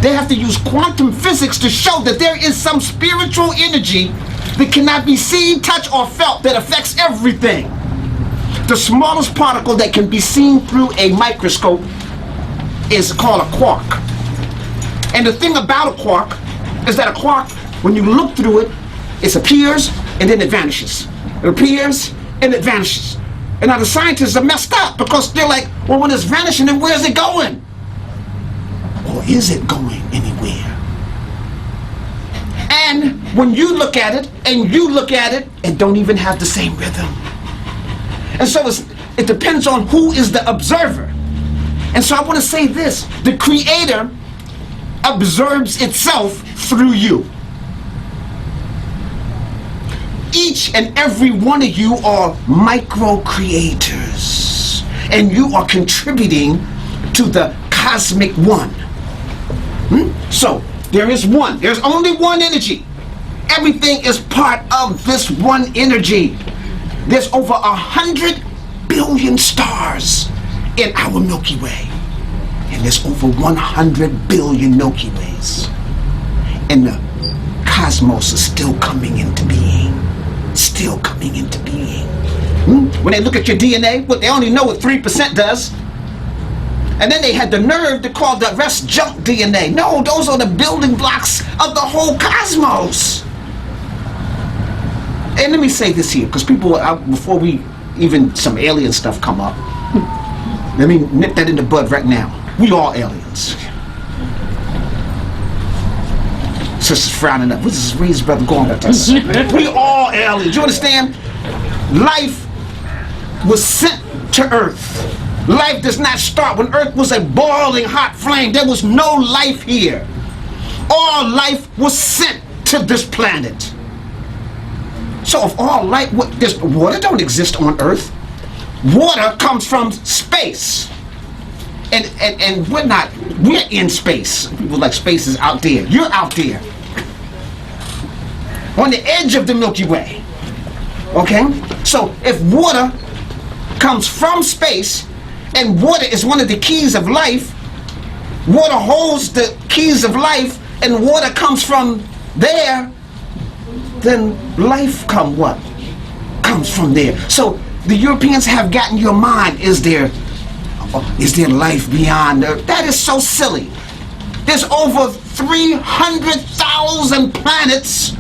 They have to use quantum physics to show that there is some spiritual energy that cannot be seen, touched, or felt that affects everything. The smallest particle that can be seen through a microscope is called a quark. And the thing about a quark is that a quark, when you look through it, it appears and then it vanishes. It appears and it vanishes. And now the scientists are messed up because they're like, well, when it's vanishing, then where's it going? Or is it going anywhere? And when you look at it and you look at it, it don't even have the same rhythm. And so it depends on who is the observer. And so I want to say this: the Creator observes itself through you. Each and every one of you are micro-creators, and you are contributing to the cosmic one. So there is one. There's only one energy. Everything is part of this one energy. There's over 100 billion stars in our Milky Way, and there's over 100 billion Milky Ways, and the cosmos is still coming into being. Still coming into being. When they look at your DNA, well, they only know what 3% does. And then they had the nerve to call the rest junk DNA. No, those are the building blocks of the whole cosmos. And let me say this here, because people, before we even some alien stuff come up, let me nip that in the bud right now. We all aliens. Sister's frowning up. Where's his brother going with this? We all aliens. You understand? Life was sent to Earth. Life does not start when Earth was a boiling hot flame. There was no life here. All life was sent to this planet. So if all life, water don't exist on Earth. Water comes from space. And we're in space. People like space is out there. You're out there. On the edge of the Milky Way. Okay? So if water comes from space, and water is one of the keys of life, water holds the keys of life, and water comes from there, then life comes from there. So the Europeans have gotten your mind. Is there life beyond Earth? That is so silly. There's over 300,000 planets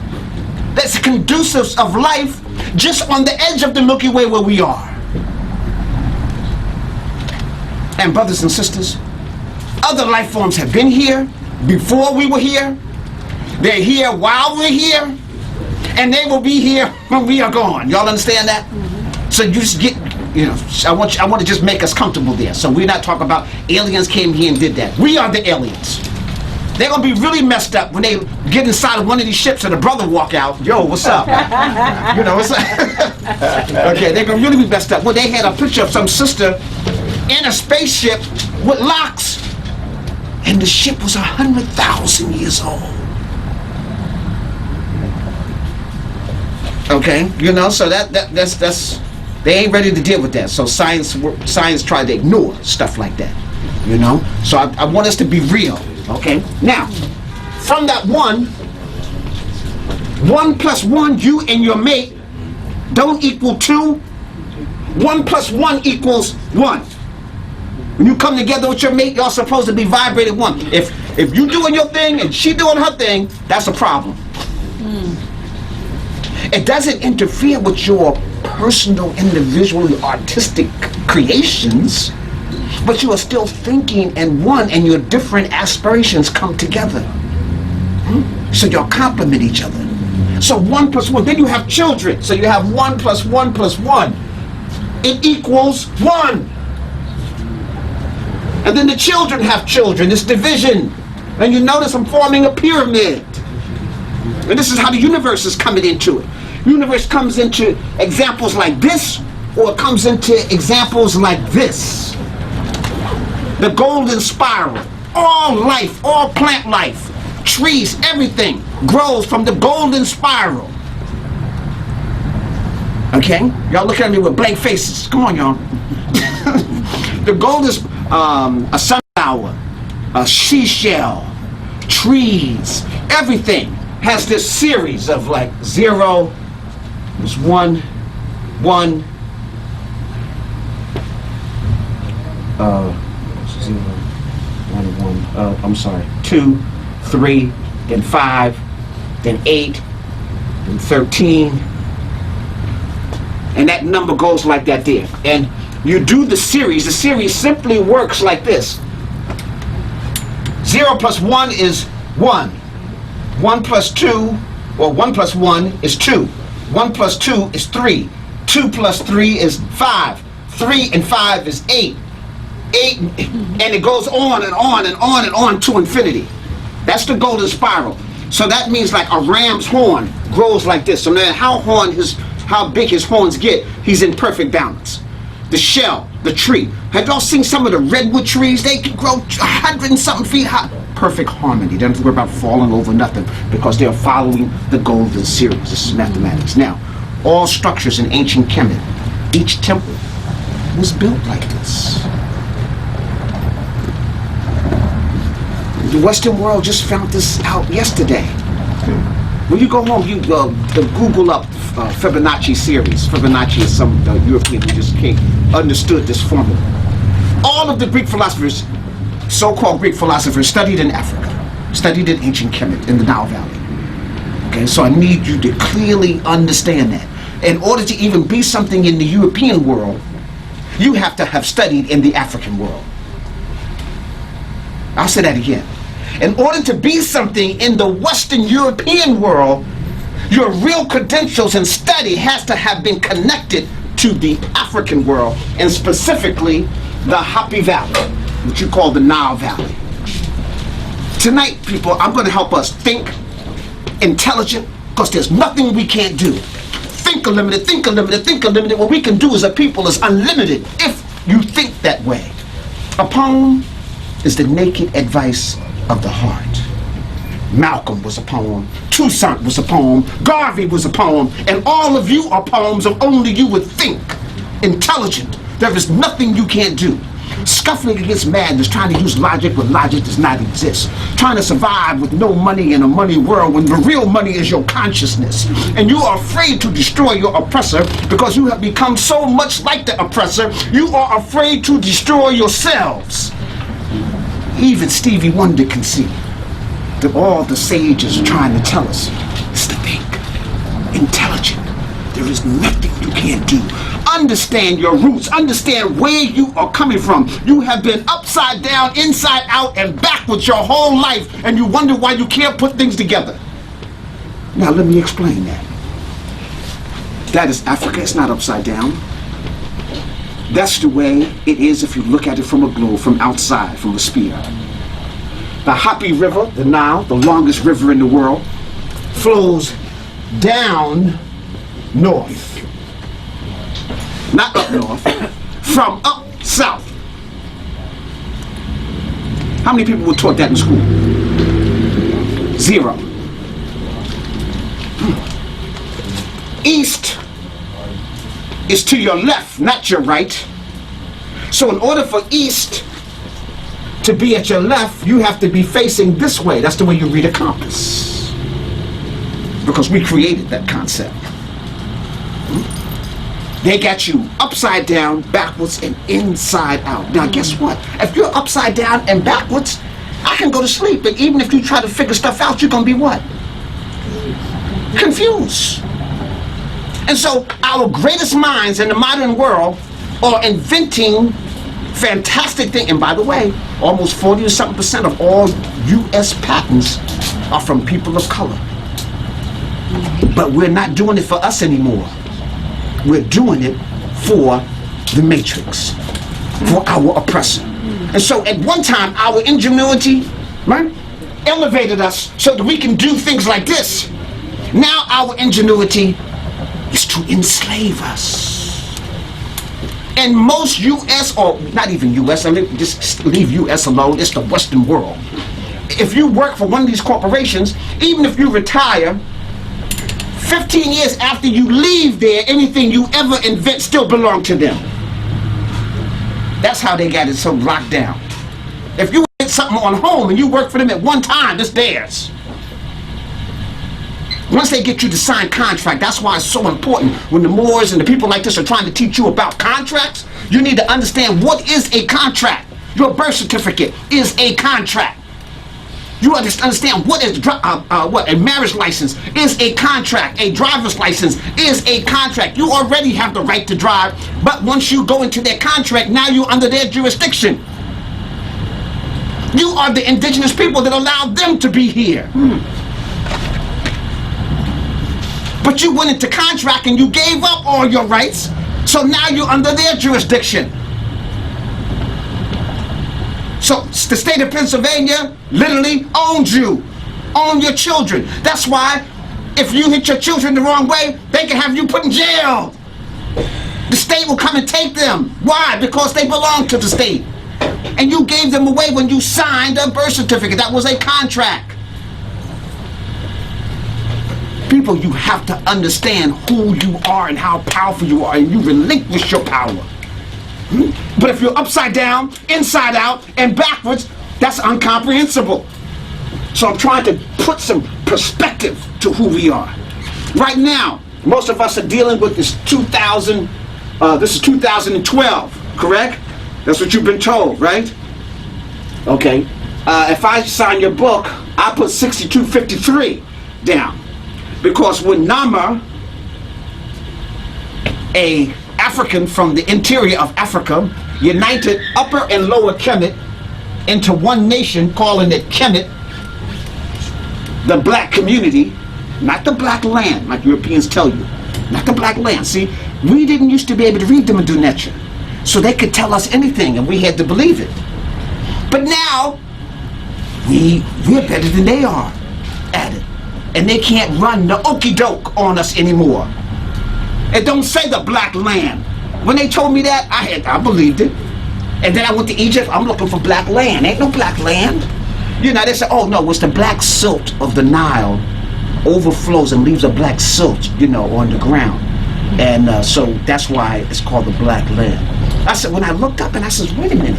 that's conducive of life just on the edge of the Milky Way where we are. And brothers and sisters, other life forms have been here before we were here. They're here while we're here, and they will be here when we are gone. Y'all understand that? So you just get, I want to just make us comfortable there. So we're not talking about aliens came here and did that. We are the aliens. They're going to be really messed up when they get inside of one of these ships and the brother walk out. Yo, what's up? What's up? Okay, they're going to really be messed up. Well, they had a picture of some sister in a spaceship with locks, and the ship was 100,000 years old. Okay, so that's they ain't ready to deal with that. So science tried to ignore stuff like that. So I want us to be real. Okay, now from that 1 plus 1, you and your mate don't equal 2. 1 plus 1 equals 1. When you come together with your mate, y'all supposed to be vibrating 1. If you doing your thing and she doing her thing, that's a problem. It doesn't interfere with your personal, individually artistic creations, but you are still thinking in one, and your different aspirations come together. So y'all complement each other. So 1 plus 1, then you have children. So you have 1 plus 1 plus 1. It equals 1. And then the children have children. It's division. And you notice I'm forming a pyramid. And this is how the universe is coming into it. Universe comes into examples like this, or it comes into examples like this. The golden spiral. All life, all plant life, trees, everything grows from the golden spiral. Okay? Y'all looking at me with blank faces. Come on, y'all. The golden, a sunflower, a seashell, trees, everything has this series of like 0, there's 1, 1, 0, 1, 1, I'm sorry, 2, 3, then 5, then 8, then 13, and that number goes like that there. And you do the series simply works like this. 0 plus 1 is 1. 1 plus 2, or 1 plus 1 is 2. 1 plus 2 is 3. 2 plus 3 is 5. 3 and 5 is 8. 8, and it goes on and on and on and on to infinity. That's the golden spiral. So that means like a ram's horn grows like this. So no matter how big his horns get, he's in perfect balance. The shell, the tree. Have y'all seen some of the redwood trees? They can grow 100 and something feet high. Perfect harmony. They don't have to worry about falling over nothing because they're following the golden series. This is mathematics. Now, all structures in ancient Kemet, each temple was built like this. The Western world just found this out yesterday. When you go home, you Google up Fibonacci series. Fibonacci is some European who just understood this formula. All of the Greek philosophers, so-called Greek philosophers, studied in Africa, studied in ancient Kemet, in the Nile Valley. Okay, so I need you to clearly understand that. In order to even be something in the European world, you have to have studied in the African world. I'll say that again. In order to be something in the Western European world, your real credentials and study has to have been connected to the African world, and specifically the Happy Valley, which you call the Nile Valley. Tonight, people, I'm going to help us think intelligent, because there's nothing we can't do. Think unlimited, think unlimited, think unlimited. What we can do as a people is unlimited if you think that way. A poem is the naked advice of the heart. Malcolm was a poem, Toussaint was a poem, Garvey was a poem, and all of you are poems of only you would think. Intelligent. There is nothing you can't do. Scuffling against madness, trying to use logic when logic does not exist. Trying to survive with no money in a money world when the real money is your consciousness. And you are afraid to destroy your oppressor because you have become so much like the oppressor, you are afraid to destroy yourselves. Even Stevie Wonder can see that all the sages are trying to tell us is to think intelligent. There is nothing you can't do. Understand your roots. Understand where you are coming from. You have been upside down, inside out, and backwards your whole life, and you wonder why you can't put things together. Now let me explain that. That is Africa. It's not upside down. That's the way it is if you look at it from a globe, from outside, from a sphere. The Happy River, the Nile, the longest river in the world, flows down north. Not up north, from up south. How many people were taught that in school? 0. East is to your left, not your right. So in order for east to be at your left, you have to be facing this way. That's the way you read a compass. Because we created that concept. They got you upside down, backwards, and inside out. Now guess what? If you're upside down and backwards, I can go to sleep. And even if you try to figure stuff out, you're going to be what? Confused. And so our greatest minds in the modern world are inventing fantastic things. And by the way, almost 40 or something% of all U.S. patents are from people of color. But we're not doing it for us anymore. We're doing it for the matrix, for our oppressor. And so at one time, our ingenuity, right, elevated us so that we can do things like this. Now our ingenuity is to enslave us. And most U.S., or not even U.S., I mean, just leave U.S. alone, it's the Western world. If you work for one of these corporations, even if you retire, 15 years after you leave there, anything you ever invent still belong to them. That's how they got it so locked down. If you invent something on home and you work for them at one time, it's theirs. Once they get you to sign contract, that's why it's so important when the Moors and the people like this are trying to teach you about contracts. You need to understand what is a contract. Your birth certificate is a contract. You understand what is what a marriage license is a contract. A driver's license is a contract. You already have the right to drive, but once you go into their contract, now you're under their jurisdiction. You are the indigenous people that allowed them to be here. But you went into contract and you gave up all your rights, so now you're under their jurisdiction. So the state of Pennsylvania literally owns you, own your children. That's why if you hit your children the wrong way, they can have you put in jail. The state will come and take them. Why? Because they belong to the state. And you gave them away when you signed a birth certificate. That was a contract. People, you have to understand who you are and how powerful you are, and you relinquish your power. But if you're upside down, inside out, and backwards, that's incomprehensible. So I'm trying to put some perspective to who we are. Right now, most of us are dealing with this 2012, correct? That's what you've been told, right? Okay. If I sign your book, I put 6253 down. Because when Nama, a African from the interior of Africa, united Upper and Lower Kemet into one nation, calling it Kemet, the black community, not the black land, like Europeans tell you, not the black land. See, we didn't used to be able to read them and do netcheru, so they could tell us anything, and we had to believe it. But now, we're better than they are at it. And they can't run the okie doke on us anymore. It don't say the black land. When they told me that, I believed it. And then I went to Egypt, I'm looking for black land. Ain't no black land. You know, they said, oh no, it's the black silt of the Nile overflows and leaves a black silt, you know, on the ground. And so that's why it's called the black land. I said, when I looked up and I said, wait a minute.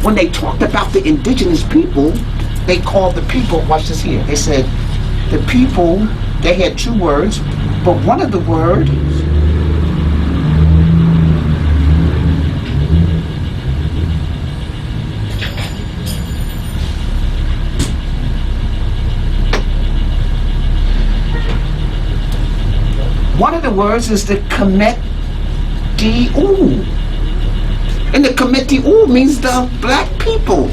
When they talked about the indigenous people, they called the people, watch this here, they said, the people, they had two words, but one of the words is the Kemet-di-u. And the Kemet-di-u means the black people.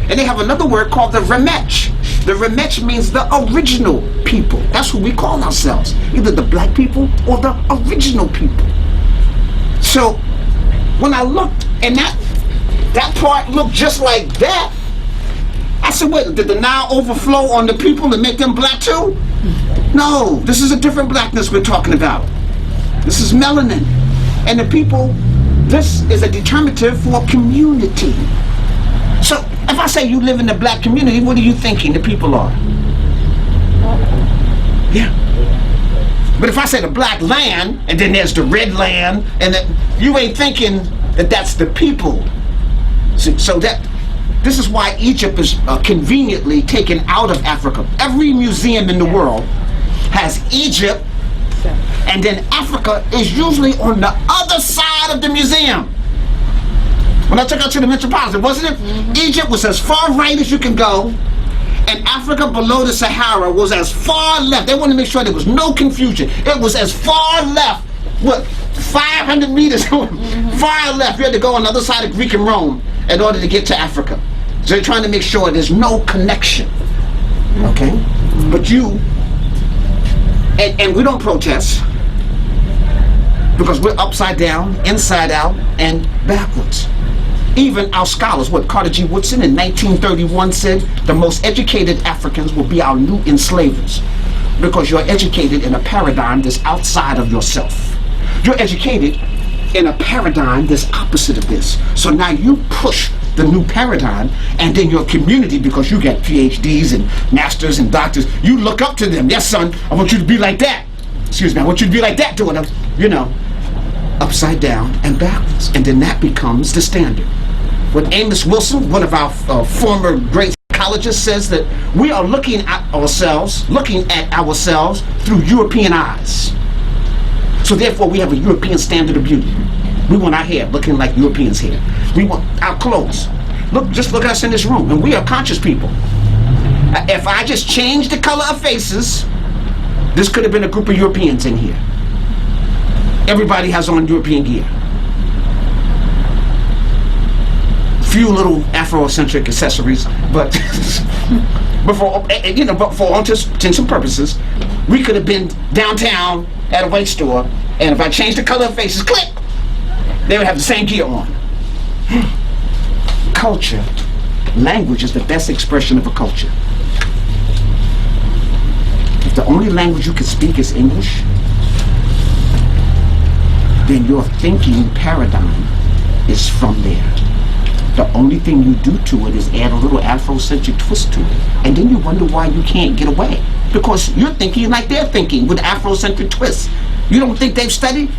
And they have another word called the Remech. The Remech means the original people. That's who we call ourselves. Either the black people or the original people. So when I looked and that part looked just like that, I said, wait, did the Nile overflow on the people and make them black too? No, this is a different blackness we're talking about. This is melanin. And the people, this is a determinative for community. So if I say you live in the black community, what are you thinking the people are? Yeah. But if I say the black land, and then there's the red land, and that, you ain't thinking that that's the people. So this is why Egypt is conveniently taken out of Africa. Every museum in the world has Egypt, and then Africa is usually on the other side of the museum. When I took out to the Metropolitan, wasn't it? Egypt was as far right as you can go, and Africa below the Sahara was as far left. They wanted to make sure there was no confusion. It was as far left, what, 500 meters far left. You had to go on the other side of Greek and Rome in order to get to Africa. So they're trying to make sure there's no connection. Okay? But you, and we don't protest, because we're upside down, inside out, and backwards. Even our scholars, what Carter G. Woodson in 1931 said, the most educated Africans will be our new enslavers, because you're educated in a paradigm that's outside of yourself. You're educated in a paradigm that's opposite of this. So now you push the new paradigm, and then your community, because you got PhDs and masters and doctors, you look up to them. Yes, son, I want you to be like that. Excuse me, I want you to be like that, doing them, you know, upside down and backwards. And then that becomes the standard. When Amos Wilson, one of our former great psychologist says that we are looking at ourselves through European eyes. So therefore we have a European standard of beauty. We want our hair looking like Europeans' hair. We want our clothes. Just look at us in this room, and we are conscious people. If I just change the color of faces, this could have been a group of Europeans in here. Everybody has on European gear. Few little Afrocentric accessories, but for all intents and purposes, we could have been downtown at a weight store, and if I changed the color of faces, click, they would have the same gear on. Culture, language is the best expression of a culture. If the only language you can speak is English, then your thinking paradigm is from there. The only thing you do to it is add a little Afrocentric twist to it. And then you wonder why you can't get away. Because you're thinking like they're thinking with Afrocentric twists. You don't think they've studied?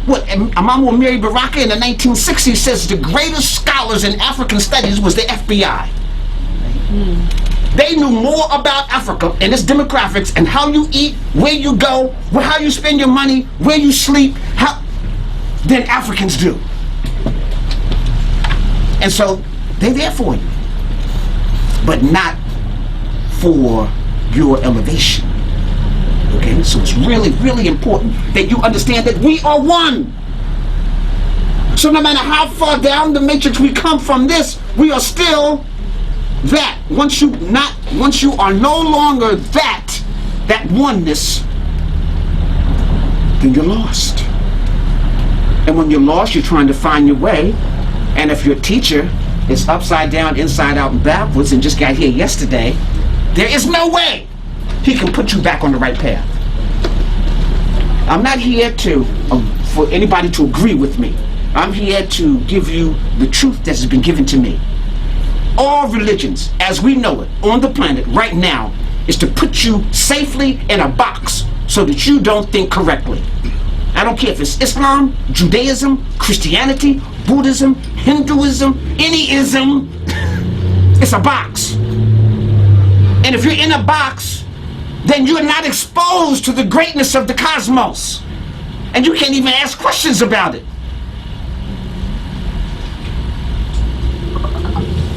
What, Amamu Mary Baraka in the 1960s says the greatest scholars in African studies was the FBI. They knew more about Africa and its demographics and how you eat, where you go, how you spend your money, where you sleep, than Africans do. And so they're there for you, but not for your elevation. Okay, so it's really, really important that you understand that we are one. So no matter how far down the matrix we come from this, we are still that. Once you are no longer that oneness, then you're lost. And when you're lost, you're trying to find your way. And if your teacher is upside down, inside out, and backwards, and just got here yesterday, there is no way he can put you back on the right path. I'm not here for anybody to agree with me. I'm here to give you the truth that has been given to me. All religions, as we know it, on the planet right now, is to put you safely in a box so that you don't think correctly. I don't care if it's Islam, Judaism, Christianity, Buddhism, Hinduism, any ism. It's a box. And if you're in a box, then you're not exposed to the greatness of the cosmos. And you can't even ask questions about it.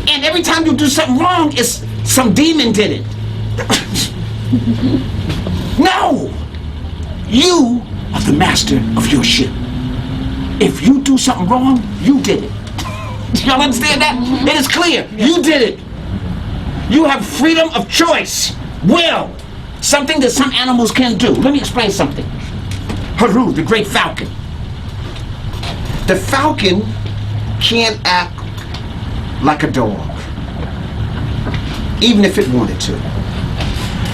And every time you do something wrong, it's some demon did it. No! You are the master of your ship. If you do something wrong, you did it. Y'all understand that? It is clear. You did it. You have freedom of choice, will, something that some animals can't do. Let me explain something. Haru, the great falcon. The falcon can't act like a dog, even if it wanted to.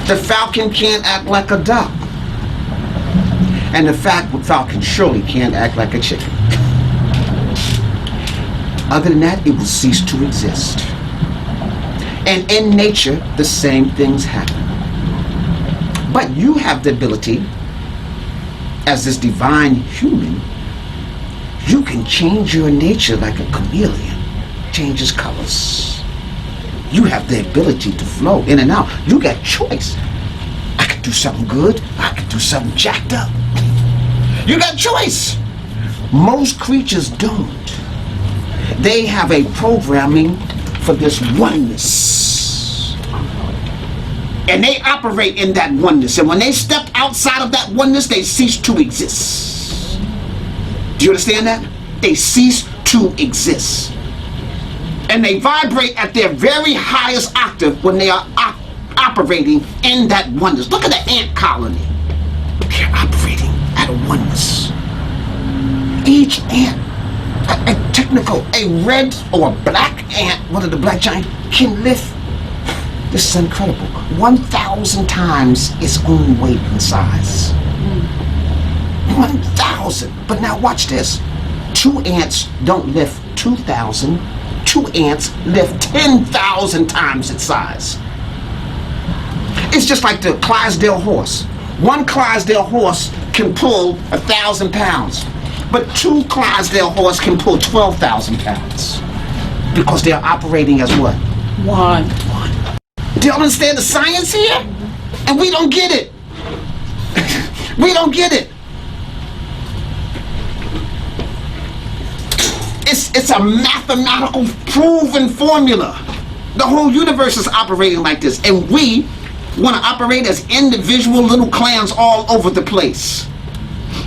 The falcon can't act like a duck. And the falcon surely can't act like a chicken. Other than that, it will cease to exist. And in nature, the same things happen. But you have the ability, as this divine human, you can change your nature like a chameleon, changes colors. You have the ability to flow in and out. You got choice. I could do something good, I could do something jacked up. You got choice. Most creatures don't. They have a programming for this oneness. And they operate in that oneness. And when they step outside of that oneness, they cease to exist. Do you understand that? They cease to exist. And they vibrate at their very highest octave when they are operating in that oneness. Look at the ant colony. They're operating at a oneness. Each ant, a red or a black ant, one of the black giant, can lift, this is incredible, 1,000 times its own weight and size. 1,000. But now watch this. 2 ants don't lift 2,000. 2 ants lift 10,000 times its size. It's just like the Clydesdale horse. 1 Clydesdale horse can pull 1,000 pounds, but 2 Clydesdale horse can pull 12,000 pounds because they're operating as what? One. Do you understand the science here? And we don't get it. We don't get it. It's a mathematical proven formula. The whole universe is operating like this, and we want to operate as individual little clans all over the place.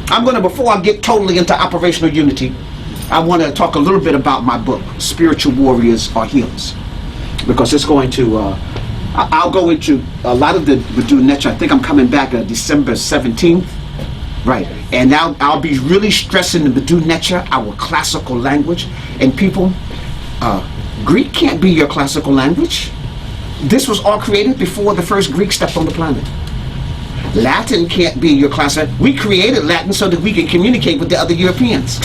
Before I get totally into operational unity, I want to talk a little bit about my book, Spiritual Warriors Are Healers, because it's going to, I'll go into a lot of the netcheru. I think I'm coming back December 17th, right? And now I'll be really stressing the netcheru, our classical language. And people, Greek can't be your classical language. This was all created before the first Greek stepped on the planet. Latin can't be your classic. We created Latin so that we can communicate with the other Europeans.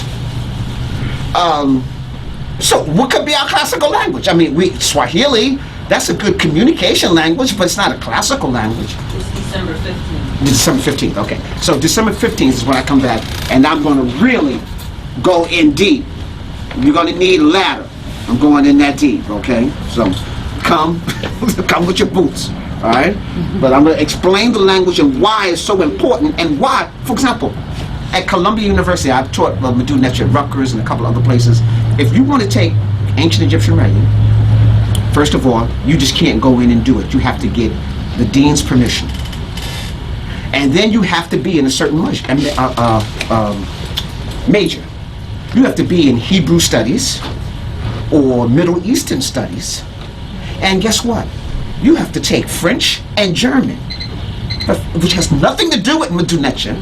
So what could be our classical language? I mean, Swahili, that's a good communication language, but it's not a classical language. It's December 15th. December 15th, okay. So December 15th is when I come back, and I'm going to really go in deep. You're going to need a ladder. I'm going in that deep, okay? So come with your boots, all right? But I'm going to explain the language and why it's so important, and why, for example, at Columbia University, I've taught Medu netcheru at Rutgers and a couple other places. If you want to take ancient Egyptian writing, first of all, you just can't go in and do it. You have to get the dean's permission. And then you have to be in a certain major. You have to be in Hebrew studies or Middle Eastern studies. And guess what? You have to take French and German, which has nothing to do with Medu netcheru,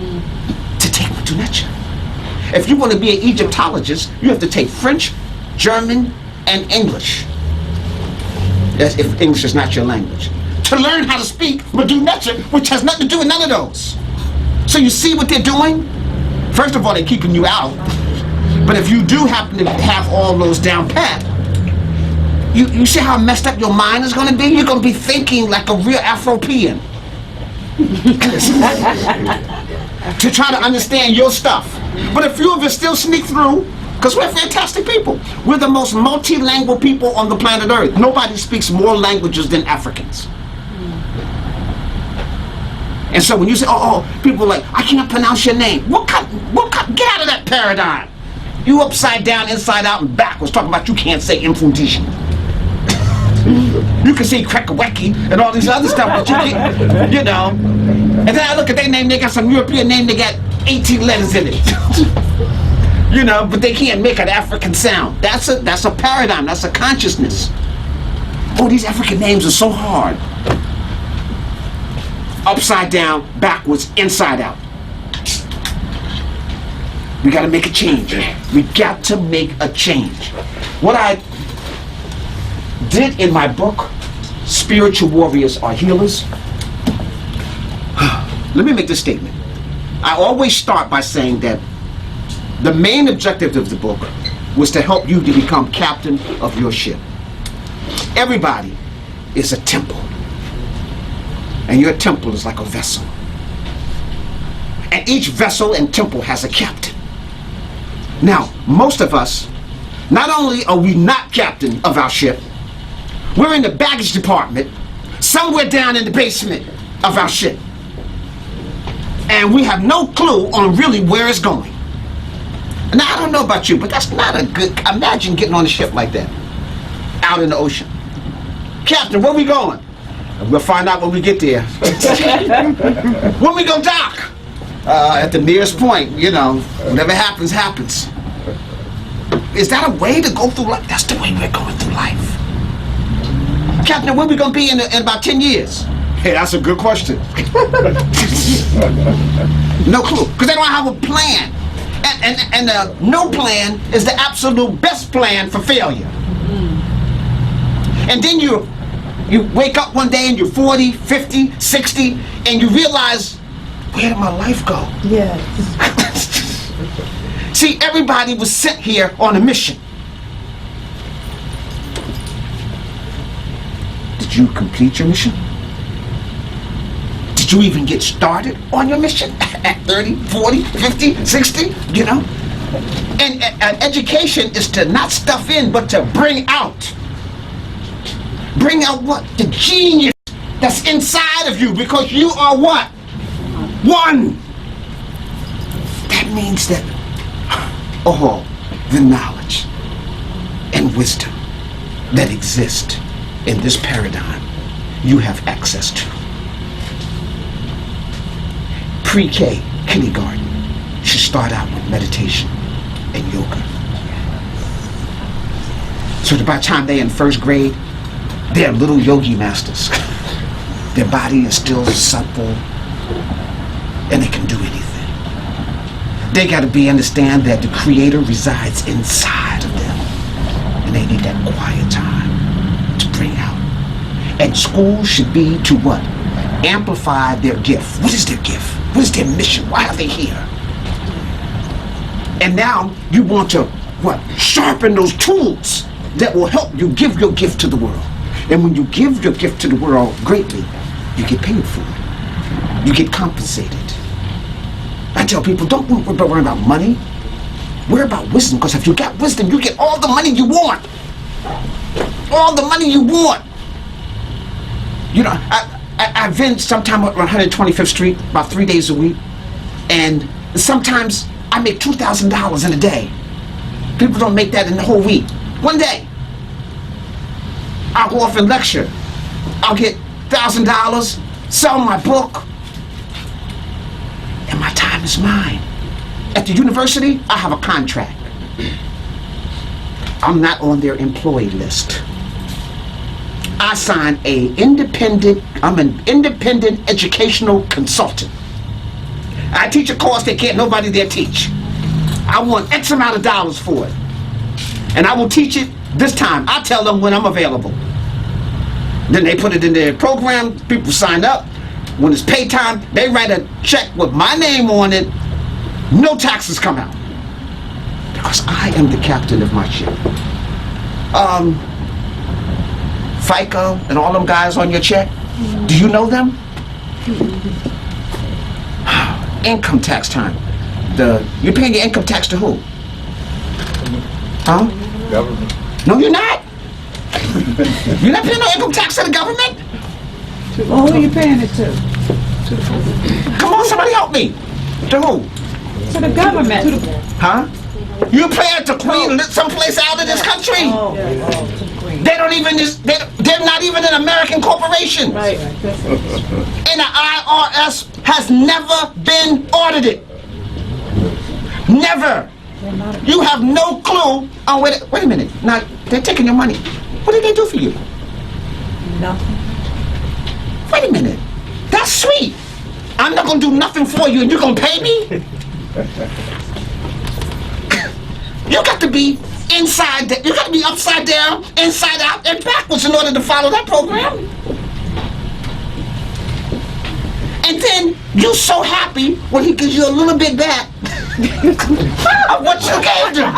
to take Medu netcheru. If you want to be an Egyptologist, you have to take French, German, and English. That's if English is not your language. To learn how to speak Medu netcheru, which has nothing to do with none of those. So you see what they're doing? First of all, they're keeping you out. But if you do happen to have all those down pat, you see how messed up your mind is going to be? You're going to be thinking like a real Afropean. To try to understand your stuff. But a few of us still sneak through, because we're fantastic people. We're the most multilingual people on the planet Earth. Nobody speaks more languages than Africans. And so when you say, people are like, I can't pronounce your name. Get out of that paradigm. You upside down, inside out, and backwards talking about you can't say Mfundishi. You can say Krekaweki and all these other stuff, but you can't, you know. And then I look at their name, they got some European name, they got 18 letters in it. You know, but they can't make an African sound. That's a paradigm, that's a consciousness. Oh, these African names are so hard. Upside down, backwards, inside out. We got to make a change. We got to make a change. What I did in my book, Spiritual Warriors Are Healers, let me make this statement. I always start by saying that the main objective of the book was to help you to become captain of your ship. Everybody is a temple. And your temple is like a vessel. And each vessel and temple has a captain. Now, most of us, not only are we not captain of our ship, we're in the baggage department, somewhere down in the basement of our ship. And we have no clue on really where it's going. Now, I don't know about you, but that's not a good, imagine getting on a ship like that, out in the ocean. Captain, where we going? We'll find out when we get there. When we gonna dock? At the nearest point, you know, whatever happens, happens. Is that a way to go through life? That's the way we're going through life. Captain, when we gonna be in about 10 years? Hey, that's a good question. No clue, because they don't have a plan. And no plan is the absolute best plan for failure. And then you wake up one day and you're 40, 50, 60, and you realize, where did my life go? Yes. See, everybody was sent here on a mission. Did you complete your mission? Did you even get started on your mission at 30, 40, 50, 60, you know? And education is to not stuff in, but to bring out. Bring out what? The genius. that's inside of you, because you are what? One. That means that all the knowledge and wisdom that exist in this paradigm, you have access to. Pre-K, kindergarten, should start out with meditation and yoga. So that by the time they're in first grade, they're little yogi masters. Their body is still supple, and they can do anything. They got to understand that the Creator resides inside of them, and they need that quiet time to bring out. And school should be to what? Amplify their gift. What is their gift? What is their mission? Why are they here? And now you want to what? Sharpen those tools that will help you give your gift to the world. And when you give your gift to the world greatly, you get paid for it. You get compensated. I tell people, don't worry about money. Worry about wisdom, because if you got wisdom, you get all the money you want. All the money you want. You know, I vend sometime on 125th Street about 3 days a week, and sometimes I make $2,000 in a day. People don't make that in the whole week. One day. I'll go off and lecture. I'll get $1,000, sell my book, and my time is mine. At the university, I have a contract. I'm not on their employee list. I sign I'm an independent educational consultant. I teach a course that can't nobody there teach. I want X amount of dollars for it. And I will teach it this time. I tell them when I'm available. Then they put it in their program, people sign up. When it's pay time, they write a check with my name on it. No taxes come out. Because I am the captain of my ship. FICA and all them guys on your check, do you know them? Income tax time. You're paying your income tax to who? Huh? Government. No, you're not. You're not paying no income tax to the government? Well, who are you paying it to? Come on, somebody help me. To who? To the government. Huh? You pay it to Queen someplace out of this country? They don't even, they're not even an American corporation. Right. And the IRS has never been audited. Never. You have no clue on wait a minute. Now, they're taking your money. What did they do for you? Nothing. Wait a minute. That's sweet. I'm not going to do nothing for you and you're going to pay me? You got to be inside, you got to be upside down, inside out, and backwards in order to follow that program. And then you're so happy when he gives you a little bit back of what you gave him.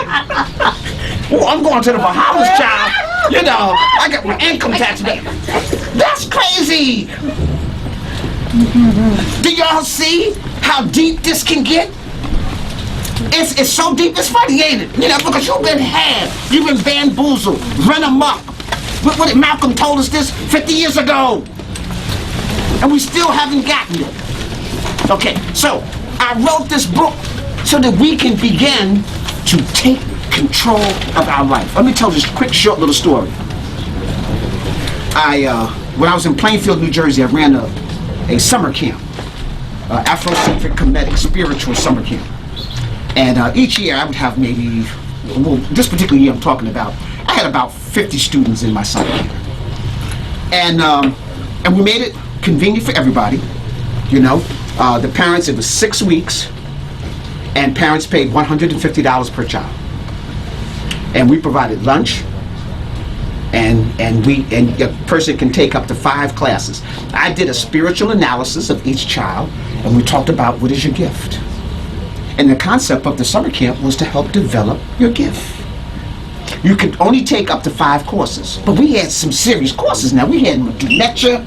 Oh, I'm going to the Bahamas, child. You know, I got my income tax back. That's crazy. Do y'all see how deep this can get? It's so deep, it's funny, ain't it? You know, because you've been had, you've been bamboozled, run amok. What did Malcolm told us this 50 years ago? And we still haven't gotten it. Okay, so I wrote this book so that we can begin to take control of our life. Let me tell this quick, short little story. When I was in Plainfield, New Jersey, I ran a summer camp, Afrocentric Comedic Spiritual Summer Camp. And each year I would have maybe, well, this particular year I'm talking about, I had about 50 students in my summer camp. And we made it convenient for everybody. You know, the parents, it was 6 weeks, and parents paid $150 per child. And we provided lunch, and a person can take up to 5 classes. I did a spiritual analysis of each child, and we talked about what is your gift. And the concept of the summer camp was to help develop your gift. You could only take up to 5 courses, but we had some serious courses now. We had netcheru,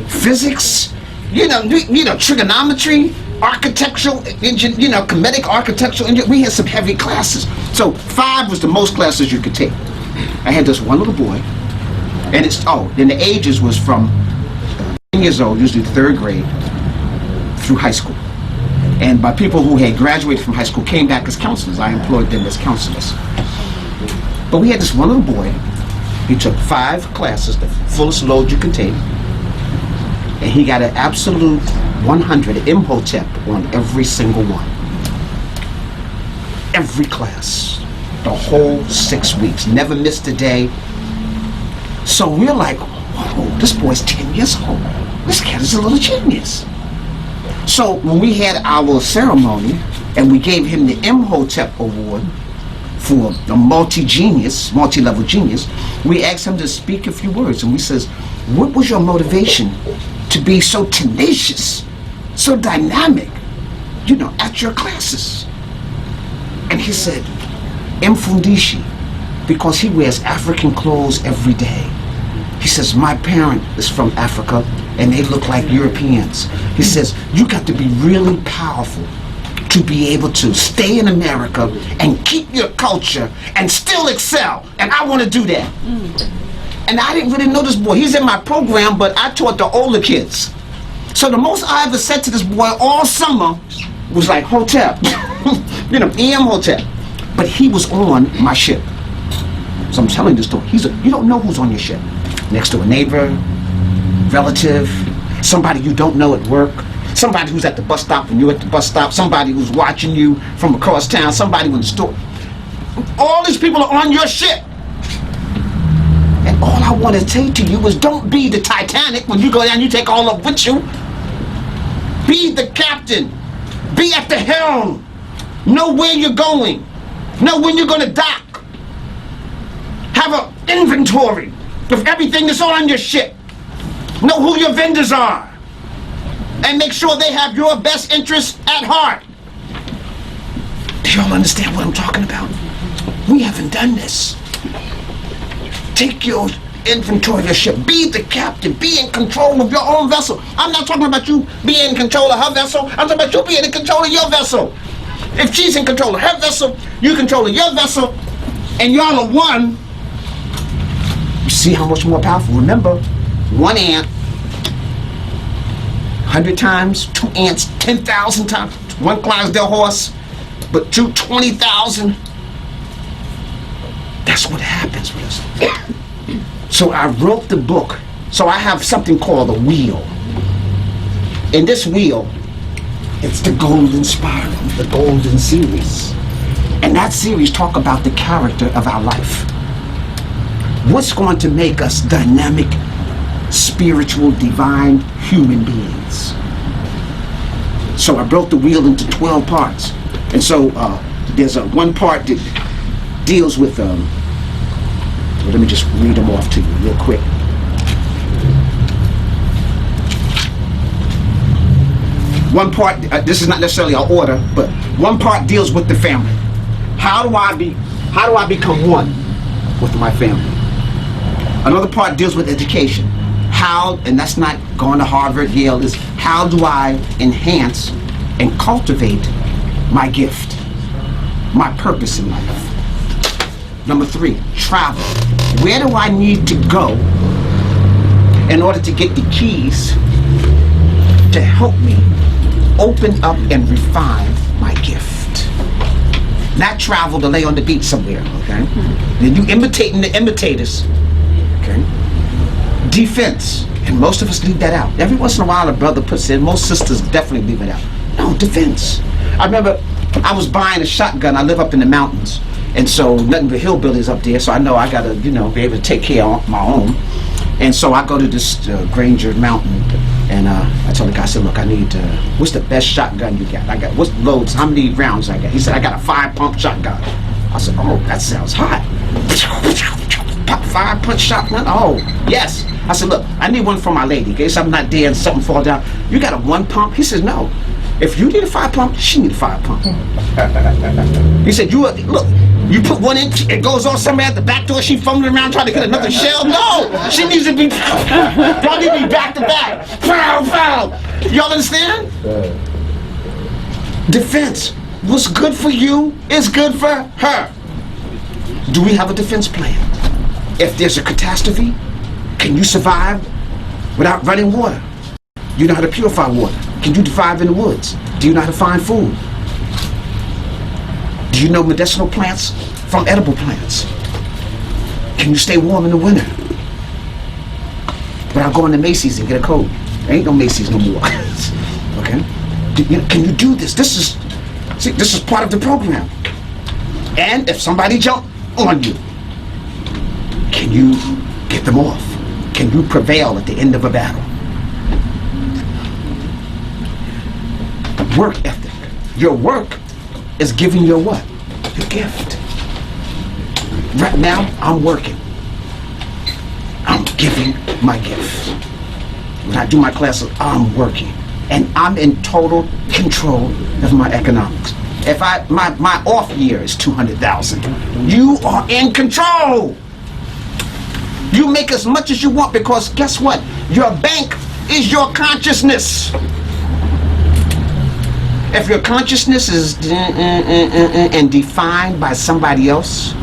physics, you know, trigonometry, architectural, comedic architectural. We had some heavy classes. So 5 was the most classes you could take. I had this one little boy, and the ages was from 10 years old, usually 3rd grade, through high school. And by people who had graduated from high school came back as counselors. I employed them as counselors. But we had this one little boy. He took 5 classes, the fullest load you can take. And he got an absolute 100 Imhotep on every single one. Every class. The whole 6 weeks. Never missed a day. So we're like, whoa, this boy's 10 years old. This kid is a little genius. So when we had our ceremony and we gave him the Imhotep Award for the multi-level genius, we asked him to speak a few words. And we says, what was your motivation to be so tenacious, so dynamic, at your classes? And he said, Mfundishi, because he wears African clothes every day. He says, my parent is from Africa and they look like Europeans. He says, you got to be really powerful to be able to stay in America and keep your culture and still excel. And I want to do that. And I didn't really know this boy. He's in my program, but I taught the older kids. So the most I ever said to this boy all summer was like, Hotep, Hotep. But he was on my ship. So I'm telling this story. You don't know who's on your ship. Next to a neighbor, relative, somebody you don't know at work, somebody who's at the bus stop when you're at the bus stop, somebody who's watching you from across town, somebody in the store. All these people are on your ship. And all I want to say to you is don't be the Titanic. When you go down, you take all up with you. Be the captain. Be at the helm. Know where you're going. Know when you're going to dock. Have an inventory of everything that's on your ship. Know who your vendors are. And make sure they have your best interests at heart. Do y'all understand what I'm talking about? We haven't done this. Take your inventory of your ship. Be the captain. Be in control of your own vessel. I'm not talking about you being in control of her vessel. I'm talking about you being in control of your vessel. If she's in control of her vessel, you control of your vessel, and y'all are one, you see how much more powerful. Remember, 1 ant, 100 times, 2 ants, 10,000 times, 1 Clydesdale horse, but 2, 20,000. That's what happens with us. So I wrote the book. So I have something called a wheel. In this wheel, it's the Golden Spiral, the Golden Series. And that series talk about the character of our life. What's going to make us dynamic, spiritual, divine human beings? So I broke the wheel into 12 parts. And so there's one part that deals with, let me just read them off to you real quick. One part, this is not necessarily our order, but one part deals with the family. How do I become one with my family? Another part deals with education. How, and that's not going to Harvard, Yale, is how do I enhance and cultivate my gift, my purpose in life? Number 3, travel. Where do I need to go in order to get the keys to help me open up and refine my gift? Not travel to lay on the beach somewhere, okay? Then you imitating the imitators, okay? Defense, and most of us leave that out. Every once in a while a brother puts in, most sisters definitely leave it out. No, defense. I remember I was buying a shotgun. I live up in the mountains, and so nothing but hillbillies up there, so I know I gotta, be able to take care of my own. And so I go to this Granger Mountain, and I told the guy, I said, look, I need, what's the best shotgun you got? What's loads, how many rounds I got? He said, I got a 5-pump shotgun. I said, oh, that sounds hot. 5-punch shotgun? Oh, yes. I said, look, I need one for my lady, in case I'm not there and something fall down. You got a 1-pump? He says, no. If you need a 5-pump, she need a 5-pump. He said, look, you put one in, it goes on somewhere at the back door, she fumbling around trying to get another shell. No, she needs to be, y'all need to be back to back. Pow, pow. Y'all understand? Defense. What's good for you is good for her. Do we have a defense plan? If there's a catastrophe, can you survive without running water? Do you know how to purify water? Can you survive in the woods? Do you know how to find food? Do you know medicinal plants from edible plants? Can you stay warm in the winter? But I'll go into Macy's and get a coat. There ain't no Macy's no more. Okay? Can you do this? This is part of the program. And if somebody jump on you, can you get them off? Can you prevail at the end of a battle? Work ethic. Your work is giving your what? Your gift. Right now, I'm working. I'm giving my gift. When I do my classes, I'm working. And I'm in total control of my economics. If my off year is 200,000, you are in control. You make as much as you want, because guess what? Your bank is your consciousness. If your consciousness is and defined by somebody else,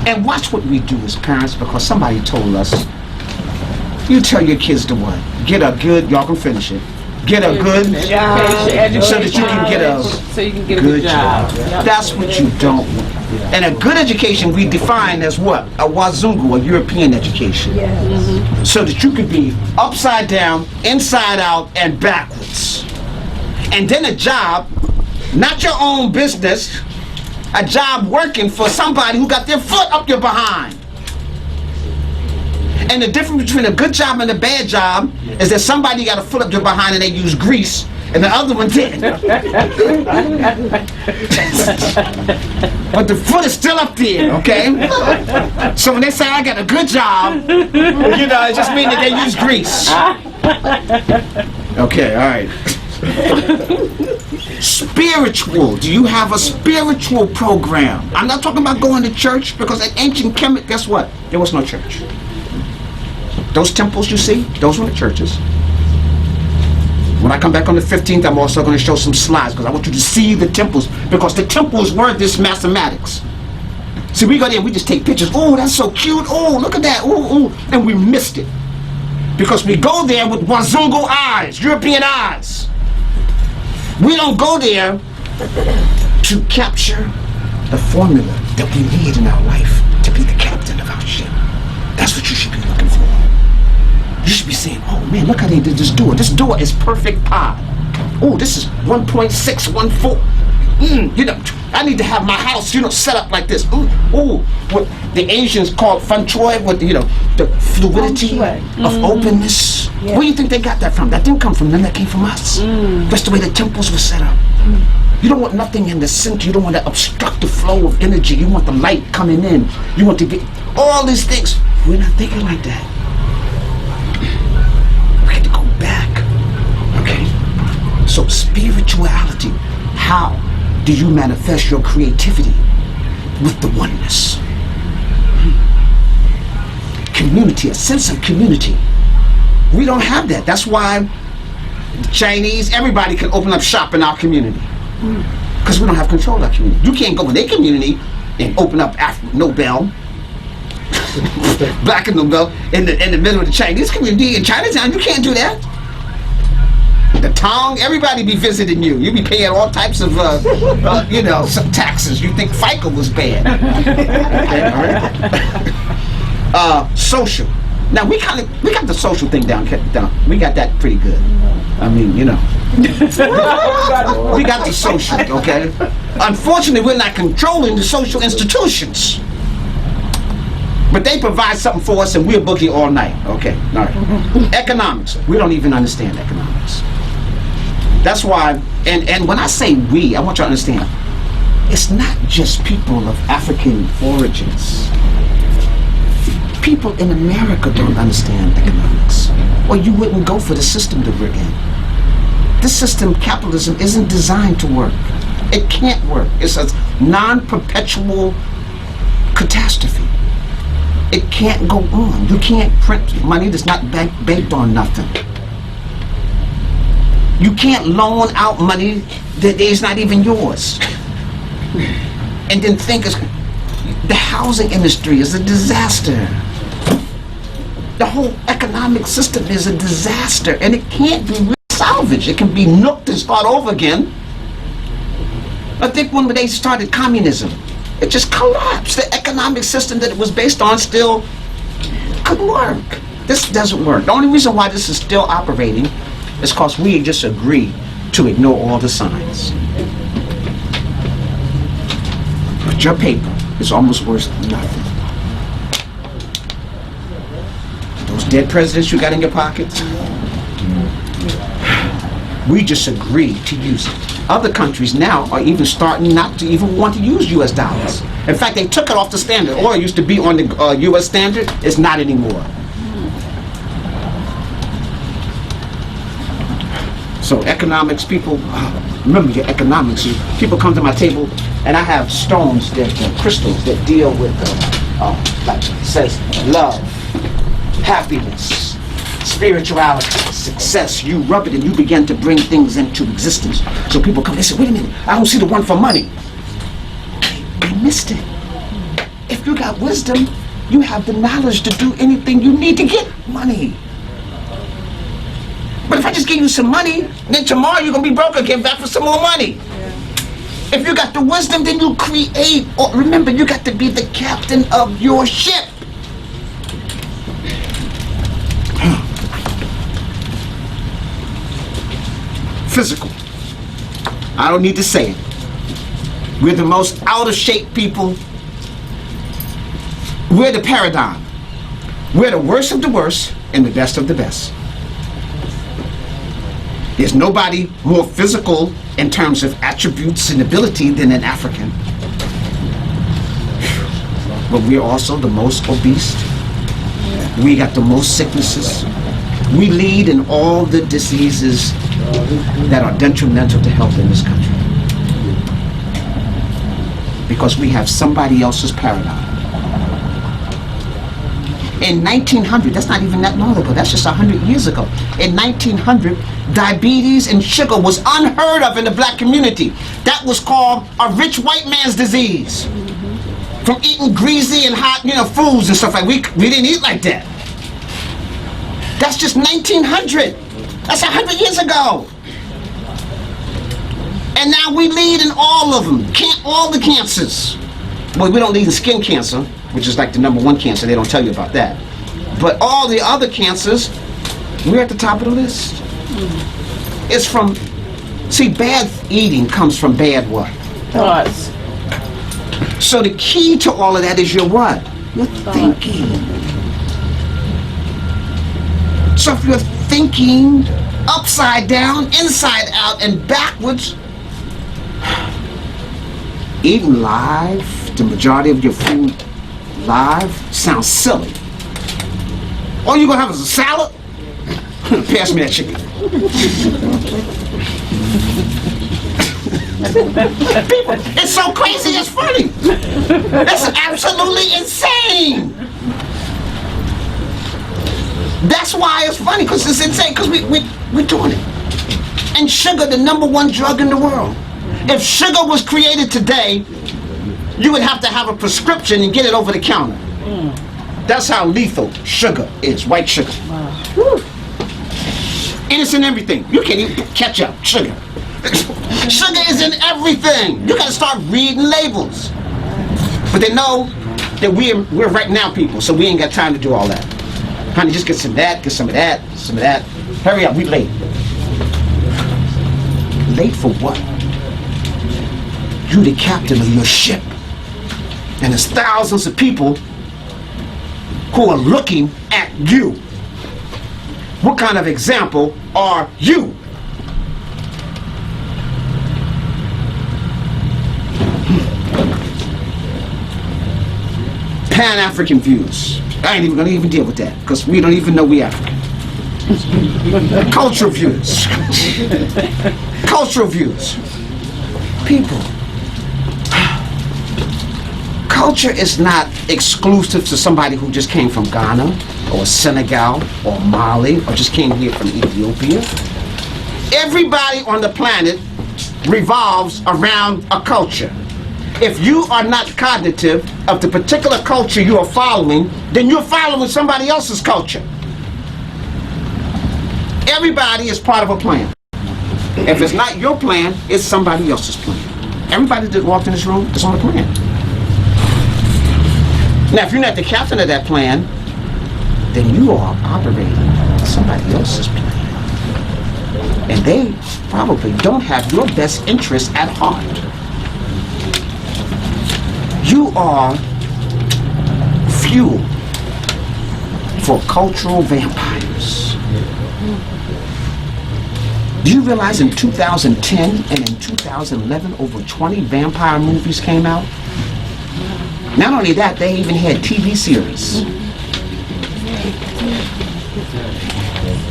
and watch what we do as parents, because somebody told us, you tell your kids to what? Get a good, y'all can finish it. Get a good job so that you can get a good job. That's what you don't want. And a good education we define as what? A wazungu, a European education. So that you can be upside down, inside out, and backwards. And then a job, not your own business, a job working for somebody who got their foot up your behind. And the difference between a good job and a bad job is that somebody got a foot up your behind and they use grease, and the other one didn't. But the foot is still up there, okay? So when they say I got a good job, you know, it just means that they use grease. Okay, all right. Spiritual. Do you have a spiritual program? I'm not talking about going to church, because at ancient Kemet, guess what? There was no church. Those temples you see, those were the churches. When I come back on the 15th, I'm also going to show some slides, because I want you to see the temples, because the temples were this mathematics. See, we go there and we just take pictures. Oh, that's so cute. Oh, look at that. Oh, oh. And we missed it. Because we go there with Wazungu eyes, European eyes. We don't go there to capture the formula that we need in our life to be the captain of our ship. That's what you should be looking for. You should be saying, oh man, look how they did this door. This door is perfect pi. Oh, this is 1.614. You know, I need to have my house, you know, set up like this. Ooh, what the Asians call feng shui, with, you know, the fluidity of openness. Yeah. Where do you think they got that from? That didn't come from them, that came from us. That's the way the temples were set up. You don't want nothing in the center. You don't want to obstruct the flow of energy. You want the light coming in. You want to get all these things. We're not thinking like that. We have to go back. Okay? So spirituality, how do you manifest your creativity? With the oneness. Community, a sense of community. We don't have that. That's why the Chinese, everybody can open up shop in our community. Because we don't have control of our community. You can't go in their community and open up Nobel, Black and Nobel, in the middle of the Chinese community in Chinatown. You can't do that. The Tong, everybody be visiting you. You be paying all types of, you know, some taxes. You think FICA was bad. Okay, all right. Social. Now we got the social thing down. We got that pretty good. I mean, you know, we got the social. Okay. Unfortunately, we're not controlling the social institutions, but they provide something for us, and we'll boogie all night. Okay. All right. Economics. We don't even understand economics. That's why. And when I say we, I want you to understand, it's not just people of African origins. People in America don't understand economics, or you wouldn't go for the system that we're in. This system, capitalism, isn't designed to work. It can't work. It's a non-perpetual catastrophe. It can't go on. You can't print money that's not based on nothing. You can't loan out money that is not even yours. And then think the housing industry is a disaster. The whole economic system is a disaster, and it can't be salvaged. It can be nooked and start over again. I think when they started communism, it just collapsed. The economic system that it was based on still couldn't work. This doesn't work. The only reason why this is still operating is because we just agree to ignore all the signs. But your paper is almost worth nothing. Those dead presidents you got in your pockets, we just agree to use it. Other countries now are even starting not to even want to use U.S. dollars. In fact, they took it off the standard. Oil used to be on the U.S. standard. It's not anymore. So economics, people, remember your economics. People come to my table, and I have stones, that crystals that deal with, like it says, love, happiness, spirituality, success. You rub it and you begin to bring things into existence. So people come, they say, wait a minute, I don't see the one for money. I missed it. If you got wisdom, you have the knowledge to do anything you need to get money. But if I just give you some money, then tomorrow you're going to be broke again, back for some more money. Yeah. If you got the wisdom, then you create. Or remember, you got to be the captain of your ship. Physical. I don't need to say it. We're the most out of shape people. We're the paradigm. We're the worst of the worst and the best of the best. There's nobody more physical in terms of attributes and ability than an African. But we're also the most obese. We got the most sicknesses. We lead in all the diseases that are detrimental to health in this country. Because we have somebody else's paradigm. In 1900, that's not even that long ago, that's just 100 years ago. In 1900, diabetes and sugar was unheard of in the black community. That was called a rich white man's disease. From eating greasy and hot, foods and stuff like that. We didn't eat like that. That's just 1900. That's 100 years ago. And now we lead in all of them. All the cancers. Well, we don't lead in skin cancer, which is like the #1 cancer. They don't tell you about that. But all the other cancers, we're at the top of the list. It's from, bad eating comes from bad what? Thoughts. So the key to all of that is your what? Your thinking. So if you're thinking upside down, inside out, and backwards, eating live, the majority of your food live, sounds silly. All you're gonna have is a salad? Pass me that chicken. People, it's so crazy, it's funny. It's absolutely insane. That's why it's funny, because it's insane, because we're doing it. And sugar, the #1 drug in the world. If sugar was created today, you would have to have a prescription and get it over the counter. That's how lethal sugar is, white sugar. Wow. And it's in everything. You can't even ketchup, sugar. Sugar is in everything. You gotta start reading labels. But they know that we're right now people, so we ain't got time to do all that. Honey, just get some of that, get some of that, some of that. Hurry up, we late. Late for what? You the captain of your ship. And there's thousands of people who are looking at you. What kind of example are you? Pan-African views. I ain't even gonna even deal with that, because we don't even know we African. Cultural views. Cultural views. People. Culture is not exclusive to somebody who just came from Ghana or Senegal or Mali or just came here from Ethiopia. Everybody on the planet revolves around a culture. If you are not cognitive of the particular culture you are following, then you're following somebody else's culture. Everybody is part of a plan. If it's not your plan, it's somebody else's plan. Everybody that walked in this room is on a plan. Now, if you're not the captain of that plan, then you are operating somebody else's plan. And they probably don't have your best interest at heart. You are fuel for cultural vampires. Do you realize in 2010 and in 2011 over 20 vampire movies came out? Not only that, they even had TV series.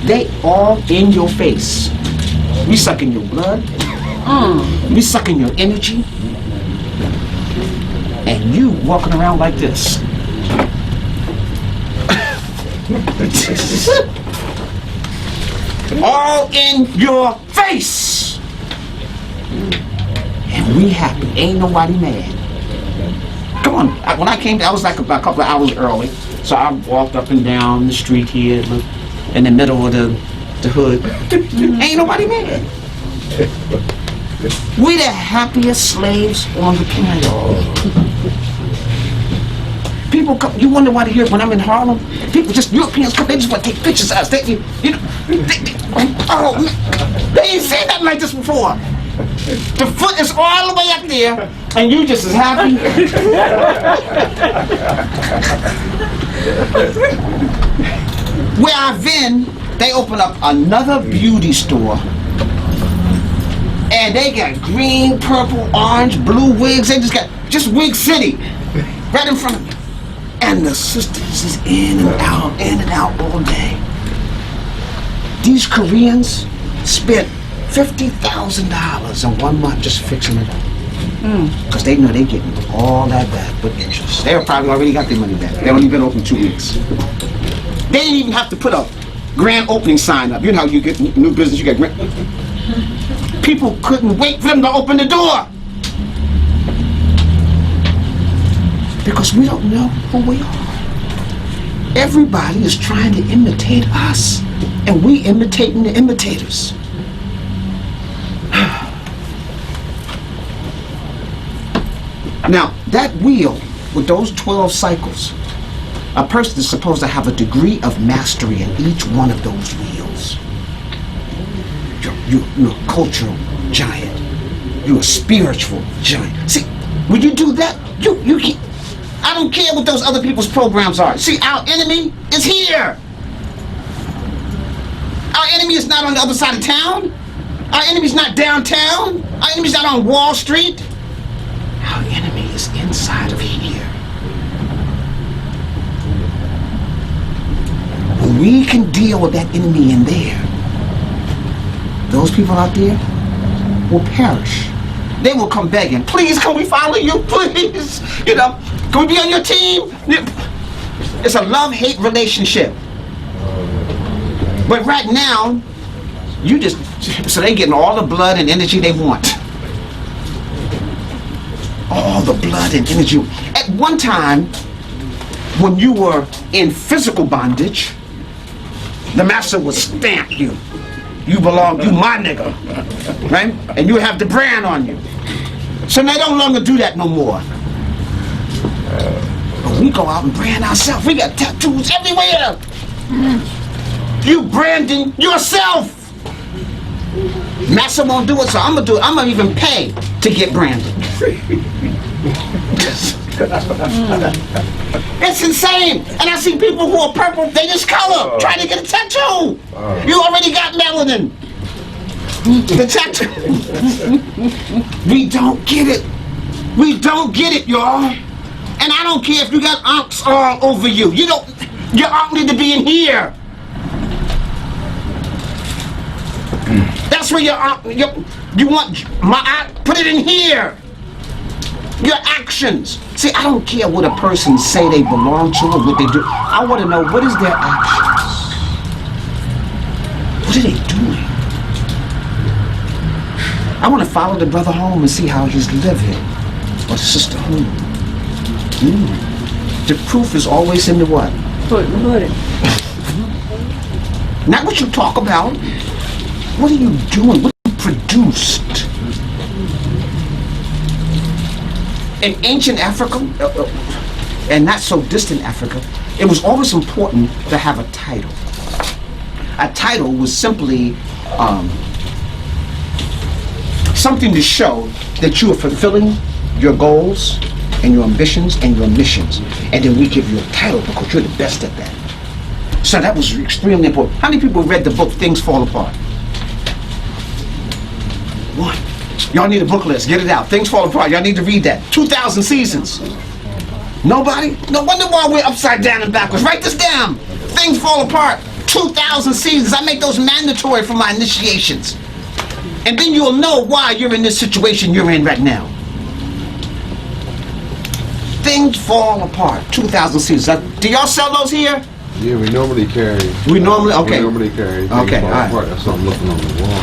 They all in your face. We sucking your blood. We sucking your energy. And you walking around like this. All in your face. And we happy. Ain't nobody mad. Come on. When I came, I was like about a couple of hours early. So I walked up and down the street here in the middle of the hood. Ain't nobody mad. We the happiest slaves on the planet. People come, you wonder why they hear when I'm in Harlem, people just, Europeans come, they just want to take pictures of us. They ain't seen nothing like this before. The foot is all the way up there, and you just as happy. Where I've been, they open up another beauty store, and they got green, purple, orange, blue wigs. They just got Wig City right in front of me. And the sisters is in and out all day. These Koreans spent $50,000 in 1 month just fixing it up. Because they know they're getting all that back with interest. They probably already got their money back. They only been open 2 weeks. They didn't even have to put a grand opening sign up. You know how you get new business, you get grand. People couldn't wait for them to open the door. Because we don't know who we are. Everybody is trying to imitate us, and we imitating the imitators. Now, that wheel with those 12 cycles, a person is supposed to have a degree of mastery in each one of those wheels. You're a cultural giant. You're a spiritual giant. See, when you do that, you can't. I don't care what those other people's programs are. See, our enemy is here. Our enemy is not on the other side of town. Our enemy's not downtown. Our enemy's not on Wall Street. Our enemy is inside of here. When we can deal with that enemy in there, those people out there will perish. They will come begging, please, can we follow you, please? You know, can we be on your team? It's a love-hate relationship. But right now, so they're getting all the blood and energy they want. All the blood and energy. At one time, when you were in physical bondage, the master would stamp you. You belong, you my nigga, right? And you have the brand on you. So they don't longer do that no more. But we go out and brand ourselves. We got tattoos everywhere. You branding yourself. Master won't do it, so I'm gonna do it. I'm gonna even pay to get branded. It's insane. And I see people who are purple, they just color, trying to get a tattoo. You already got melanin. The tattoo. We don't get it. We don't get it, y'all. And I don't care if you got unks all over you. Your unk need to be in here. That's where you want my eye, put it in here. Your actions. See, I don't care what a person say they belong to or what they do. I want to know, what is their actions? What are they doing? I want to follow the brother home and see how he's living, or the sister home. The proof is always in the what? Pudding. Not what you talk about. What are you doing? What are you produced. In ancient Africa, and not so distant Africa, it was always important to have a title. A title was simply something to show that you are fulfilling your goals and your ambitions and your missions. And then we give you a title because you're the best at that. So that was extremely important. How many people read the book Things Fall Apart? One. Y'all need a book list. Get it out. Things Fall Apart. Y'all need to read that. 2,000 seasons. Nobody? No wonder why we're upside down and backwards. Write this down. Things Fall Apart. 2,000 seasons. I make those mandatory for my initiations. And then you'll know why you're in this situation you're in right now. Things Fall Apart. 2,000 seasons. Do y'all sell those here? Yeah, we normally carry. We normally, okay. We normally carry. Okay, all right. That's what I'm looking on the wall.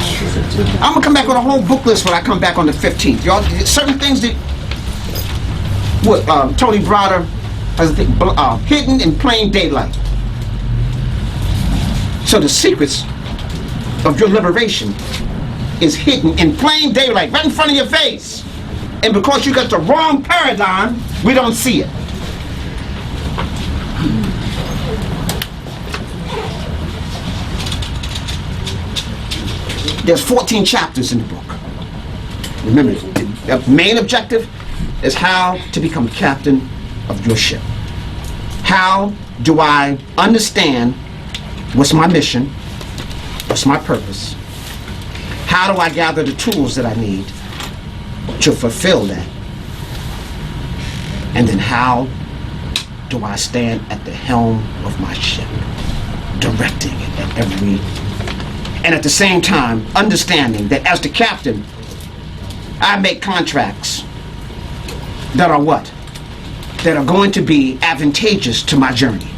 I'm gonna come back with a whole book list when I come back on the 15th. Y'all, certain things that what Tony Browder has hidden in plain daylight. So the secrets of your liberation is hidden in plain daylight, right in front of your face. And because you got the wrong paradigm, we don't see it. There's 14 chapters in the book. Remember, the main objective is how to become captain of your ship. How do I understand what's my mission, what's my purpose? How do I gather the tools that I need to fulfill that? And then how do I stand at the helm of my ship, directing it at every. And at the same time, understanding that as the captain, I make contracts that are what? That are going to be advantageous to my journey.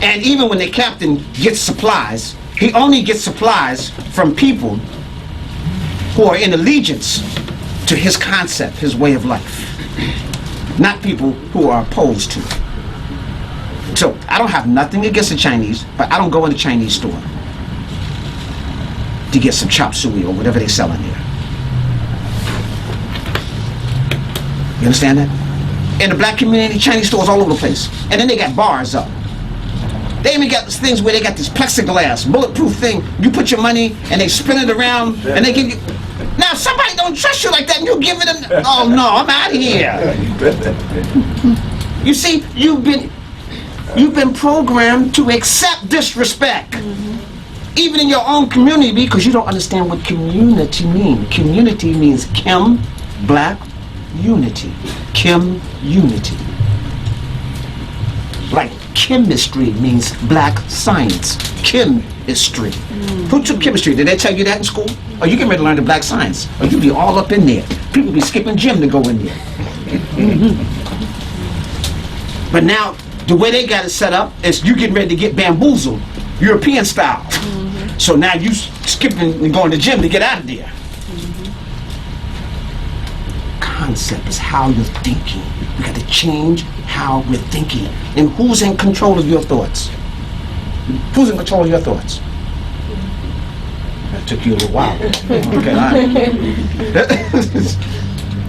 And even when the captain gets supplies, he only gets supplies from people who are in allegiance to his concept, his way of life. Not people who are opposed to it. So I don't have nothing against the Chinese, but I don't go in the Chinese store to get some chop suey or whatever they sell in there. You understand that? In the black community, Chinese stores all over the place. And then they got bars up. They even got these things where they got this plexiglass, bulletproof thing. You put your money and they spin it around and they give you. Now, if somebody don't trust you like that and you give it them. Oh no, I'm out of here. You see, you've been programmed to accept disrespect. Even in your own community, because you don't understand what community means. Community means Kim, black, unity. Kim, unity. Like chemistry means black science. Chemistry. Who took chemistry? Did they tell you that in school? Or you get ready to learn the black science? Or you be all up in there. People be skipping gym to go in there. But now, the way they got it set up is you getting ready to get bamboozled, European style. So now you skipping and going to the gym to get out of there. Concept is how you're thinking. We got to change how we're thinking. And who's in control of your thoughts? Who's in control of your thoughts? That took you a little while. Okay, all right.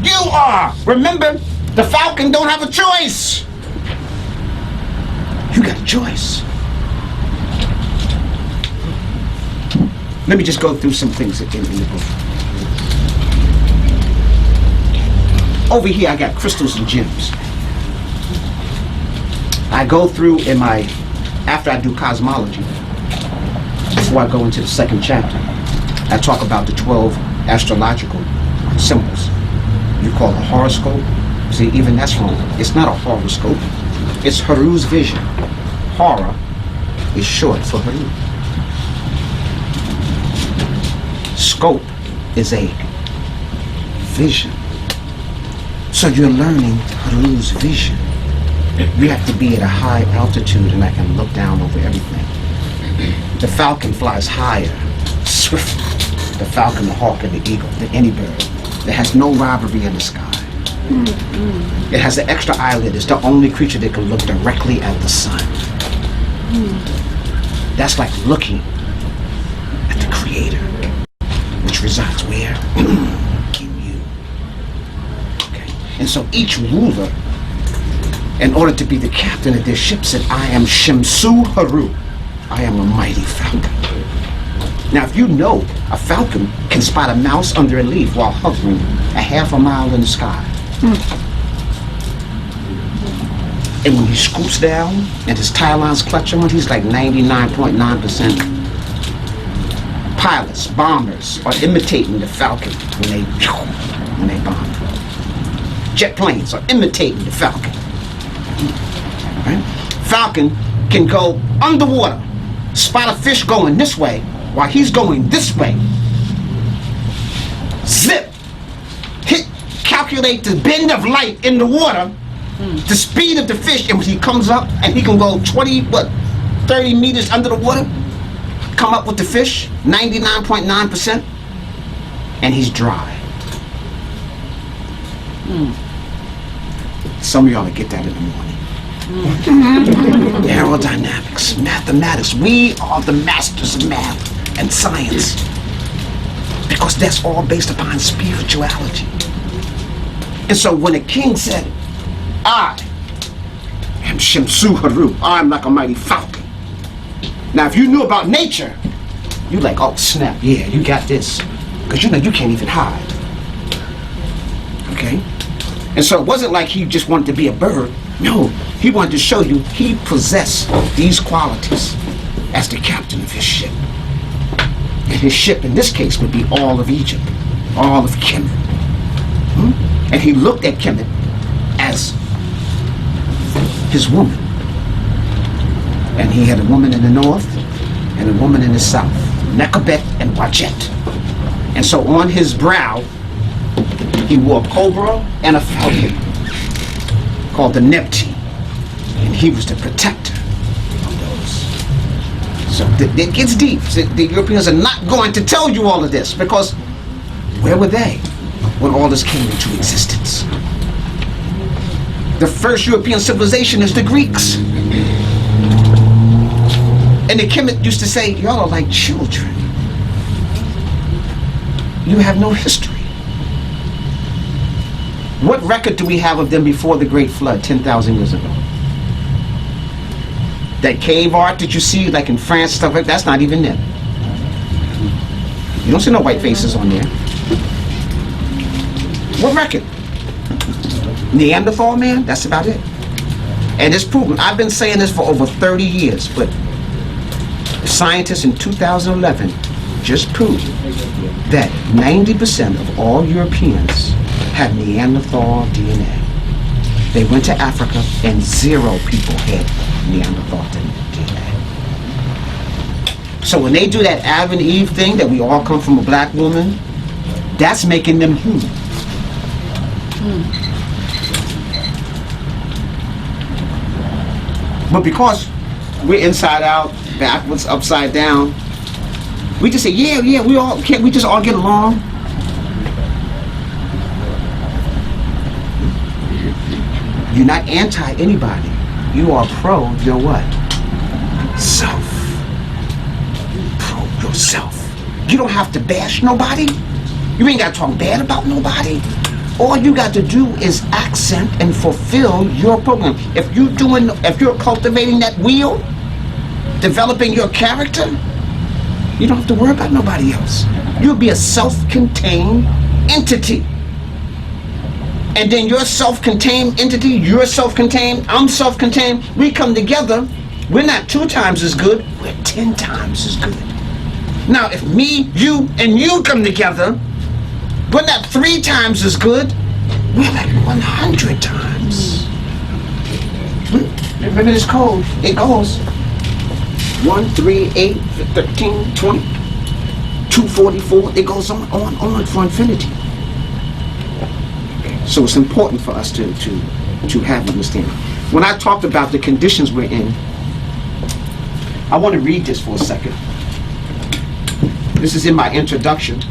You are. Remember, the Falcon don't have a choice. You got a choice. Let me just go through some things in the book. Over here, I got crystals and gems. I go through after I do cosmology, before I go into the second chapter, I talk about the 12 astrological symbols. You call it a horoscope. See, even that's wrong. It's not a horoscope. It's Heru's vision. Hora is short for Heru. Scope is a vision. So you're learning Heru's vision. You have to be at a high altitude and I can look down over everything. The falcon flies higher, swiftly. The falcon, the hawk, and the eagle, any bird. It has no rivalry in the sky. It has an extra eyelid. It's the only creature that can look directly at the sun. That's like looking at the Creator. you. Okay. And so each ruler, in order to be the captain of their ship, said, I am Jhutyms. I am a mighty falcon. Now, if you know, a falcon can spot a mouse under a leaf while hovering a half a mile in the sky. And when he scoops down and his tail lines clutch him, he's like 99.9%. Pilots, bombers are imitating the falcon when they bomb. Jet planes are imitating the falcon. Right? Falcon can go underwater, spot a fish going this way while he's going this way. Zip! Calculate the bend of light in the water, the speed of the fish, and when he comes up and he can go 30 meters under the water, come up with the fish, 99.9%, and he's dry. Some of y'all will get that in the morning. Aerodynamics, mathematics. We are the masters of math and science because that's all based upon spirituality. And so when the king said, I am Jhutyms, I'm like a mighty falcon. Now if you knew about nature, you're like, oh snap, yeah, you got this. Because you know you can't even hide. Okay? And so it wasn't like he just wanted to be a bird. No, he wanted to show you he possessed these qualities as the captain of his ship. And his ship in this case would be all of Egypt, all of Kemet. And he looked at Kemet as his woman. And he had a woman in the north and a woman in the south, Nekabet and Wajet. And so on his brow, he wore a cobra and a falcon called the Nepti. And he was the protector of those. So it gets deep. The Europeans are not going to tell you all of this because where were they when all this came into existence? The first European civilization is the Greeks. And the Kemet used to say, y'all are like children. You have no history. What record do we have of them before the Great Flood 10,000 years ago? That cave art that you see like in France, stuff like that's not even them. You don't see no white faces on there. What record? Neanderthal man? That's about it. And it's proven. I've been saying this for over 30 years, but scientists in 2011 just proved that 90% of all Europeans have Neanderthal DNA. They went to Africa and 0 people had Neanderthal DNA. So when they do that Adam and Eve thing, that we all come from a black woman, that's making them human. But because we're inside out, backwards, upside down, we just say, yeah, can't we just all get along? You're not anti anybody. You are pro your what? Self. Pro yourself. You don't have to bash nobody. You ain't got to talk bad about nobody. All you got to do is accent and fulfill your program. If you're cultivating that wheel, developing your character, you don't have to worry about nobody else. You'll be a self-contained entity. And then your self-contained entity, you're self-contained, I'm self-contained, we come together, we're not 2 times as good, we're 10 times as good. Now, if me, you, and you come together, we're not 3 times as good, we're like 100 times. Remember this code, it goes 1, 3, 8, 13, 20, 244, it goes on for infinity. So it's important for us to have understanding. When I talked about the conditions we're in, I want to read this for a second. This is in my introduction.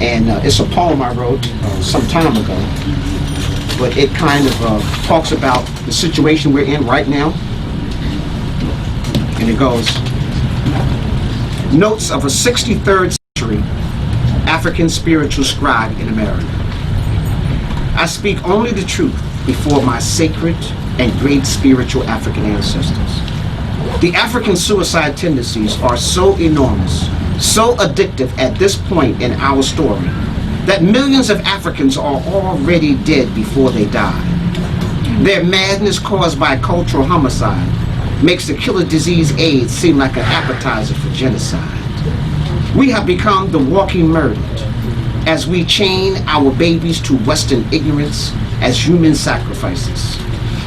And it's a poem I wrote some time ago. But it kind of talks about the situation we're in right now. And it goes, notes of a 63rd century African spiritual scribe in America. I speak only the truth before my sacred and great spiritual African ancestors. The African suicide tendencies are so enormous, so addictive at this point in our story, that millions of Africans are already dead before they die. Their madness caused by cultural homicide makes the killer disease AIDS seem like an appetizer for genocide. We have become the walking murdered as we chain our babies to Western ignorance as human sacrifices.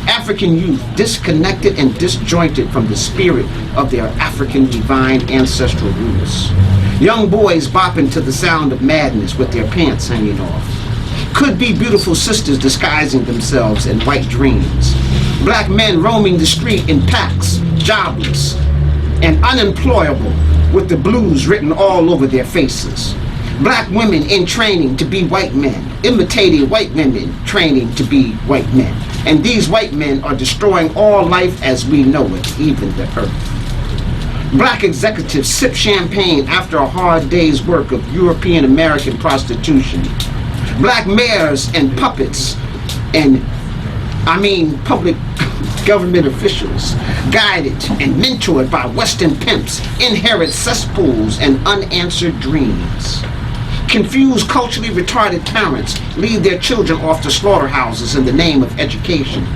African youth disconnected and disjointed from the spirit of their African divine ancestral roots. Young boys bopping to the sound of madness with their pants hanging off. Could be beautiful sisters disguising themselves in white dreams. Black men roaming the street in packs, jobless and unemployable, with the blues written all over their faces. Black women in training to be white men, imitating white women training to be white men. And these white men are destroying all life as we know it, even the earth. Black executives sip champagne after a hard day's work of European American prostitution. Black mayors and puppets and public government officials, guided and mentored by Western pimps, inherit cesspools and unanswered dreams. Confused, culturally retarded parents lead their children off to slaughterhouses in the name of education.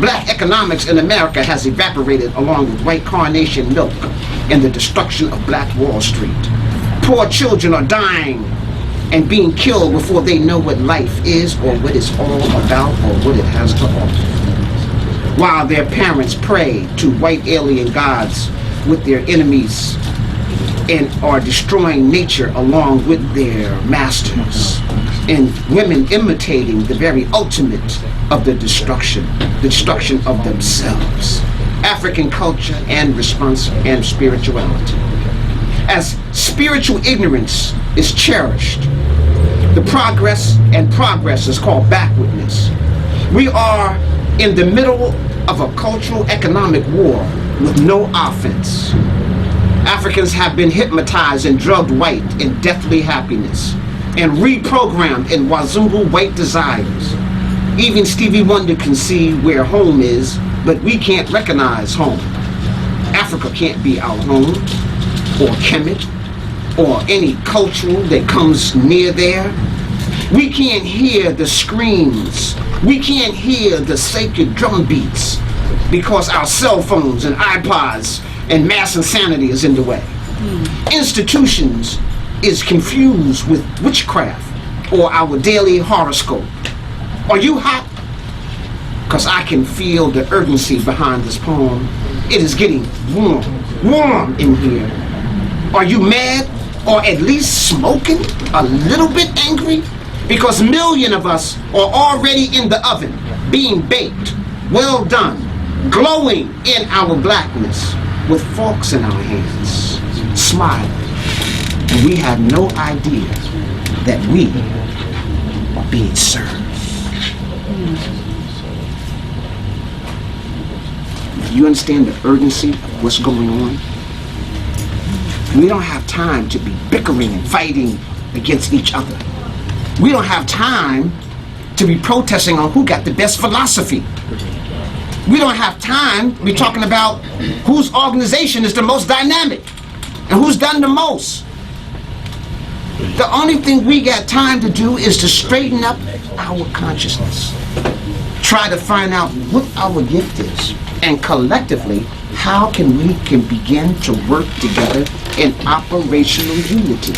Black economics in America has evaporated along with white carnation milk and the destruction of Black Wall Street. Poor children are dying and being killed before they know what life is or what it's all about or what it has to offer. While their parents pray to white alien gods with their enemies and are destroying nature along with their masters, and women imitating the very ultimate of the destruction of themselves, African culture and response and spirituality. As spiritual ignorance is cherished, the progress is called backwardness. We are in the middle of a cultural economic war with no offense. Africans have been hypnotized and drugged white in deathly happiness and reprogrammed in Wazungu white desires. Even Stevie Wonder can see where home is, but we can't recognize home. Africa can't be our home, or Kemet, or any cultural that comes near there. We can't hear the screams. We can't hear the sacred drum beats because our cell phones and iPods and mass insanity is in the way. Institutions is confused with witchcraft or our daily horoscope. Are you hot? Because I can feel the urgency behind this poem. It is getting warm in here. Are you mad or at least smoking? A little bit angry? Because millions of us are already in the oven, being baked, well done, glowing in our blackness, with forks in our hands, smiling. And we have no idea that we are being served. You understand the urgency of what's going on? We don't have time to be bickering and fighting against each other. We don't have time to be protesting on who got the best philosophy. We don't have time to be talking about whose organization is the most dynamic and who's done the most. The only thing we got time to do is to straighten up our consciousness. Try to find out what our gift is, and collectively, how we can begin to work together in operational unity.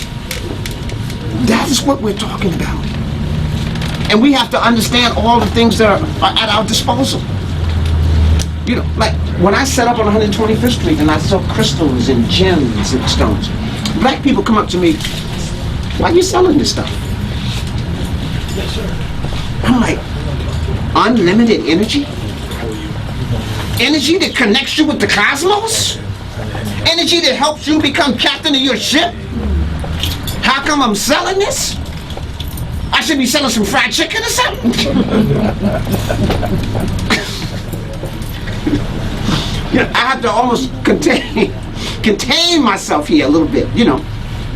That is what we're talking about. And we have to understand all the things that are at our disposal. You know, like when I set up on 125th Street and I sell crystals and gems and stones, black people come up to me, why are you selling this stuff? I'm like, unlimited energy? Energy that connects you with the cosmos? Energy that helps you become captain of your ship? How come I'm selling this? I should be selling some fried chicken or something? You know, I have to almost contain myself here a little bit, you know.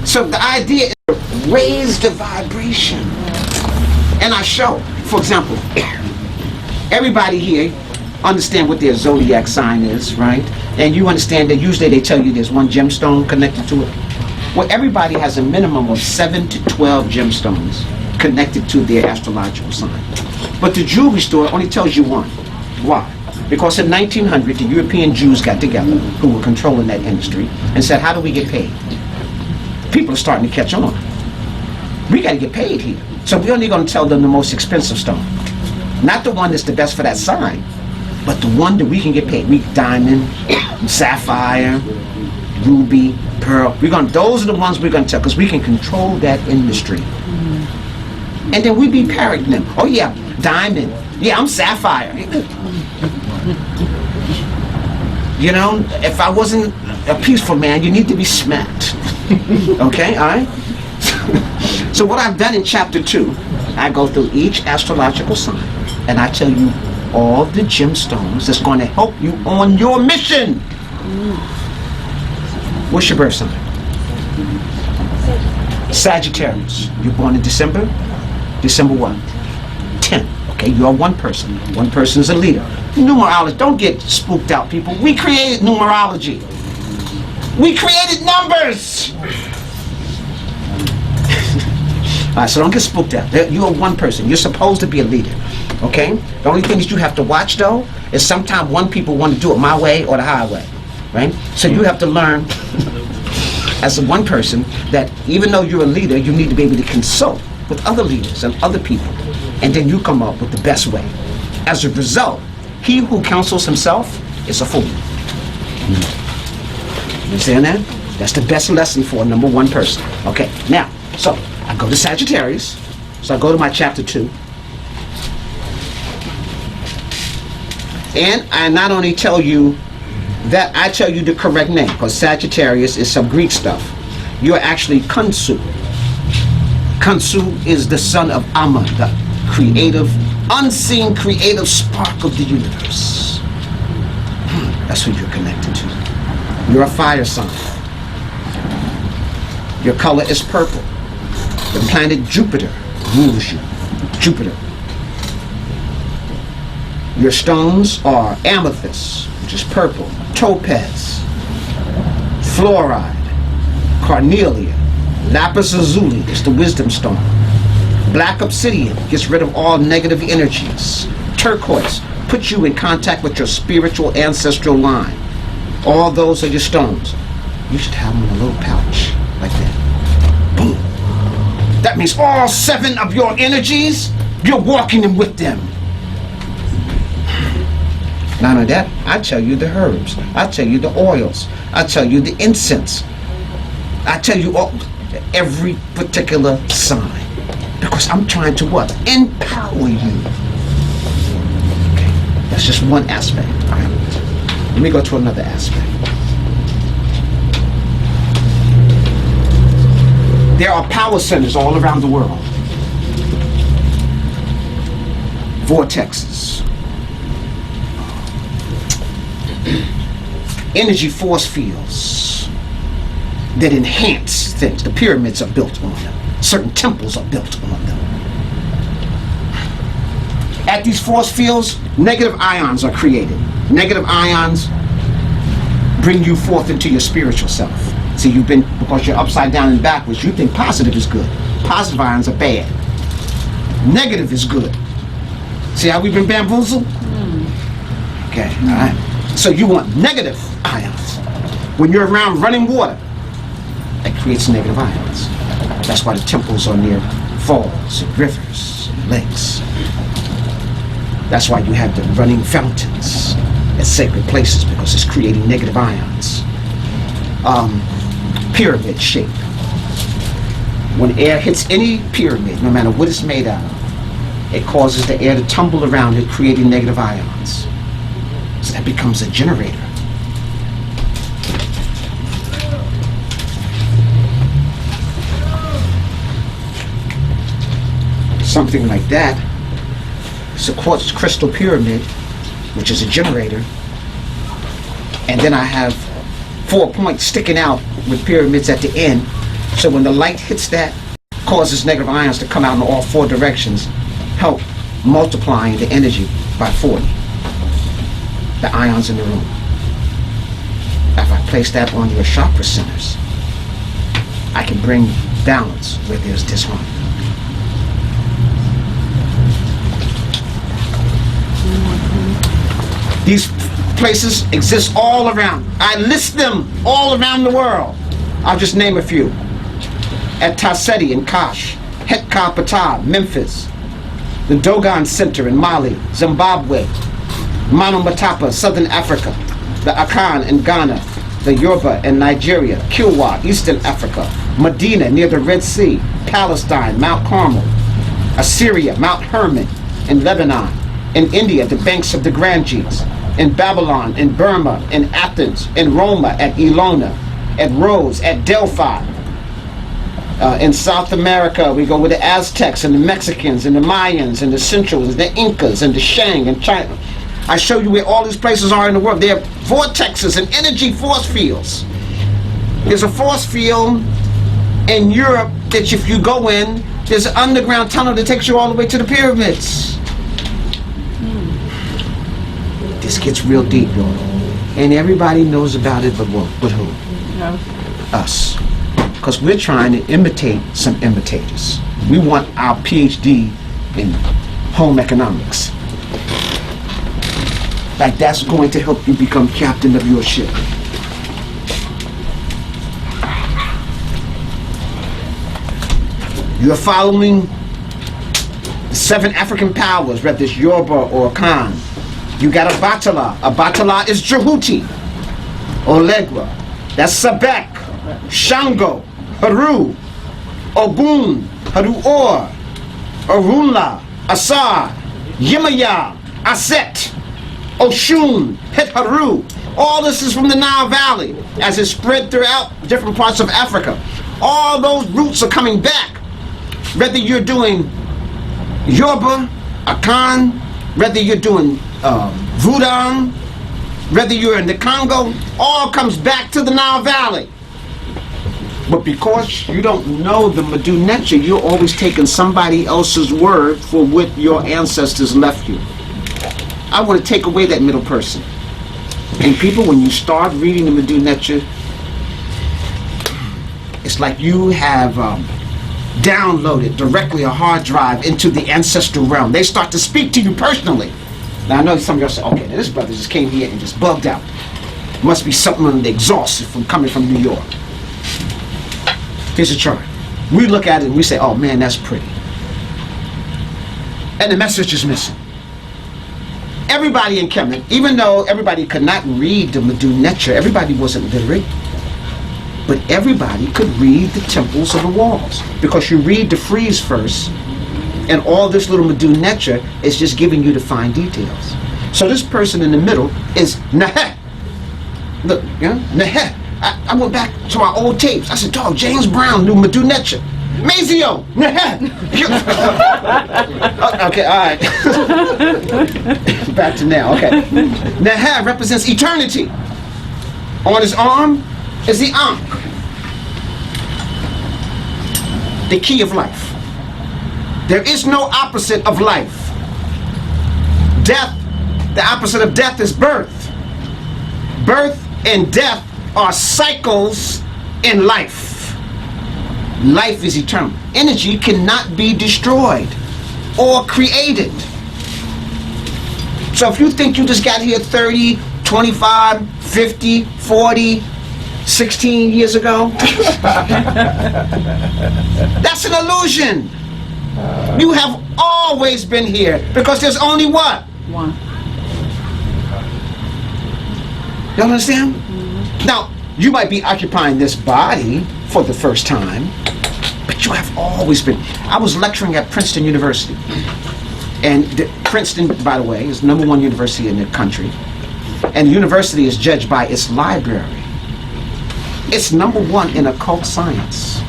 So the idea is raise the vibration. And I show, for example, everybody here understand what their zodiac sign is, right? And you understand that usually they tell you there's one gemstone connected to it. Well, everybody has a minimum of 7 to 12 gemstones connected to their astrological sign. But the jewelry store only tells you one. Why? Because in 1900, the European Jews got together, who were controlling that industry, and said, how do we get paid? People are starting to catch on. We got to get paid here. So we're only going to tell them the most expensive stone. Not the one that's the best for that sign, but the one that we can get paid. We diamond, sapphire, ruby, pearl. Those are the ones we're going to tell, because we can control that industry. And then we be parroting them. Oh yeah, diamond. Yeah, I'm sapphire. You know, if I wasn't a peaceful man, you need to be smacked. Okay, all right? So what I've done in chapter 2, I go through each astrological sign, and I tell you all the gemstones that's going to help you on your mission. What's your birth sign? Sagittarius. You're born in December? December what? 10. Okay, you're one person. One person is a leader. Numerology. Don't get spooked out, people. We created numerology. We created numbers. All right, so don't get spooked out. You are one person. You're supposed to be a leader. Okay? The only thing that you have to watch, though, is sometimes one people want to do it my way or the highway. Right? So you have to learn as a one person that even though you're a leader, you need to be able to consult with other leaders and other people. And then you come up with the best way. As a result, he who counsels himself is a fool. You understand that? That's the best lesson for a number one person. Okay, now, so I go to Sagittarius. So I go to my chapter 2. And I not only tell you that, I tell you the correct name, because Sagittarius is some Greek stuff. You're actually Khonsu. Khonsu is the son of Amma, the creative, unseen creative spark of the universe. That's who you're connected to. You're a fire sign. Your color is purple. The planet Jupiter rules you. Jupiter. Your stones are amethyst, which is purple, topaz, fluoride, carnelian, lapis lazuli is the wisdom stone, black obsidian gets rid of all negative energies, turquoise puts you in contact with your spiritual ancestral line. All those are your stones. You should have them in a little pouch like that. Boom. That means all 7 of your energies, you're walking them with them. Not only that, I tell you the herbs, I tell you the oils, I tell you the incense, I tell you every particular sign, because I'm trying to what? Empower you. Okay, that's just one aspect. All right. Let me go to another aspect. There are power centers all around the world. Vortexes. Energy force fields that enhance things. The pyramids are built on them. Certain temples are built on them. At these force fields, negative ions are created. Negative ions bring you forth into your spiritual self. See, because you're upside down and backwards, you think positive is good. Positive ions are bad. Negative is good. See how we've been bamboozled? Okay, all right. So you want negative ions. When you're around running water, that creates negative ions. That's why the temples are near falls and rivers and lakes. That's why you have the running fountains at sacred places, because it's creating negative ions. Pyramid shape. When air hits any pyramid, no matter what it's made out of, it causes the air to tumble around it, creating negative ions. So that becomes a generator. Something like that. It's a quartz crystal pyramid, which is a generator. And then I have 4 points sticking out with pyramids at the end. So when the light hits that, causes negative ions to come out in all 4 directions, help multiplying the energy by 40. The ions in the room. If I place that on your chakra centers, I can bring balance where there's disharmony. These places exist all around. I list them all around the world. I'll just name a few. At Taseti in Kash, Hetka Patah, Memphis, the Dogon Center in Mali, Zimbabwe, Manomatapa, Southern Africa, the Akan in Ghana, the Yoruba in Nigeria, Kilwa, Eastern Africa, Medina near the Red Sea, Palestine, Mount Carmel, Assyria, Mount Hermon in Lebanon, in India, the banks of the Ganges, in Babylon, in Burma, in Athens, in Roma, at Ilona, at Rhodes, at Delphi. In South America, we go with the Aztecs and the Mexicans and the Mayans and the Centrals and the Incas and the Shang and China. I show you where all these places are in the world. They're vortexes and energy force fields. There's a force field in Europe that if you go in, there's an underground tunnel that takes you all the way to the pyramids. This gets real deep, y'all. And everybody knows about it, but what? But who? No. Us. Because we're trying to imitate some imitators. We want our PhD in home economics. Like that's going to help you become captain of your ship. You're following the 7 African powers, whether it's Yoruba or Khan. You got a Batala. A Batala is Jhuti, Olegra. That's Sebek, Shango, Haru, Ogun, Haruor, Orunla, Asar, Yemaya, Aset, Oshun, Het-Haru. All this is from the Nile Valley as it's spread throughout different parts of Africa. All those roots are coming back. Whether you're doing Yoruba, Akan, whether you're doing Voodoo, whether you're in the Congo, all comes back to the Nile Valley. But because you don't know the Medu Neter, you're always taking somebody else's word for what your ancestors left you. I want to take away that middle person. And people, when you start reading the Medu Neter, it's like you have downloaded directly a hard drive into the ancestral realm. They start to speak to you personally. Now I know some of y'all say, okay, now this brother just came here and just bugged out. Must be something on the exhaust from coming from New York. Here's a chart. We look at it and we say, oh man, that's pretty. And the message is missing. Everybody in Kemet, even though everybody could not read the Medu Neter, everybody wasn't literate, but everybody could read the temples of the walls. Because you read the frieze first, and all this little Medu Neter is just giving you the fine details. So this person in the middle is Nehet. Look, yeah, Nehet. I went back to our old tapes. I said, dog, James Brown knew Medu Neter. Mazio, Nehet. Okay, all right. Back to now, okay. Nehet represents eternity. On his arm is the Ankh, the key of life. There is no opposite of life. Death, the opposite of death is birth. Birth and death are cycles in life. Life is eternal. Energy cannot be destroyed or created. So if you think you just got here 30, 25, 50, 40, 16 years ago, that's an illusion. You have always been here because there's only what? One. You understand? Mm-hmm. Now, you might be occupying this body for the first time, but you have always been. I was lecturing at Princeton University. And Princeton, by the way, is the #1 university in the country. And the university is judged by its library. It's #1 in occult science.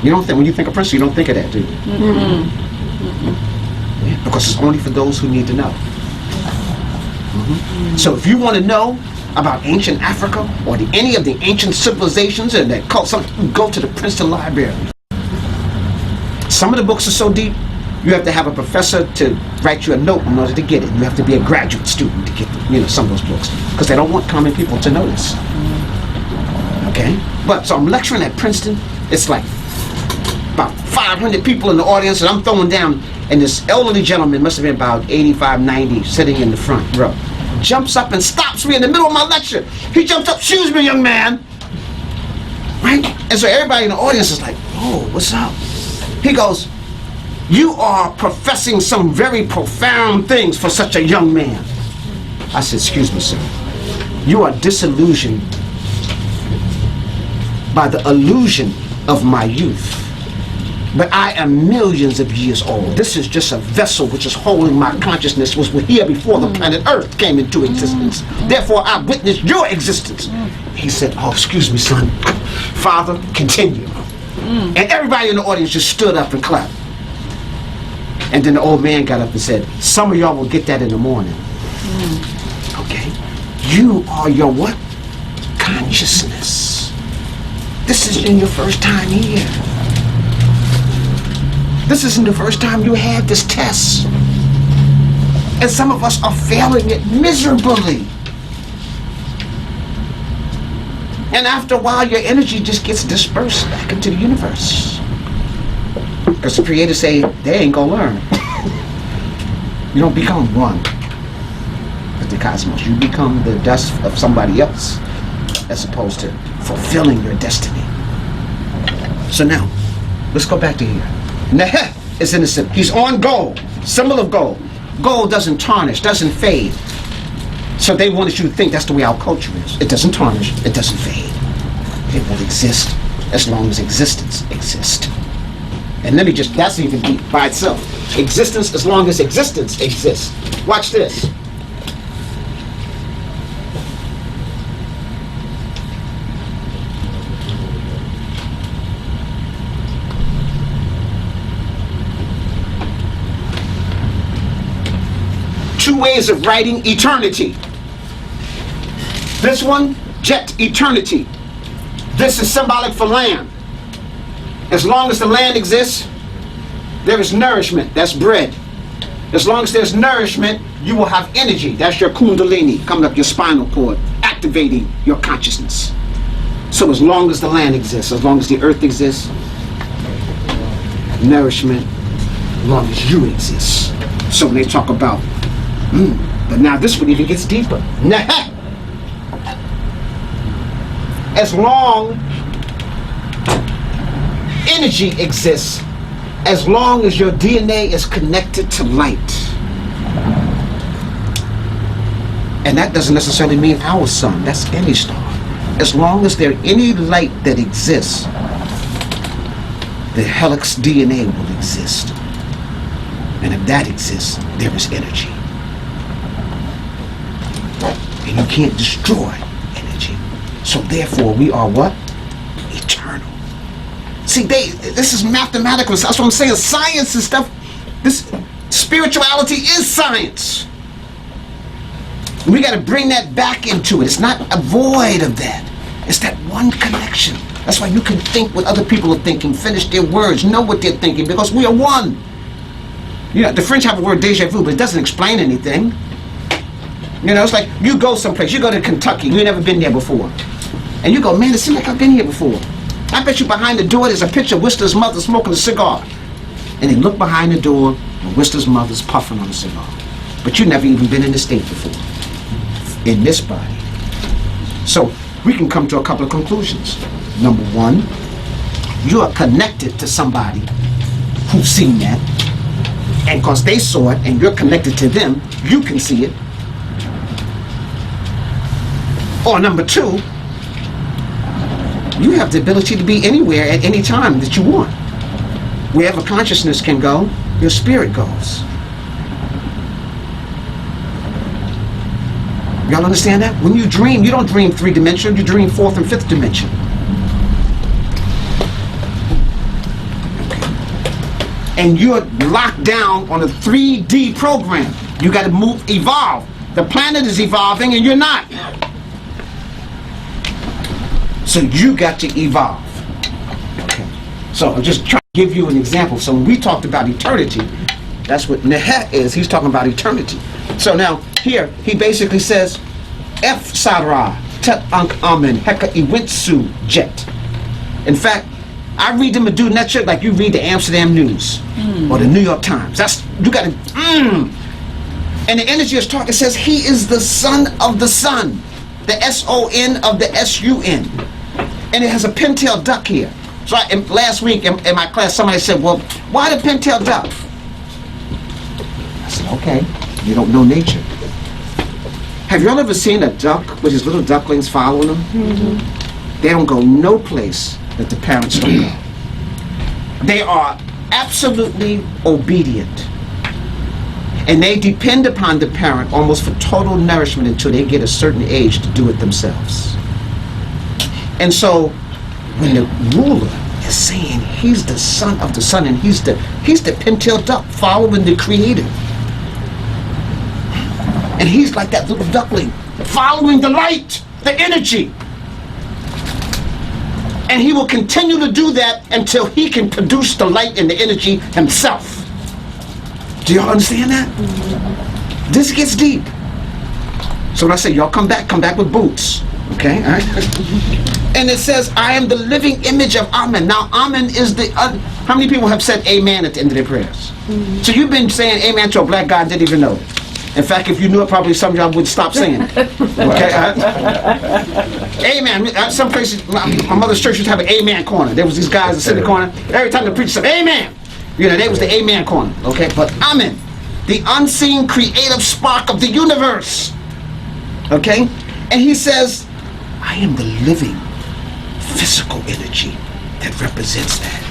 You don't think, when you think of Princeton, you don't think of that, do you? Mm-hmm. Mm-hmm. Because it's only for those who need to know. Mm-hmm. So if you want to know about ancient Africa or any of the ancient civilizations and that cult, go to the Princeton Library. Some of the books are so deep, you have to have a professor to write you a note in order to get it. You have to be a graduate student to get some of those books, because they don't want common people to know this. Okay? But so I'm lecturing at Princeton. It's like about 500 people in the audience, and I'm throwing down, and this elderly gentleman, must have been about 85, 90, sitting in the front row, jumps up and stops me in the middle of my lecture. He jumps up, excuse me, young man. Right? And so everybody in the audience is like, oh, what's up? He goes, you are professing some very profound things for such a young man. I said, excuse me, sir. You are disillusioned by the illusion of my youth. But I am millions of years old. This is just a vessel which is holding my consciousness, was here before the planet Earth came into existence. Therefore, I witnessed your existence. He said, oh, excuse me, son. Father, continue. And everybody in the audience just stood up and clapped. And then the old man got up and said, some of y'all will get that in the morning. Okay? You are your what? Consciousness. This isn't your first time here. This isn't the first time you had this test. And some of us are failing it miserably. And after a while, your energy just gets dispersed back into the universe. Because the creators say, they ain't gonna learn. You don't become one with the cosmos. You become the dust of somebody else, as opposed to fulfilling your destiny. So now, let's go back to here. Neh is innocent. He's on gold, symbol of gold. Gold doesn't tarnish, doesn't fade. So they wanted you to think that's the way our culture is. It doesn't tarnish, it doesn't fade. It will exist as long as existence exists. And let me just, that's even deep by itself. Existence as long as existence exists. Watch this. Two ways of writing eternity. This one, jet eternity. This is symbolic for land. As long as the land exists, there is nourishment. That's bread. As long as there's nourishment, you will have energy. That's your kundalini coming up your spinal cord, activating your consciousness. So as long as the land exists, as long as the earth exists, nourishment, as long as you exist. So when they talk about, but now this one even gets deeper. As long energy exists, as long as your DNA is connected to light. And that doesn't necessarily mean our sun, that's any star. As long as there's any light that exists, the helix DNA will exist. And if that exists, there is energy. And you can't destroy energy. So therefore, we are what? Eternal. See, this is mathematical. That's what I'm saying. Science and stuff. This spirituality is science. We got to bring that back into it. It's not a void of that. It's that one connection. That's why you can think what other people are thinking, finish their words, know what they're thinking, because we are one. You know, the French have a word déjà vu, but it doesn't explain anything. You know, it's like you go someplace, you go to Kentucky, you've never been there before. And you go, man, it seems like I've been here before. I bet you behind the door there's a picture of Whistler's mother smoking a cigar. And they look behind the door, and Whistler's mother's puffing on a cigar. But you've never even been in the state before, in this body. So we can come to a couple of conclusions. Number one, you are connected to somebody who's seen that. And because they saw it and you're connected to them, you can see it. Or number two, you have the ability to be anywhere at any time that you want. Wherever consciousness can go, your spirit goes. Y'all understand that? When you dream, you don't dream three-dimensional, you dream fourth and fifth dimension. And you're locked down on a 3D program. You got to move, evolve. The planet is evolving and you're not. So you got to evolve. Okay. So I'm just trying to give you an example. So when we talked about eternity, that's what Nehet is. He's talking about eternity. So now here he basically says, F Sarah Tet Ankh Amen Heka Iwitsu Jet. In fact, I read the Medu Netcheru like you read the Amsterdam News or the New York Times. That's, you gotta, And the energy is talking, it says he is the son of the sun. The S-O-N of the S-U-N. And it has a pintail duck here. So last week in my class, somebody said, well, why the pintail duck? I said, okay, you don't know nature. Have you all ever seen a duck with his little ducklings following him? They don't go no place that the parents don't go. They are absolutely obedient. And they depend upon the parent almost for total nourishment until they get a certain age to do it themselves. And so when the ruler is saying he's the son of the sun and he's the pintail duck following the creator. And he's like that little duckling following the light, the energy. And he will continue to do that until he can produce the light and the energy himself. Do y'all understand that? This gets deep. So when I say y'all come back with boots. Okay? All right? And it says, I am the living image of Amen. Now, Amen is the... how many people have said amen at the end of their prayers? So you've been saying amen to a black guy and didn't even know it. In fact, if you knew it, probably some of y'all would stop saying it. Okay? Amen. Some places, my mother's church used to have an amen corner. There was these guys that sit in the corner. Every time the preacher said, amen. You know, they was the amen corner. Okay? But Amen, the unseen creative spark of the universe. Okay? And he says, I am the living physical energy that represents that.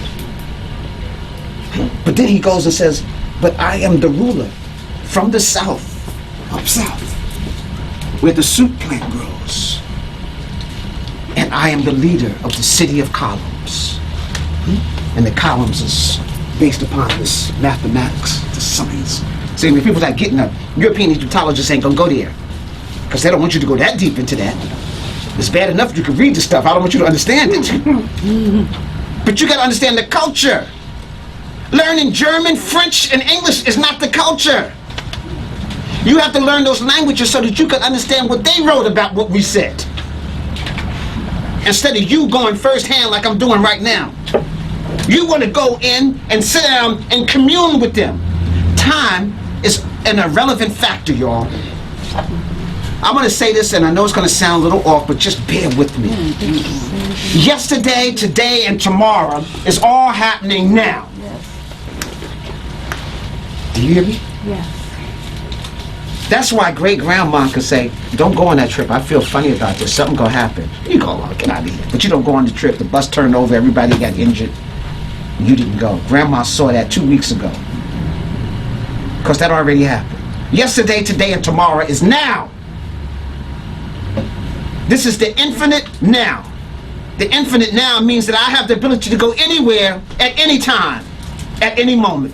But then he goes and says, but I am the ruler from the south, up south, where the soup plant grows. And I am the leader of the city of columns. And the columns is based upon this mathematics, the science. See, when people start getting up, European Egyptologists ain't gonna go there. Because they don't want you to go that deep into that. It's bad enough you can read the stuff. I don't want you to understand it. But you got to understand the culture. Learning German, French, and English is not the culture. You have to learn those languages so that you can understand what they wrote about what we said. Instead of you going firsthand like I'm doing right now. You want to go in and sit down and commune with them. Time is an irrelevant factor, y'all. I'm going to say this, and I know it's going to sound a little off, but just bear with me. Yesterday, today, and tomorrow is all happening now. Do you hear me? Yes. That's why great-grandma can say, don't go on that trip. I feel funny about this. Something going to happen. You go, oh, get out of here. But you don't go on the trip. The bus turned over. Everybody got injured. You didn't go. Grandma saw that 2 weeks ago. Because that already happened. Yesterday, today, and tomorrow is now. This is the infinite now. The infinite now means that I have the ability to go anywhere, at any time, at any moment,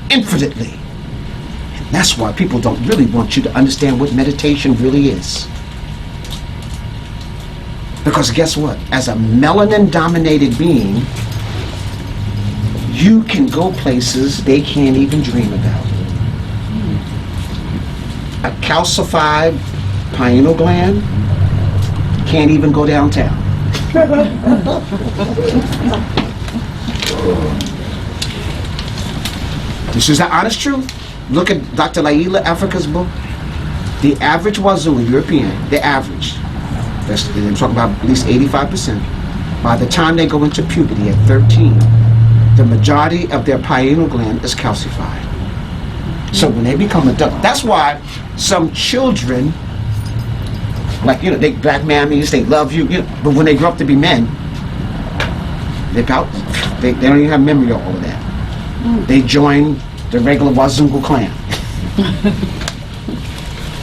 infinitely. And that's why people don't really want you to understand what meditation really is. Because guess what? As a melanin-dominated being, you can go places they can't even dream about. A calcified pineal gland can't even go downtown. This is the honest truth. Look at Dr. Laila Africa's book. The average Wazoo, European, the average, they're talking about at least 85%, by the time they go into puberty at 13, the majority of their pineal gland is calcified. So when they become adult, that's why some children, like, you know, they black mammies, they love you, you know, but when they grow up to be men, they don't even have memory of all of that. They join the regular Wazungu clan.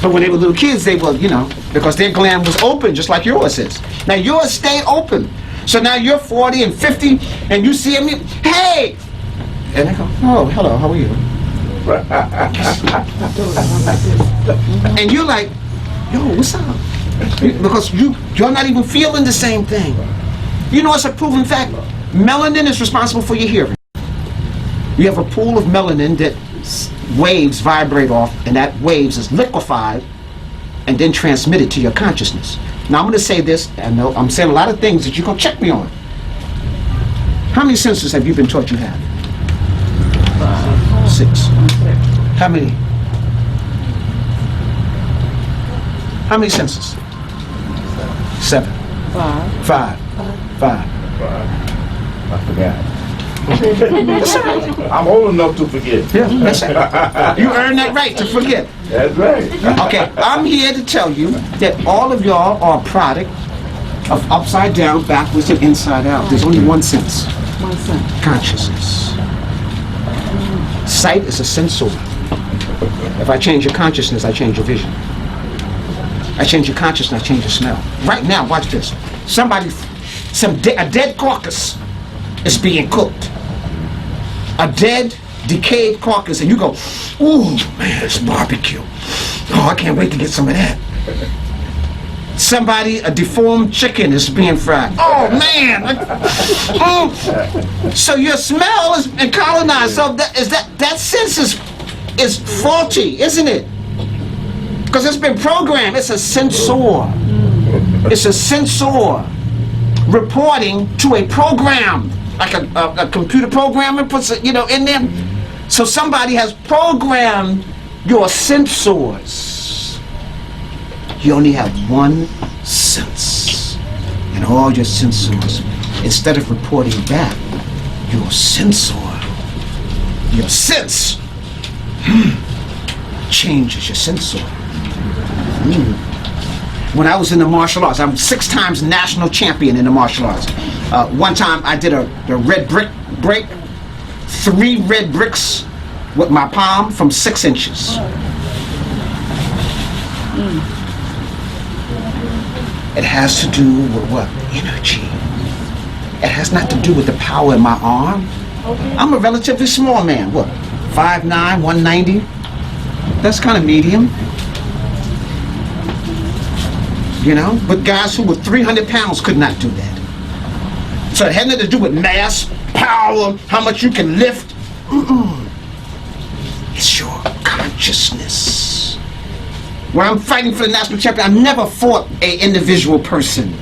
But when they were little kids, they were, you know, because their gland was open just like yours is. Now yours stayed open. So now you're 40 and 50 and you see me, hey! And they go, oh, hello, how are you? And you're like, yo, what's up? Because you're not even feeling the same thing. You know, it's a proven fact. Melanin is responsible for your hearing. You have a pool of melanin that waves vibrate off, and that waves is liquefied and then transmitted to your consciousness. Now I'm going to say this, and I'm saying a lot of things that you're going to check me on. How many senses have you been taught you have? 6. How many? How many senses? 7. 5. 5. I forgot. That's all right. I'm old enough to forget. Yeah, that's it. You earned that right to forget. That's right. Okay, I'm here to tell you that all of y'all are a product of upside down, backwards, and inside out. There's only one sense. One cent. Consciousness. Sight is a sensor. If I change your consciousness, I change your vision. I change your consciousness, I change your smell. Right now, watch this. A dead carcass is being cooked. A dead, decayed carcass, and you go, ooh, man, it's barbecue. Oh, I can't wait to get some of that. A deformed chicken is being fried. Oh, man. So your smell is colonized. So that sense is faulty, isn't it? Because it's been programmed. It's a sensor. It's a sensor reporting to a program, like a computer programmer puts it, in there. So somebody has programmed your sensors. You only have one sense, and all your sensors, instead of reporting back, your sense changes your sensor. When I was in the martial arts, I'm 6 times national champion in the martial arts. One time I did the red brick break, 3 red bricks with my palm from 6 inches. It has to do with what? Energy. It has not to do with the power in my arm. I'm a relatively small man. What? 5'9", 190? That's kind of medium. But guys who were 300 pounds could not do that. So it had nothing to do with mass, power, how much you can lift. It's your consciousness. When I'm fighting for the national champion, I never fought an individual person.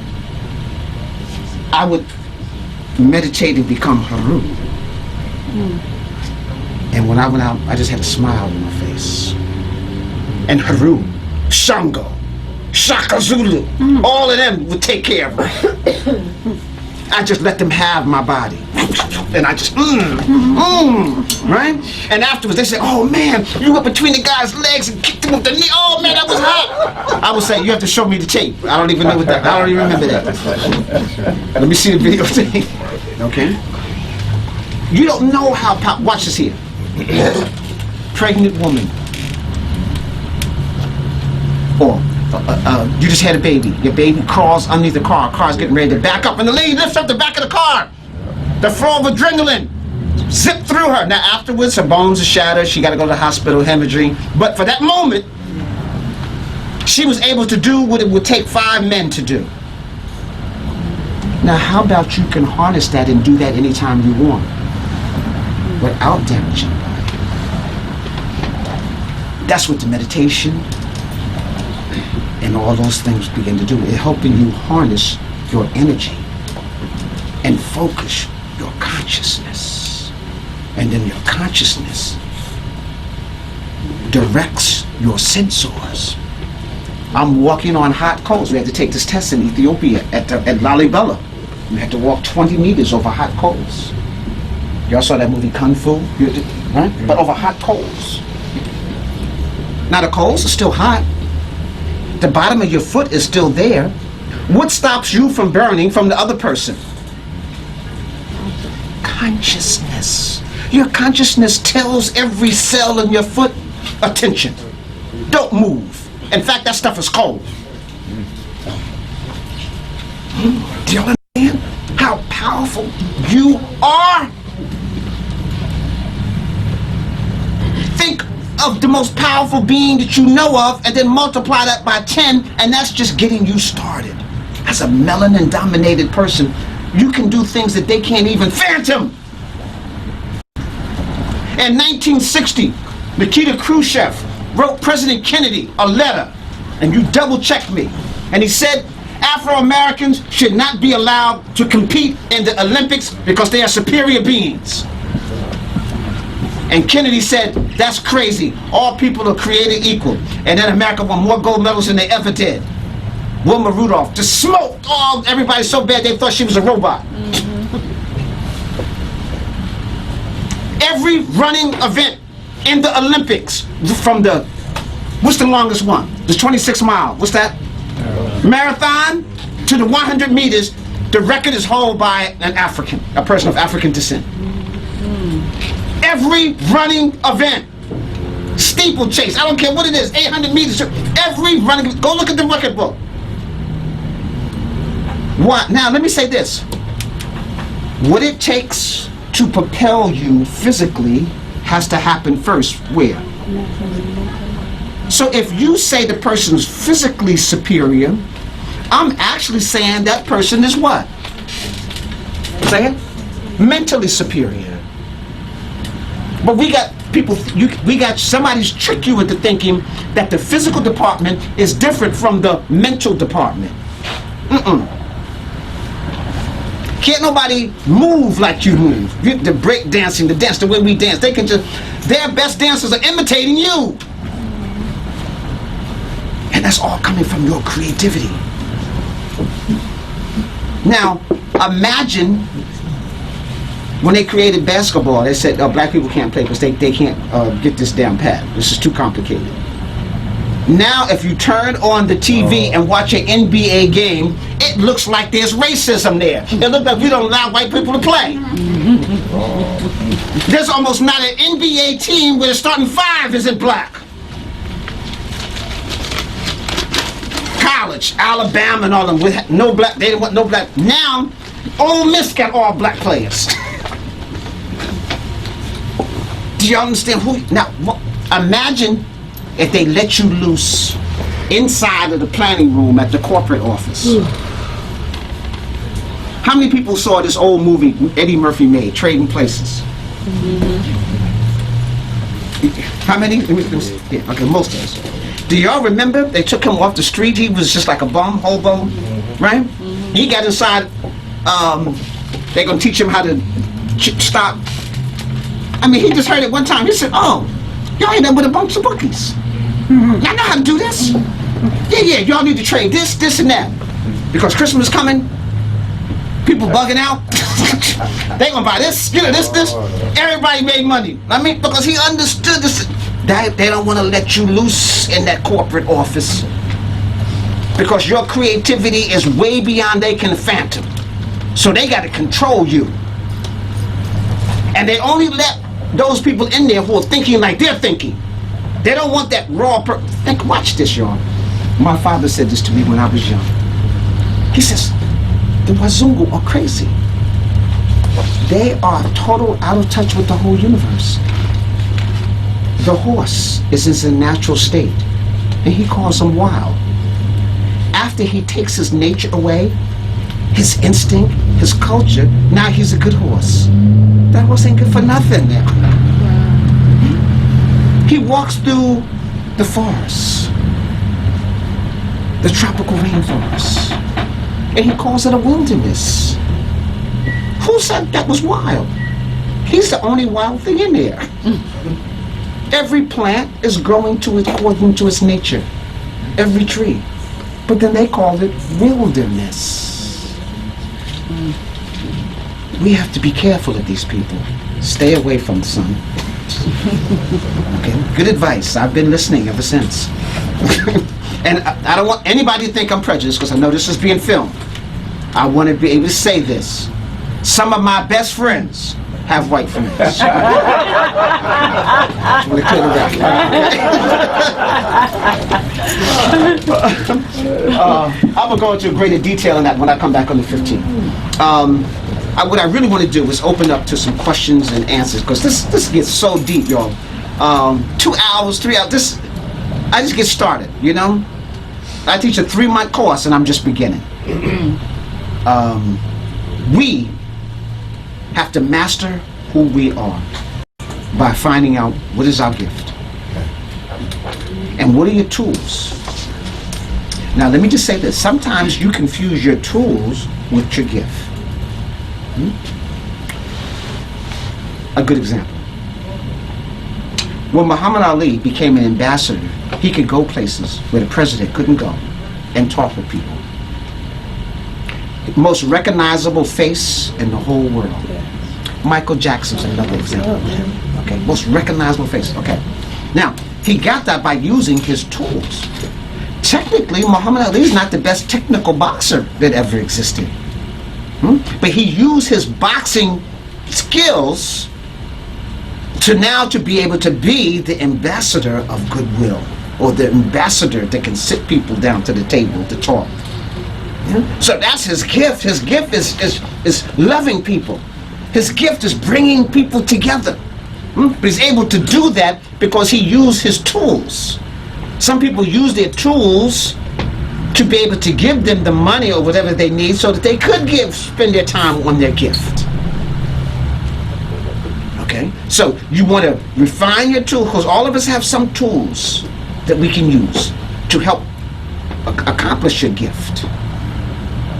I would meditate and become Haru. And when I went out, I just had a smile on my face. And Haru, Shango, Shaka Zulu, all of them would take care of me. I just let them have my body. And I just, right? And afterwards they say, oh man, you went between the guy's legs and kicked him with the knee. Oh man, that was hot. I would say, you have to show me the tape. I don't even know what that, I don't even remember that. Let me see the videotape. Okay? You don't know how, watch this here. Pregnant woman. Or you just had a baby. Your baby crawls underneath the car. Car's getting ready to back up, and the lady lifts up the back of the car. The flow of adrenaline zipped through her. Now afterwards, her bones are shattered. She got to go to the hospital, hemorrhaging. But for that moment, she was able to do what it would take 5 men to do. Now how about you can harness that and do that anytime you want without damaging your body? That's what the meditation and all those things begin to do. It's helping you harness your energy and focus your consciousness. And then your consciousness directs your sensors. I'm walking on hot coals. We had to take this test in Ethiopia at Lalibela. We had to walk 20 meters over hot coals. Y'all saw that movie Kung Fu? Right? But over hot coals. Now the coals are still hot. The bottom of your foot is still there. What stops you from burning from the other person? Consciousness. Your consciousness tells every cell in your foot, attention. Don't move. In fact, that stuff is cold. Do you understand how powerful you are? Think of the most powerful being that you know of and then multiply that by 10, and that's just getting you started. As a melanin dominated person, you can do things that they can't even fathom. In 1960, Nikita Khrushchev wrote President Kennedy a letter, and you double checked me, and he said Afro-Americans should not be allowed to compete in the Olympics because they are superior beings. And Kennedy said, that's crazy. All people are created equal. And then America won more gold medals than they ever did. Wilma Rudolph just smoked everybody so bad they thought she was a robot. Every running event in the Olympics, from what's the longest one? The 26 mile, what's that? Marathon to the 100 meters, the record is held by an African, a person of African descent. Every running event, steeplechase, I don't care what it is, 800 meters, every running, go look at the record book. What? Now let me say this. What it takes to propel you physically has to happen first. Where? So if you say the person's physically superior, I'm actually saying that person is what? Say it? Mentally superior. But we got people, somebody's tricked you into thinking that the physical department is different from the mental department. Can't nobody move like you move. The break dancing, the dance, the way we dance, their best dancers are imitating you. And that's all coming from your creativity. Now, imagine when they created basketball, they said, black people can't play because they can't get this down pat. This is too complicated. Now, if you turn on the TV and watch an NBA game, it looks like there's racism there. It looks like we don't allow white people to play. There's almost not an NBA team where the starting five isn't black. College, Alabama and all them, with no black, they didn't want no black. Now, Ole Miss got all black players. Do you understand who? Now, imagine if they let you loose inside of the planning room at the corporate office. How many people saw this old movie Eddie Murphy made, Trading Places? How many? Yeah, okay, most of us. Do y'all remember they took him off the street? He was just like a bum, hobo, right? He got inside, they're gonna teach him how to stop. I mean, he just heard it one time. He said, oh, y'all ain't up with a bunch of bookies. Y'all know how to do this? Yeah, y'all need to trade this, and that. Because Christmas is coming, people bugging out. They gonna buy this, this. Everybody made money. I mean, because he understood this. They don't want to let you loose in that corporate office. Because your creativity is way beyond they can fathom. So they got to control you. And they only let those people in there who are thinking like they're thinking. They don't want that raw watch this, y'all. My father said this to me when I was young. He says, the Wazungu are crazy. They are total out of touch with the whole universe. The horse is in his natural state, and he calls them wild. After he takes his nature away, his instinct, his culture, now he's a good horse. That horse ain't good for nothing now. He walks through the forest, the tropical rainforest, and he calls it a wilderness. Who said that was wild? He's the only wild thing in there. Every plant is growing according to its nature. Every tree. But then they called it wilderness. We have to be careful of these people. Stay away from the sun. Okay, good advice. I've been listening ever since. And I don't want anybody to think I'm prejudiced because I know this is being filmed. I want to be able to say this. Some of my best friends have white friends. Just want to clear the record. I'm going to go into greater detail on that when I come back on the 15th. What I really want to do is open up to some questions and answers because this gets so deep, y'all. 2 hours, 3 hours. I just get started, you know. I teach a 3-month course and I'm just beginning. We have to master who we are by finding out what is our gift and what are your tools. Now let me just say this, sometimes you confuse your tools with your gift. A good example. When Muhammad Ali became an ambassador, he could go places where the president couldn't go and talk with people. The most recognizable face in the whole world. Michael Jackson's another example. Okay, most recognizable face. Okay. Now, he got that by using his tools. Technically, Muhammad Ali is not the best technical boxer that ever existed. But he used his boxing skills to be able to be the ambassador of goodwill, or the ambassador that can sit people down to the table to talk. So that's his gift. His gift is loving people. His gift is bringing people together. But he's able to do that because he used his tools. Some people use their tools to be able to give them the money or whatever they need so that they could spend their time on their gift. Okay? So you want to refine your tools, because all of us have some tools that we can use to help accomplish your gift.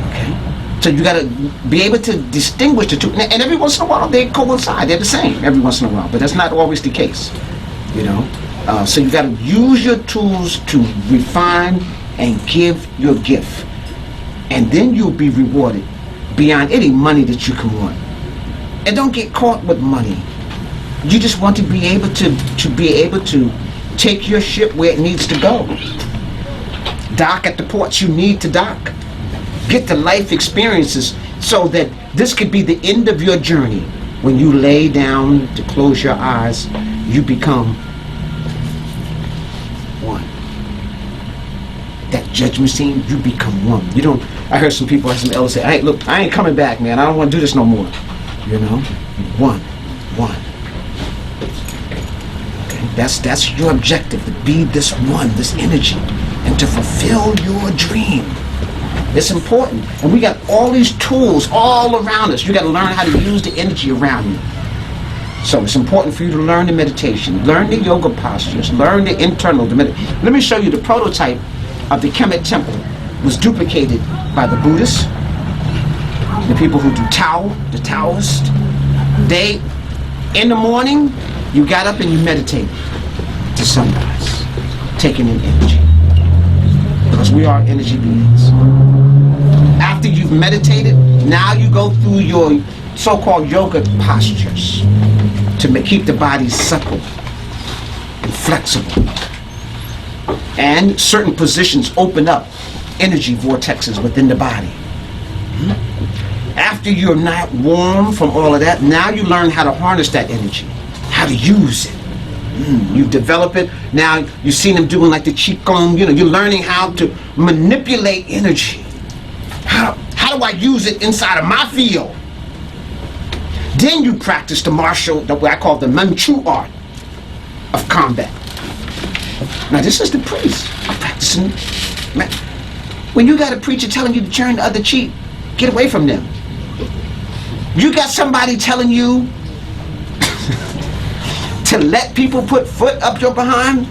Okay? So you got to be able to distinguish the two. And every once in a while they coincide. They're the same every once in a while, but that's not always the case. So you got to use your tools to refine and give your gift, and then you'll be rewarded beyond any money that you can want. And don't get caught with money. You just want to be able to take your ship where it needs to go. Dock at the ports you need to dock. Get the life experiences so that this could be the end of your journey. When you lay down to close your eyes, you become one. That judgment scene, you become one. You don't. I heard some people, some elders say, "Hey, look, I ain't coming back, man. I don't want to do this no more." One. Okay, that's your objective, to be this one, this energy, and to fulfill your dream. It's important, and we got all these tools all around us. You got to learn how to use the energy around you. So it's important for you to learn the meditation, learn the yoga postures, learn the internal. Let me show you the prototype of the Kemet temple. It was duplicated by the Buddhists, the people who do Tao, the Taoists. They, in the morning, you got up and you meditated to sunrise, taking in energy. Because we are energy beings. After you've meditated, now you go through your so-called yoga postures to keep the body supple and flexible. And certain positions open up energy vortexes within the body. After you're not warm from all of that, now you learn how to harness that energy, how to use it. You develop it. Now you've seen them doing like the Qigong, you're learning how to manipulate energy. How do I use it inside of my field? Then you practice the martial, what I call the Manchu art of combat. Now this is the priest practicing. Man, when you got a preacher telling you to turn the other cheek, get away from them. You got somebody telling you to let people put foot up your behind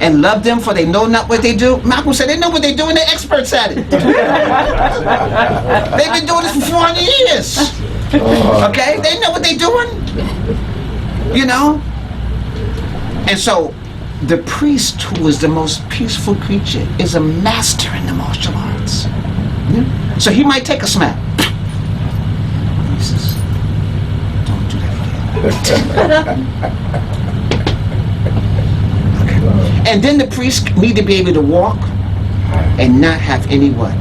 and love them for they know not what they do. Malcolm said they know what they do and they're experts at it. They've been doing this for 400 years. Okay? They know what they're doing. And so the priest, who is the most peaceful creature, is a master in the martial arts. So he might take a smack. He says, don't do that again. Okay. And then the priest need to be able to walk and not have any what?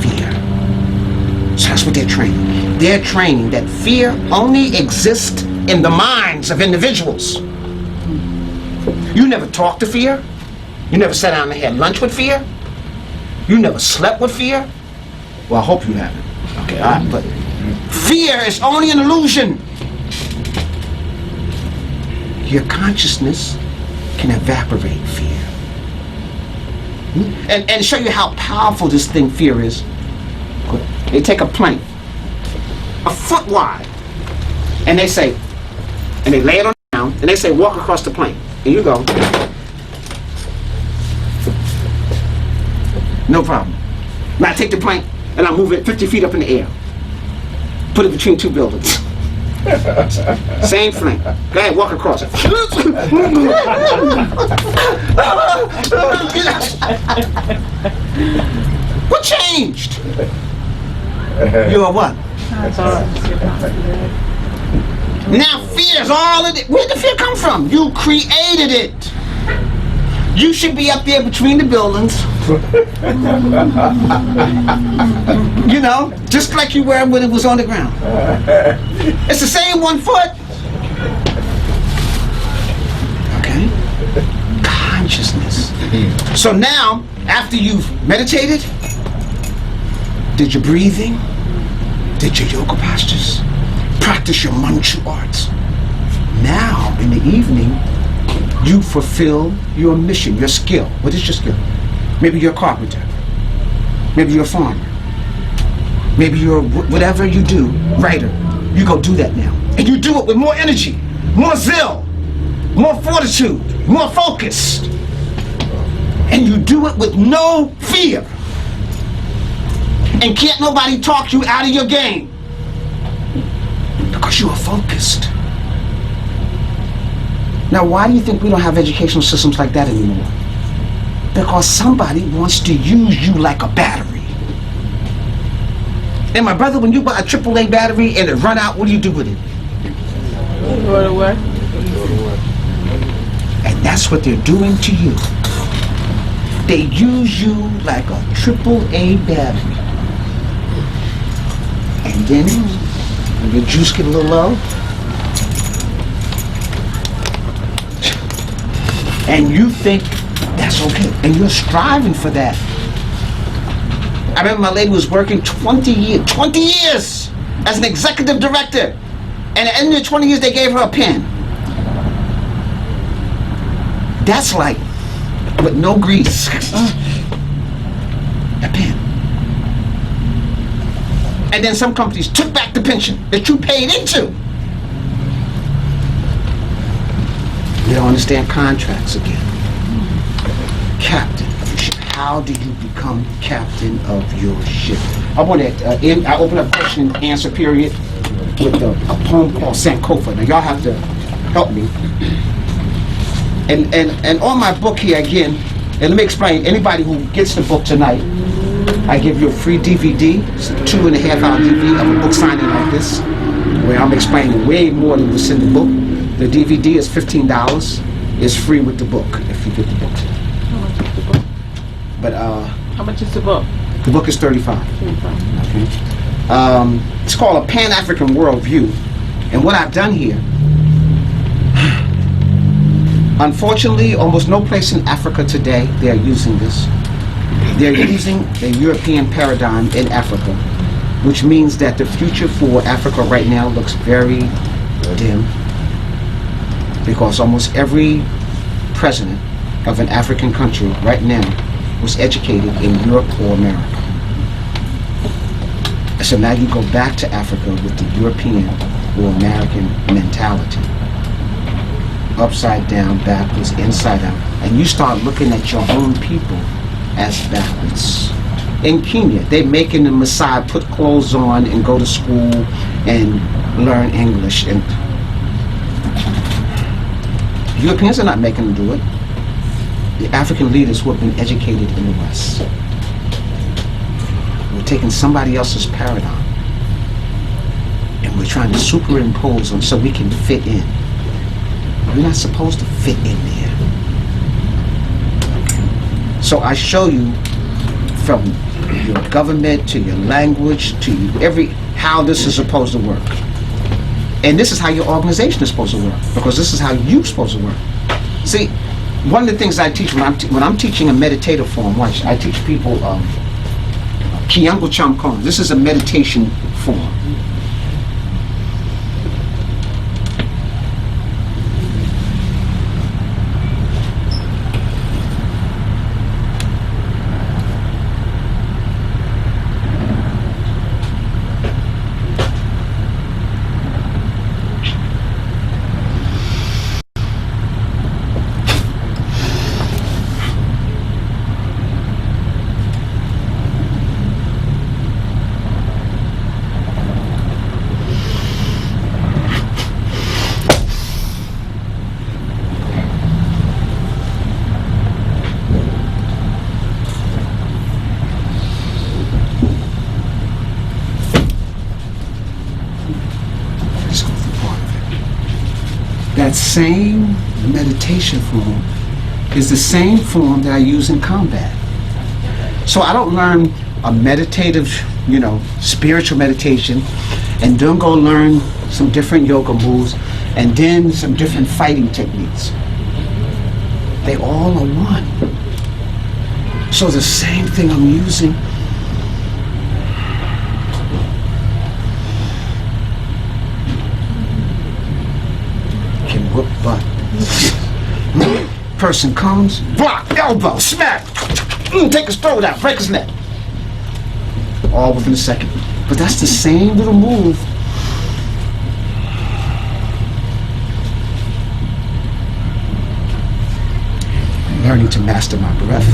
Fear. So that's what they're training. They're training that fear only exists in the minds of individuals. You never talked to fear. You never sat down and had lunch with fear. You never slept with fear. Well, I hope you haven't. Okay, all right, but fear is only an illusion. Your consciousness can evaporate fear. And show you how powerful this thing fear is. They take a plank a foot wide. And they say, and they lay it on the ground, and they say, walk across the plane. And you go, no problem. Now I take the plank and I move it 50 feet up in the air. Put it between two buildings. Same thing. Go ahead, walk across it. What changed? You're what? Now fear's all of it. Where did the fear come from? You created it. You should be up there between the buildings. You know, just like you were when it was on the ground. It's the same 1 foot. Okay? Consciousness. So now, after you've meditated, did your breathing, did your yoga postures, practice your mantra arts. Now, in the evening, you fulfill your mission, your skill. What is your skill? Maybe you're a carpenter. Maybe you're a farmer. Maybe you're whatever you do, writer. You go do that now. And you do it with more energy, more zeal, more fortitude, more focus. And you do it with no fear. And can't nobody talk you out of your game. Because you are focused. Now, why do you think we don't have educational systems like that anymore? Because somebody wants to use you like a battery. And my brother, when you buy a AAA battery and it run out, what do you do with it? Throw it away. And that's what they're doing to you. They use you like a AAA battery. And then, when your juice get a little low, and you think that's okay, and you're striving for that. I remember my lady was working 20 years as an executive director, and at the end of the 20 years they gave her a pen. That's like, with no grease, a pen. And then some companies took back the pension that you paid into. You don't understand contracts again. Captain of your ship. How do you become captain of your ship? I want to I open up question and answer period with a poem called Sankofa. Now y'all have to help me. And on my book here again, and let me explain, anybody who gets the book tonight, I give you a free DVD. It's a 2.5-hour DVD of a book signing like this, where I'm explaining way more than what's in the book. The DVD is $15. It's free with the book if you get the book. How much is the book? But How much is the book? the book is $35. Okay. It's called A Pan-African Worldview. And what I've done here, unfortunately, almost no place in Africa today they're using this. They're using the European paradigm in Africa, which means that the future for Africa right now looks very dim, because almost every president of an African country right now was educated in Europe or America. So now you go back to Africa with the European or American mentality. Upside down, backwards, inside out. And you start looking at your own people as backwards. In Kenya, they're making the Maasai put clothes on and go to school and learn English. And Europeans are not making them do it. The African leaders who have been educated in the West. We're taking somebody else's paradigm and we're trying to superimpose them so we can fit in. We're not supposed to fit in there. So I show you from your government to your language to how this is supposed to work. And this is how your organization is supposed to work, because this is how you're supposed to work. See, one of the things I teach when I'm teaching a meditative form, watch, I teach people Kiyango Chamkon. This is a meditation form. that same meditation form is the same form that I use in combat. So I don't learn a meditative, spiritual meditation, and then go learn some different yoga moves, and then some different fighting techniques. They all are one. So the same thing I'm using can whip butt. Person comes, block, elbow, smack, take his throat out, break his neck. All within a second. But that's the same little move. Learning to master my breath.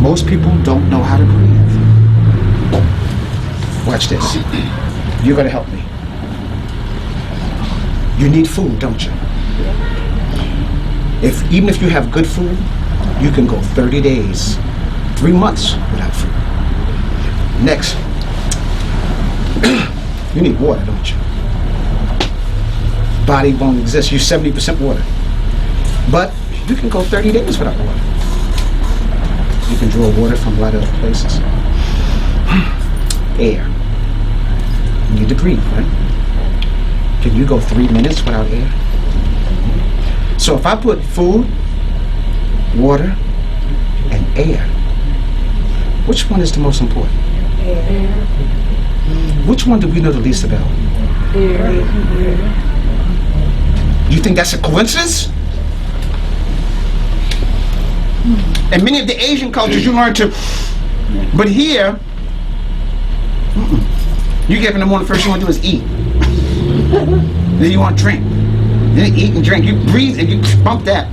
Most people don't know how to breathe. Watch this. You're going to help me. You need food, don't you? Even if you have good food, you can go 30 days, 3 months without food. Next, you need water, don't you? Body won't exist. You're 70% water. But you can go 30 days without water. You can draw water from a lot of other places. Air. You need to breathe, right? Can you go 3 minutes without air? So if I put food, water, and air, which one is the most important? Air. Which one do we know the least about? Air. You think that's a coincidence? In many of the Asian cultures, you learn to, but here, you get up in the morning, first you want to do is eat. Then you want to drink. Then you eat and drink. You breathe and you bump that.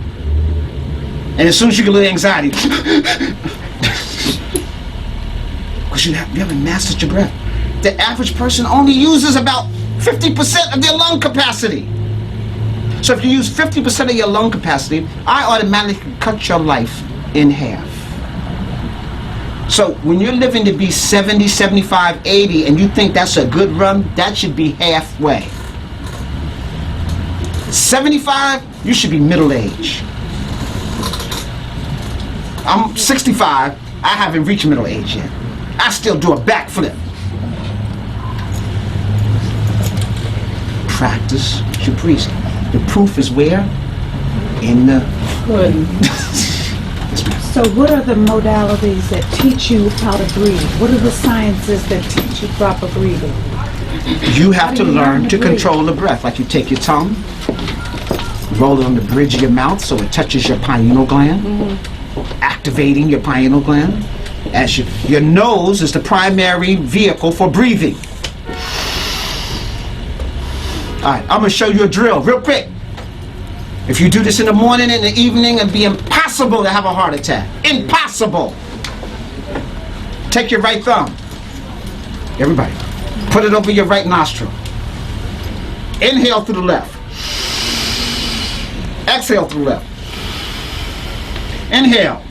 And as soon as you get a little anxiety, because you haven't mastered your breath. The average person only uses about 50% of their lung capacity. So if you use 50% of your lung capacity, I automatically cut your life in half. So when you're living to be 70, 75, 80, and you think that's a good run, that should be halfway. 75, you should be middle age. I'm 65, I haven't reached middle age yet. I still do a backflip. Practice your breathing. The proof is where? In the... So what are the modalities that teach you how to breathe? What are the sciences that teach you proper breathing? You have to learn to control the breath. Like you take your tongue, roll it on the bridge of your mouth so it touches your pineal gland, activating your pineal gland. As your nose is the primary vehicle for breathing. Alright, I'm going to show you a drill real quick. If you do this in the morning and the evening, it'd be impossible to have a heart attack. Impossible. Take your right thumb. Everybody. Put it over your right nostril. Inhale through the left. Exhale through the left. Inhale.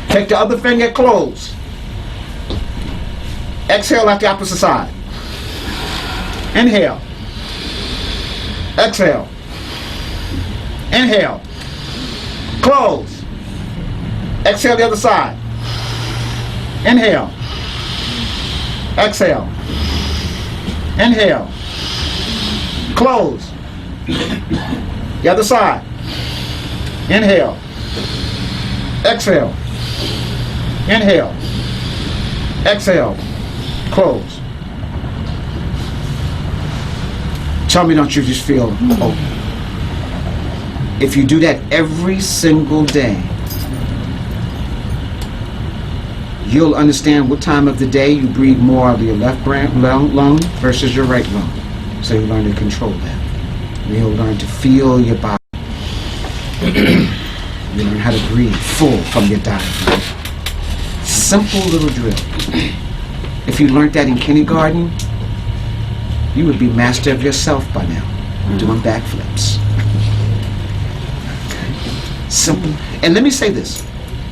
Take the other finger, close. Exhale at the opposite side. Inhale. Exhale. Inhale. Close. Exhale the other side. Inhale. Exhale. Inhale. Close. The other side. Inhale. Exhale. Inhale. Exhale. Close. Tell me, don't you just feel open? If you do that every single day, you'll understand what time of the day you breathe more out of your left lung versus your right lung. So you learn to control that. You'll learn to feel your body. You learn how to breathe full from your diaphragm. Simple little drill. If you learned that in kindergarten, you would be master of yourself by now, doing backflips. Simple. And let me say this.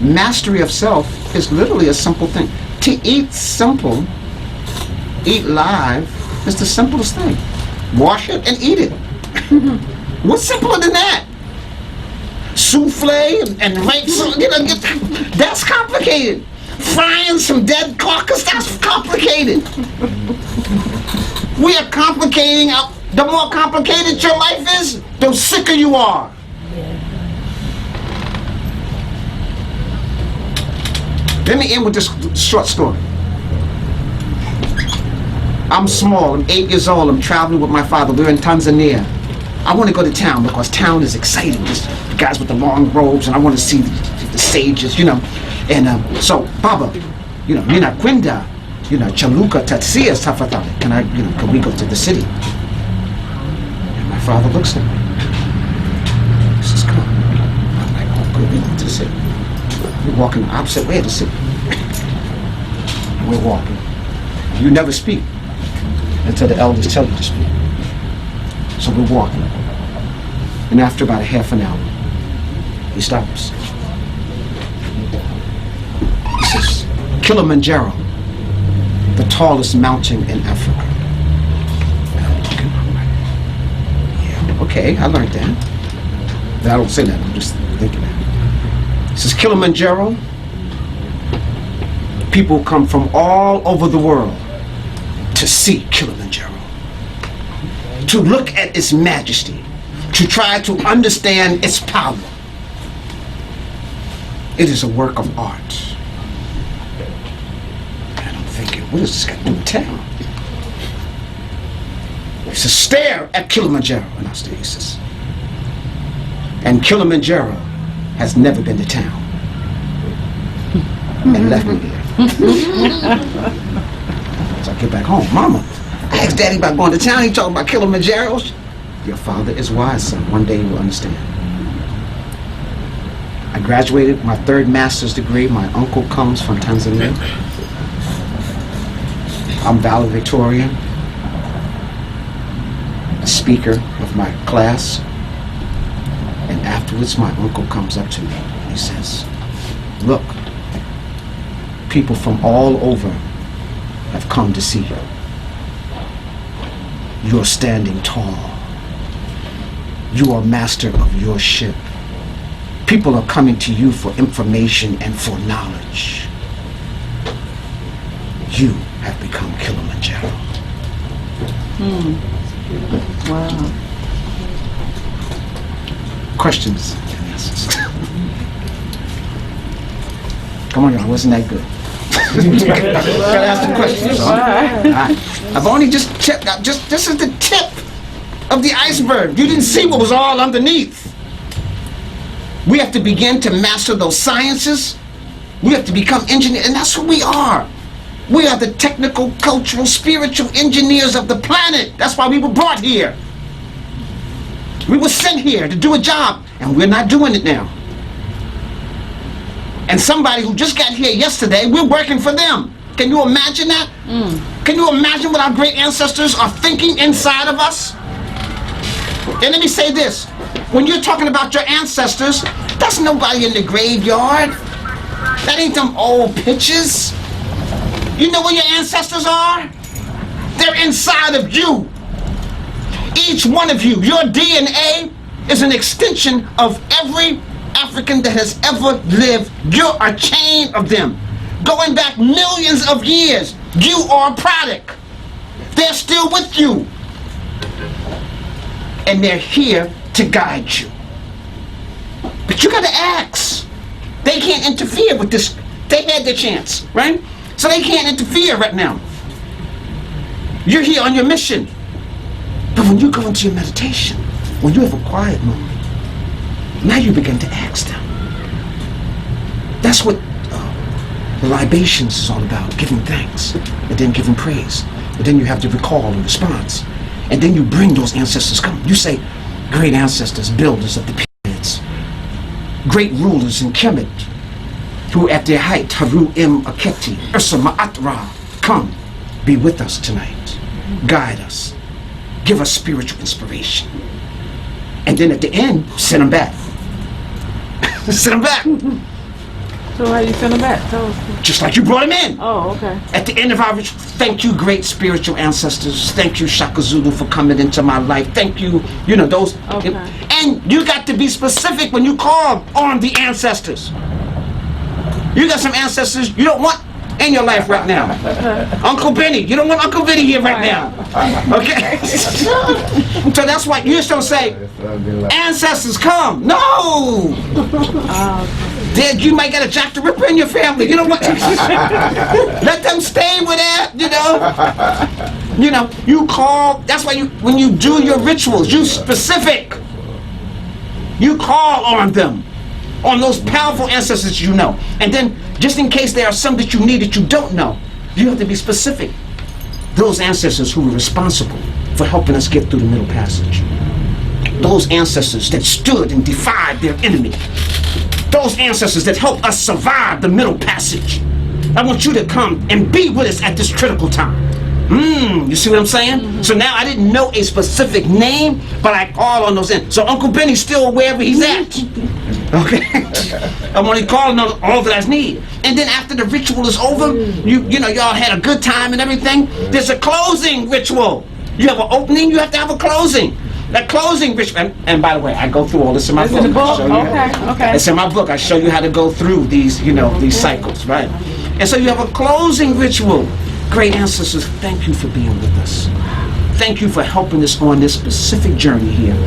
Mastery of self is literally a simple thing. To eat simple, eat live, is the simplest thing. Wash it and eat it. What's simpler than that? Souffle and right, that's complicated. Frying some dead carcass, that's complicated. We are complicating. The more complicated your life is, the sicker you are. Let me end with this short story. I'm small, I'm 8 years old, I'm traveling with my father, we're in Tanzania. I want to go to town because town is exciting. There's the guys with the long robes, and I want to see the sages, you know. And so, Baba, you know, Nina Kwenda, you know, Chaluka Tatsia Safatale, can we go to the city? And my father looks at me. He says, come on. I'm like, oh, good, we go to the city. We're walking the opposite way of the city. And we're walking. You never speak until the elders tell you to speak. So we're walking. And after about a half an hour, he stops. He says, Kilimanjaro, the tallest mountain in Africa. And I'm looking, I'm like, yeah, okay, I learned that. But I don't say that, I'm just thinking that. He says, Kilimanjaro, people come from all over the world to see Kilimanjaro, to look at its majesty, to try to understand its power. It is a work of art. And I'm thinking, what does this got to do with town? He says, stare at Kilimanjaro. And I stare, he says, and Kilimanjaro has never been to town. And left me there. So I get back home. Mama, I asked Daddy about going to town. He talking about Kilimanjaros. Your father is wise, son. One day you will understand. I graduated my 3rd master's degree. My uncle comes from Tanzania. I'm valedictorian, a speaker of my class. And afterwards, my uncle comes up to me and he says, look, people from all over have come to see you. You're standing tall. You are master of your ship. People are coming to you for information and for knowledge. You have become Kilimanjaro. Wow. Questions and answers. Come on, y'all, wasn't that good? Gotta ask some questions. So. Right. I've only just checked. This is the tip of the iceberg. You didn't see what was all underneath. We have to begin to master those sciences. We have to become engineers, and that's who we are. We are the technical, cultural, spiritual engineers of the planet. That's why we were brought here. We were sent here to do a job, and we're not doing it now. And somebody who just got here yesterday, we're working for them. Can you imagine that? Can you imagine what our great ancestors are thinking inside of us? And let me say this. When you're talking about your ancestors, that's nobody in the graveyard. That ain't them old pictures. You know where your ancestors are? They're inside of you. Each one of you, your DNA is an extension of every African that has ever lived. You're a chain of them. Going back millions of years, you are a product. They're still with you. And they're here to guide you. But you gotta ask. They can't interfere with this. They had their chance, right? So they can't interfere right now. You're here on your mission. But when you go into your meditation, when you have a quiet moment, now you begin to ask them. That's what the libations is all about, giving thanks, and then giving praise. And then you have to recall and response. And then you bring those ancestors come. You say, great ancestors, builders of the pyramids, great rulers in Kemet, who at their height, Haru Im Aketi, Ursa Ma'atra, come, be with us tonight. Guide us. Give us spiritual inspiration. And then at the end, send them back. Send them back. So how you send them back? Tell us. Just like you brought him in. Oh, okay. At the end of our ritual, thank you, great spiritual ancestors. Thank you, Shaka Zulu, for coming into my life. Thank you, those. Okay. And you got to be specific when you call on the ancestors. You got some ancestors you don't want in your life right now. Uncle Benny, you don't want Uncle Benny here right now. Okay? So that's why you just don't say, ancestors come. No! Then you might get a Jack the Ripper in your family. You know what? Let them stay with that, you call, that's why when you do your rituals, you specific. You call on them, on those powerful ancestors you know. And then, just in case there are some that you need that you don't know, you have to be specific. Those ancestors who were responsible for helping us get through the Middle Passage. Those ancestors that stood and defied their enemy. Those ancestors that helped us survive the Middle Passage. I want you to come and be with us at this critical time. You see what I'm saying? Mm-hmm. So now I didn't know a specific name, but I call on those in. So Uncle Benny's still wherever he's at. Okay? I'm only calling on all that I need. And then after the ritual is over, y'all had a good time and everything, there's a closing ritual. You have an opening, you have to have a closing. That closing ritual, and by the way, I go through all this in my book. In the book? Okay. It's in my book. I show you how to go through these, these cycles, right? And so you have a closing ritual. Great ancestors, thank you for being with us. Thank you for helping us on this specific journey here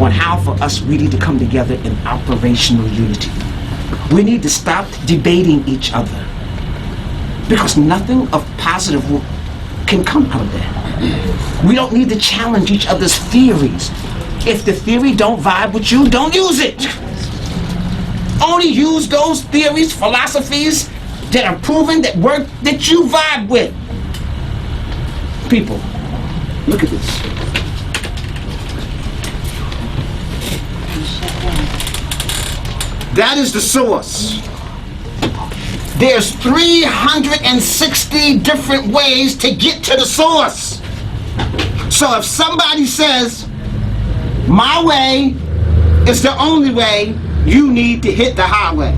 on how for us really to come together in operational unity. We need to stop debating each other because nothing of positive can come out of that. We don't need to challenge each other's theories. If the theory don't vibe with you, don't use it. Only use those theories, philosophies that are proven, that work, that you vibe with. People, look at this. That is the source. There's 360 different ways to get to the source. So if somebody says, my way is the only way, you need to hit the highway.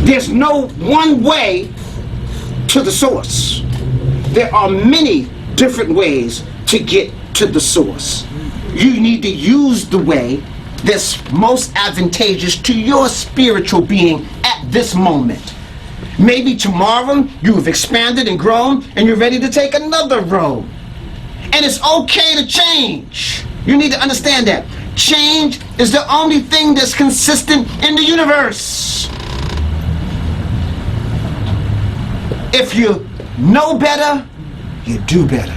There's no one way to the source. There are many different ways to get to the source. You need to use the way that's most advantageous to your spiritual being at this moment. Maybe tomorrow you have expanded and grown and you're ready to take another road. And it's okay to change. You need to understand that. Change is the only thing that's consistent in the universe. If you know better, you do better.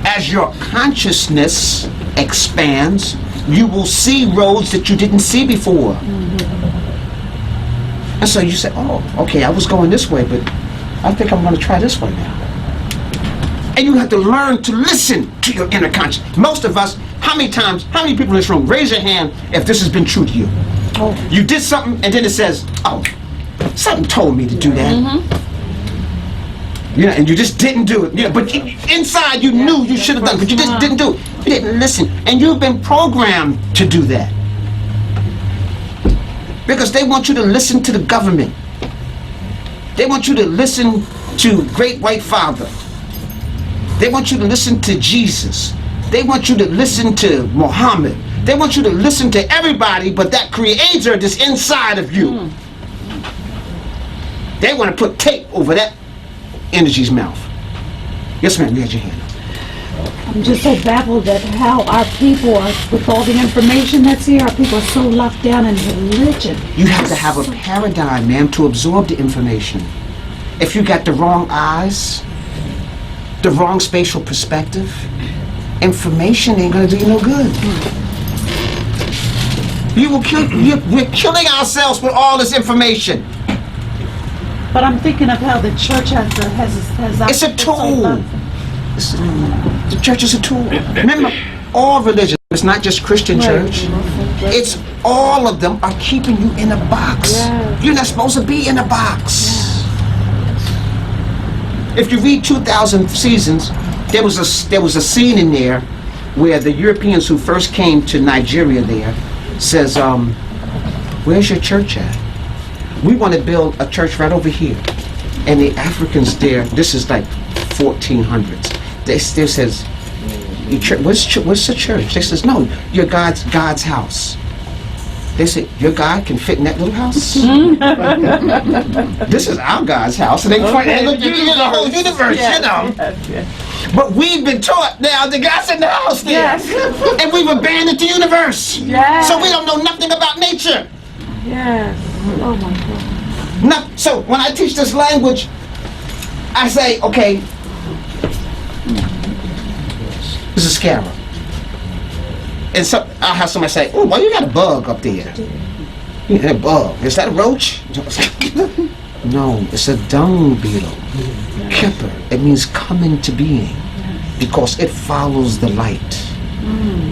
As your consciousness expands, you will see roads that you didn't see before. And so you say, oh, okay, I was going this way, but I think I'm going to try this way now. And you have to learn to listen to your inner conscious. Most of us, how many people in this room, raise your hand if this has been true to you. Oh. You did something and then it says, oh, something told me to do that. And you just didn't do it. But inside you knew you should have done it, but you just didn't do it. You didn't listen. And you've been programmed to do that. Because they want you to listen to the government. They want you to listen to Great White Father. They want you to listen to Jesus. They want you to listen to Muhammad. They want you to listen to everybody but that creator that's inside of you. They want to put tape over that energy's mouth. Yes, ma'am, you had your hand up. I'm just so baffled at how our people are, with all the information that's here, our people are so locked down in religion. You have to have a paradigm, ma'am, to absorb the information. If you got the wrong eyes, the wrong spatial perspective, information ain't gonna do you no good. We're killing ourselves with all this information. But I'm thinking of how the church has it's a tool. The church is a tool. Remember, all religions, it's not just Christian church. It's all of them are keeping you in a box. Yeah. You're not supposed to be in a box. Yeah. If you read 2000 Seasons, there was a scene in there where the Europeans who first came to Nigeria there says, Where's your church at? We want to build a church right over here. And the Africans there, this is like 1400s. They still says, what's the church? They says, no, your God's house. They say, your God can fit in that little house? This is our God's house. And they point and look at the whole universe, you know. Yes. But we've been taught now the God's in the house there. Yes. And we've abandoned the universe. Yes. So we don't know nothing about nature. Yes. Oh my God. So when I teach this language, I say, okay, this is a scarab. And so I'll have somebody say, oh, well, you got a bug up there. You got a bug. Is that a roach? No, it's a dung beetle. Kipper. It means come into being because it follows the light.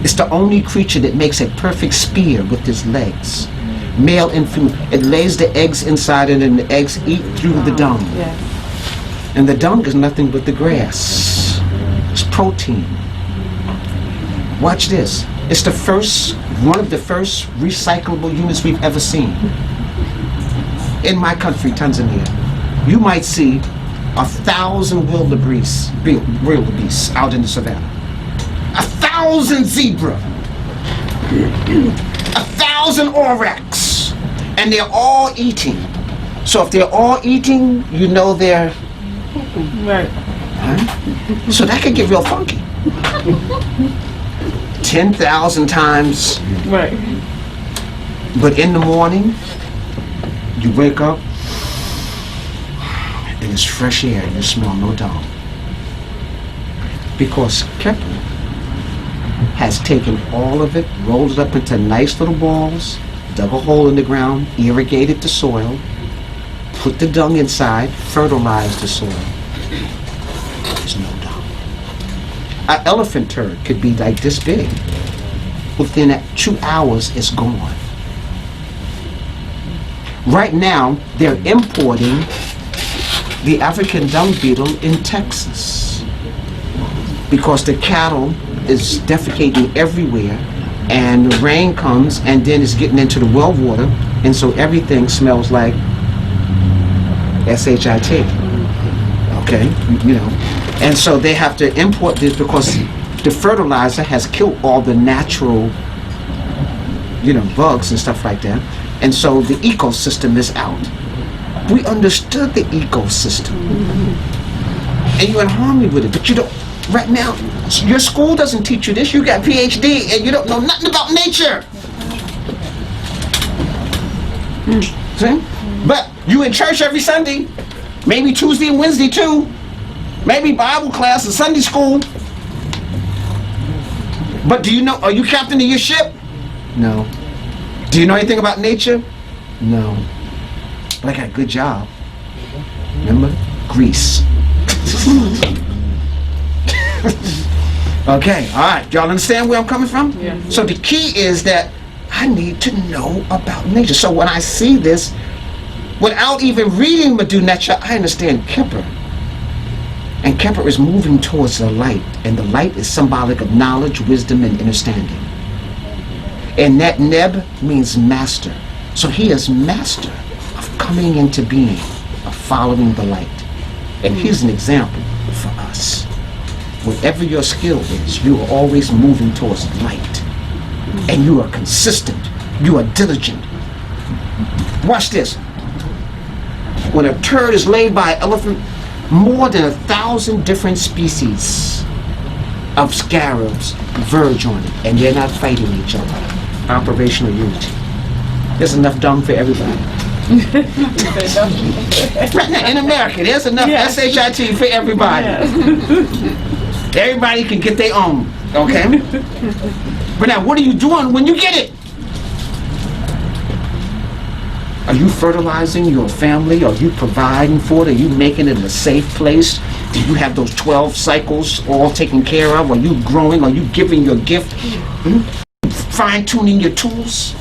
It's the only creature that makes a perfect spear with its legs. Male and female. It lays the eggs inside it and the eggs eat through the dung. Yes. And the dung is nothing but the grass. It's protein. Watch this. It's one of the first recyclable units we've ever seen. In my country, Tanzania, you might see 1,000 wildebeest out in the savannah. 1,000 zebra. 1,000 oryx. And they're all eating. So if they're all eating, you know they're... Right. So that could get real funky. 10,000 times. Right. But in the morning, you wake up and it's fresh air and you smell no dung. Because Kepler has taken all of it, rolled it up into nice little balls, dug a hole in the ground, irrigated the soil, put the dung inside, fertilized the soil. There's no dung. An elephant turd could be like this big. Within 2 hours, it's gone. Right now, they're importing the African dung beetle in Texas because the cattle is defecating everywhere and the rain comes and then it's getting into the well water and so everything smells like SHIT. Okay, you know. And so they have to import this because the fertilizer has killed all the natural, bugs and stuff like that. And so the ecosystem is out. We understood the ecosystem. And you're in harmony with it, but you don't, right now, your school doesn't teach you this. You got PhD and you don't know nothing about nature. See? But you in church every Sunday, maybe Tuesday and Wednesday too, maybe Bible class and Sunday school. But do you know, are you captain of your ship? No. Do you know anything about nature? No. But I got a good job. Remember? Greece. Okay, all right. Y'all understand where I'm coming from? Yeah. So the key is that I need to know about nature. So when I see this, without even reading Madhu Necha, I understand Kepler. And Kepler is moving towards the light. And the light is symbolic of knowledge, wisdom, and understanding. And that Neb means master. So he is master of coming into being, of following the light. And here's an example for us. Whatever your skill is, you are always moving towards light. And you are consistent. You are diligent. Watch this. When a turd is laid by an elephant, more than 1,000 different species of scarabs verge on it. And they're not fighting each other. Operational unity. There's enough dung for everybody. Right now, in America, there's enough SHIT for everybody. Yes. Everybody can get their own, okay? But now, what are you doing when you get it? Are you fertilizing your family? Are you providing for it? Are you making it a safe place? Do you have those 12 cycles all taken care of? Are you growing? Are you giving your gift? Fine-tuning your tools?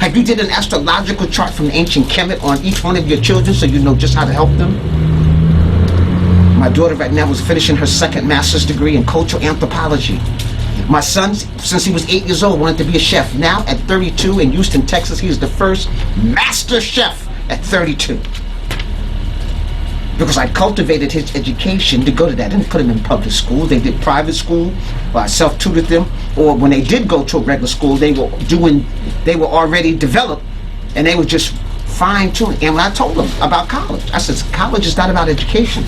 Have you did an astrological chart from ancient Kemet on each one of your children so you know just how to help them? My daughter right now is finishing her second master's degree in cultural anthropology. My son, since he was 8 years old, wanted to be a chef. Now, at 32 in Houston, Texas, he's the first master chef at 32. Because I cultivated his education to go to that. I didn't put him in public school. They did private school, or I self-tutored them. Or when they did go to a regular school, they were already developed, and they were just fine-tuning. And when I told them about college, I said, college is not about education.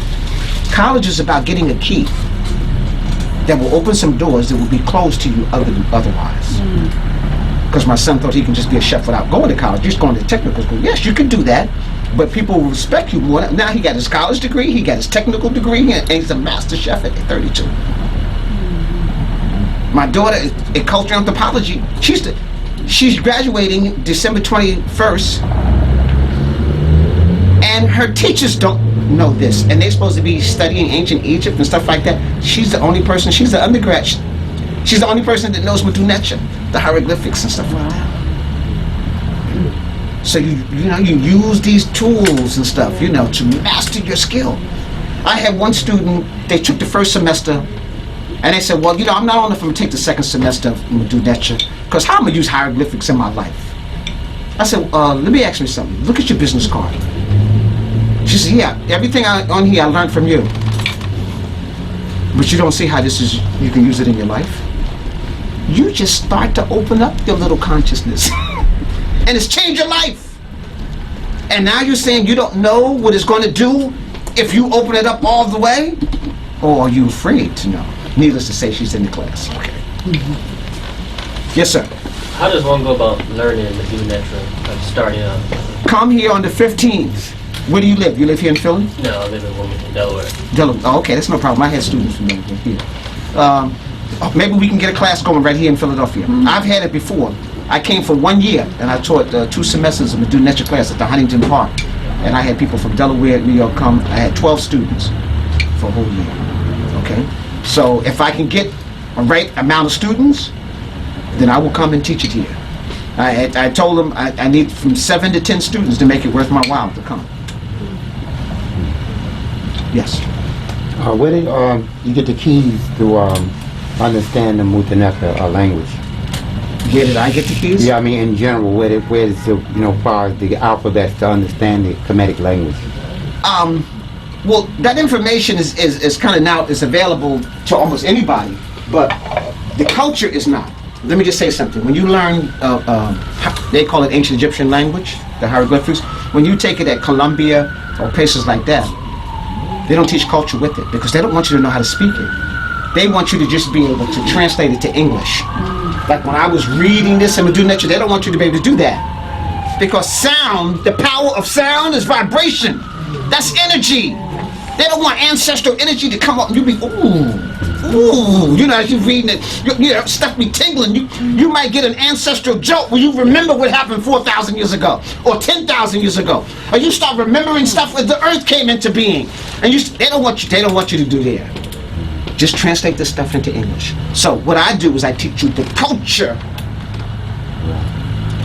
College is about getting a key that will open some doors that will be closed to you otherwise. Because my son thought he can just be a chef without going to college, just going to technical school. Yes, you can do that, but people will respect you more. Now he got his college degree, he got his technical degree, and he's a master chef at 32. My daughter in cultural anthropology, she's graduating December 21st, and her teachers don't know this, and they're supposed to be studying ancient Egypt and stuff like that. She's the only person, she's the undergrad, she's the only person that knows netcheru, the hieroglyphics and stuff like that. So you use these tools and stuff, to master your skill. I had one student, they took the first semester, and they said, well, I'm not on if I'm going to take the second semester of netcheru, because how am I going to use hieroglyphics in my life? I said, let me ask you something. Look at your business card. She said, yeah, everything on here I learned from you. But you don't see how you can use it in your life. You just start to open up your little consciousness. And it's changed your life. And now you're saying you don't know what it's going to do if you open it up all the way? Or are you afraid to know? Needless to say, she's in the class. Okay. Yes, sir. How does one go about learning the netcheru, like starting out? Come here on the 15th. Where do you live? You live here in Philly? No, I live in Wilmington, Delaware. Delaware. Oh, okay, that's no problem. I had students from Delaware here. Maybe we can get a class going right here in Philadelphia. I've had it before. I came for 1 year, and I taught 2 semesters of a netcheru class at the Huntington Park. And I had people from Delaware, New York come. I had 12 students for a whole year. Okay? So if I can get a right amount of students, then I will come and teach it here. I told them I need from 7 to 10 students to make it worth my while to come. Yes. Where did you get the keys to understand the Mfundishi language? Where did I get the keys? Yeah, I mean in general, where is the far as the alphabet to understand the Kemetic language? Well, that information is kind of now is available to almost anybody, but the culture is not. Let me just say something. When you learn, they call it ancient Egyptian language, the hieroglyphics. When you take it at Columbia or places like that, they don't teach culture with it because they don't want you to know how to speak it. They want you to just be able to translate it to English. Like when I was reading this in netcheru, they don't want you to be able to do that. Because sound, the power of sound is vibration. That's energy. They don't want ancestral energy to come up and you be, ooh, as you're reading it, stuff be tingling. You might get an ancestral joke where you remember what happened 4,000 years ago or 10,000 years ago. Or you start remembering stuff as the earth came into being. And they don't want you to do that. Just translate this stuff into English. So what I do is I teach you the culture.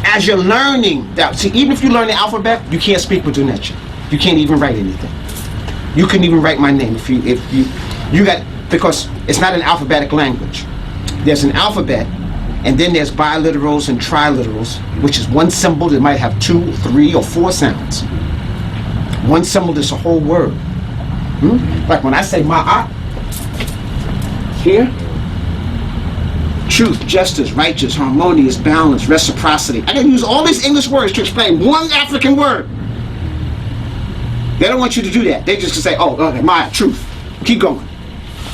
As you're learning that, see, even if you learn the alphabet, you can't speak with netcheru. You can't even write anything. You couldn't even write my name if you because it's not an alphabetic language. There's an alphabet, and then there's biliterals and triliterals, which is one symbol that might have 2, 3, or 4 sounds. One symbol is a whole word. Like when I say ma'at, here, truth, justice, righteous, harmonious, balance, reciprocity. I can use all these English words to explain one African word. They don't want you to do that. They just say, oh, okay, my truth. Keep going.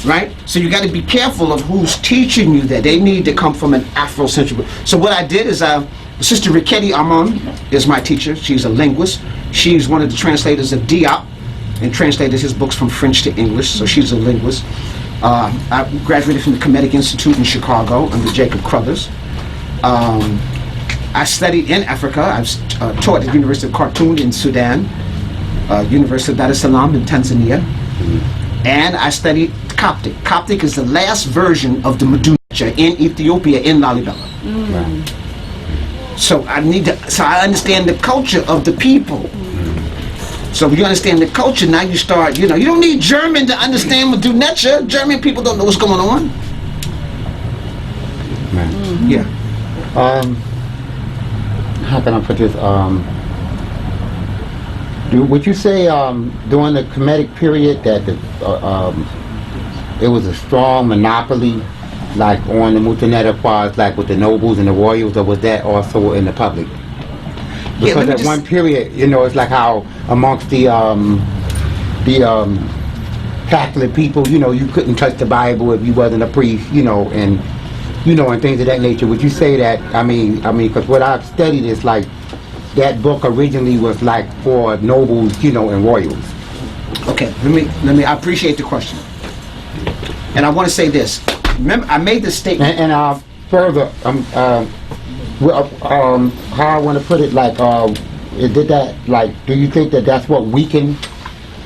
Right? So you got to be careful of who's teaching you that. They need to come from an Afrocentric. So what I did is, Sister Riketti Amon is my teacher. She's a linguist. She's one of the translators of Diop and translated his books from French to English. So she's a linguist. I graduated from the Kemetic Institute in Chicago under Jacob Crothers. I studied in Africa. I've taught at the University of Khartoum in Sudan, University of Dar es Salaam in Tanzania, and I studied Coptic. Coptic is the last version of the netcheru in Ethiopia in Lalibela. So I understand the culture of the people. So when you understand the culture, now you start, you don't need German to understand netcheru. German people don't know what's going on. Yeah. How can I put this? Would you say during the Kemetic period that it was a strong monopoly, like on the Mutanet, as far as like with the nobles and the royals, or was that also in the public? Because at one period, you know, it's like how amongst the Catholic people, you know, you couldn't touch the Bible if you wasn't a priest, you know, and things of that nature. Would you say that? I mean, because what I've studied is like that book originally was like for nobles, you know, and royals. Okay, let me. I appreciate the question, and I want to say this. Remember, I made this statement. And further, how I want to put it, like, did that, like, do you think that that's what weakened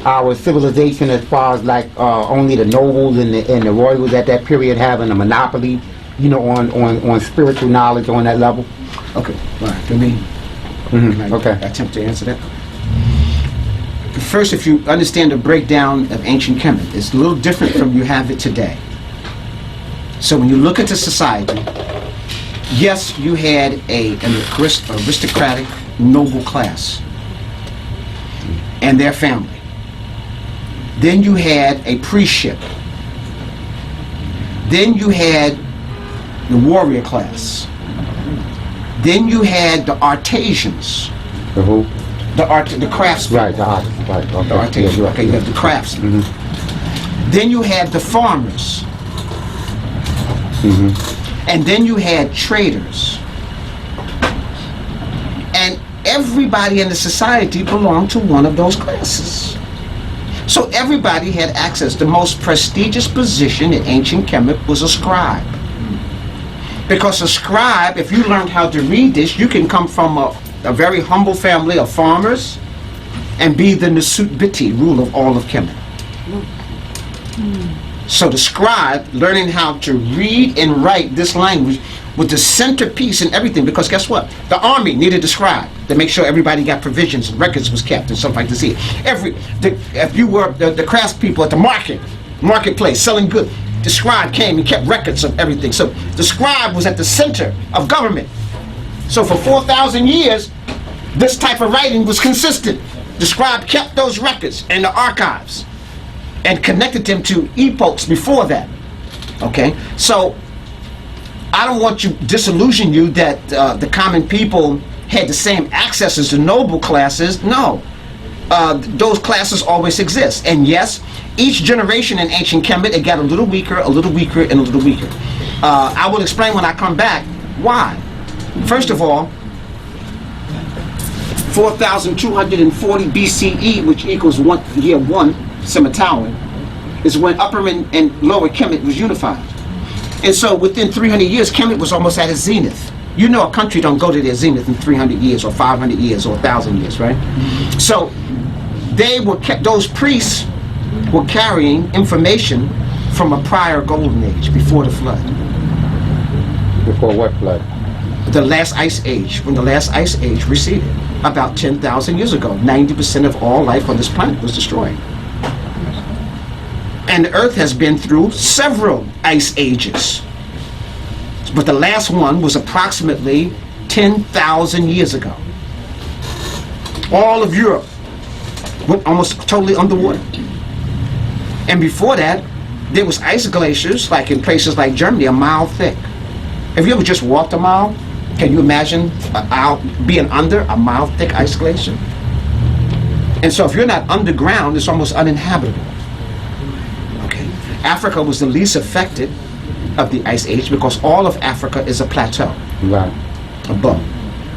our civilization as far as like only the nobles and the royals at that period having a monopoly, you know, on spiritual knowledge on that level? Okay, all right. Let me. Okay. Attempt to answer that. First, if you understand the breakdown of ancient Kemet, it's a little different from you have it today. So when you look at the society, yes, you had an aristocratic noble class and their family. Then you had a priestship. Then you had the warrior class. Then you had the artisans. The who? The craftsmen. Right, the artists, right. Okay. The artisans. Yeah, Okay, you have the craftsmen. Then you had the farmers. And then you had traders. And everybody in the society belonged to one of those classes. So everybody had access. The most prestigious position in ancient Kemet was a scribe. Because a scribe, if you learned how to read this, you can come from a very humble family of farmers and be the Nasut Biti, ruler of all of Kemet. So the scribe, learning how to read and write this language, was the centerpiece in everything. Because guess what? The army needed a scribe to make sure everybody got provisions and records was kept and stuff like this. If you were the craftspeople at the marketplace selling goods, the scribe came and kept records of everything. So the scribe was at the center of government. So for 4,000 years, this type of writing was consistent. The scribe kept those records in the archives and connected them to epochs before that. Okay? So I don't want to disillusion you that the common people had the same access as the noble classes. No. Those classes always exist. And yes, each generation in ancient Kemet, it got a little weaker, and a little weaker. I will explain when I come back why. First of all, 4,240 BCE, which equals year 1, Semitawin, is when Upper and Lower Kemet was unified. And so within 300 years, Kemet was almost at its zenith. You know a country don't go to their zenith in 300 years or 500 years or 1,000 years, right? So those priests were carrying information from a prior golden age, before the flood. Before what flood? The last ice age, when the last ice age receded, about 10,000 years ago. 90% of all life on this planet was destroyed. And the Earth has been through several ice ages. But the last one was approximately 10,000 years ago. All of Europe went almost totally underwater. And before that, there was ice glaciers, like in places like Germany, a mile thick. Have you ever just walked a mile? Can you imagine being under a mile thick ice glacier? And so if you're not underground, it's almost uninhabitable. Okay. Africa was the least affected of the ice age because all of Africa is a plateau. Right. Above.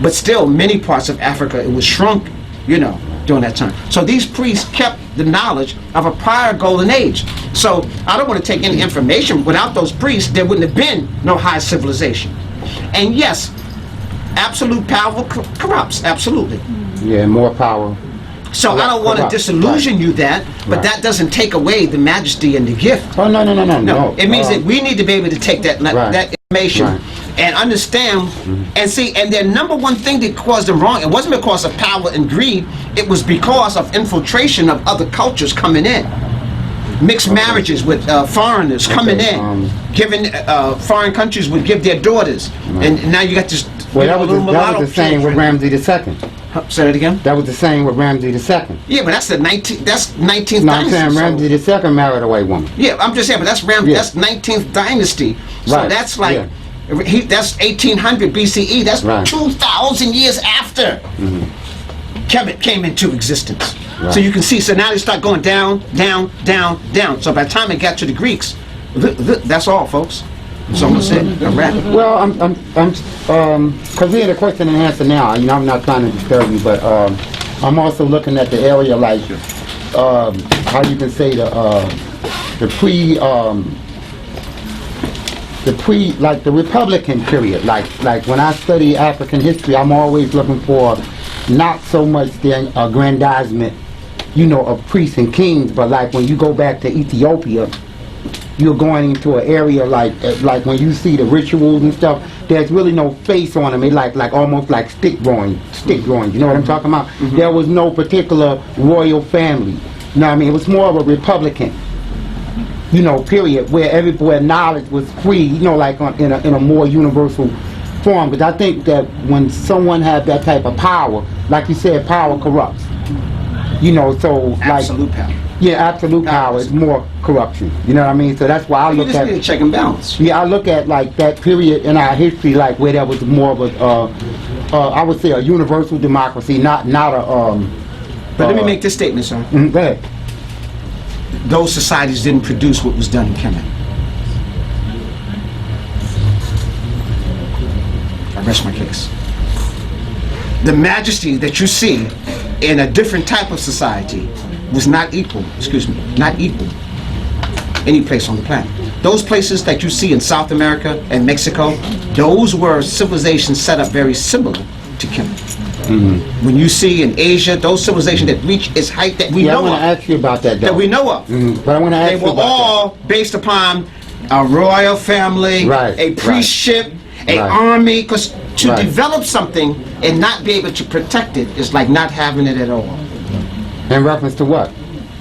But still, many parts of Africa, it was shrunk, during that time. So these priests kept the knowledge of a prior golden age. So I don't want to take any information. Without those priests, there wouldn't have been no high civilization. And yes, absolute power corrupts, absolutely. Yeah, more power. So I don't want to disillusion you but that doesn't take away the majesty and the gift. Oh, no. No, it means that we need to be able to take that information and understand and see. And their number one thing that caused them wrong, it wasn't because of power and greed, it was because of infiltration of other cultures coming in. Mixed marriages with foreigners coming in, giving foreign countries would give their daughters, and now you got this. Well, you know, that little was mulatto the same with children. Ramsey II. Say that again. That was the same with Ramsey II. Yeah, but that's the 19th. That's 19th No, I'm dynasty. saying so- Ramsey II married a white woman. Yeah, I'm just saying, but that's Yeah. that's 19th dynasty. So Right, that's like yeah. that's 1800 BCE. That's Right. 2,000 years after Kemet came into existence. Right. So you can see. So now they start going down, down, down, down. So by the time it got to the Greeks, that's all, folks. That's almost it. A wrap. Well, because we had a question and answer now. You know, I'm not trying to disturb you, but I'm also looking at the area like, how you can say like the Republican period. Like when I study African history, I'm always looking for not so much the aggrandizement, you know, of priests and kings, but like when you go back to Ethiopia, you're going into an area like when you see the rituals and stuff, there's really no face on them. It's like almost like stick drawings. You know what I'm talking about? There was no particular royal family. You know what I mean? It was more of a Republican, you know, period, where knowledge was free, you know, like in a more universal form. Because I think that when someone had that type of power, like you said, power corrupts. You know, so like Absolute power. yeah, absolute power is more corruption. You know what I mean? So that's why I You look just need a at check and balance. I look at like that period in our history, like where there was more of a I would say a universal democracy, not a But let me make this statement, sir. Go ahead. Those societies didn't produce what was done in Kemet. I rest my case. The majesty that you see in a different type of society was not equal, not equal any place on the planet. Those places that you see in South America and Mexico, those were civilizations set up very similar to Kemet. When you see in Asia, those civilizations that reach its height that we Yeah, I know want of, to ask you about that, though. that we know of. But I want to ask They you were about all based upon a royal family, Right, a priestship, a Right. army, because to Right. develop something and not be able to protect it is like not having it at all. that. In reference to what?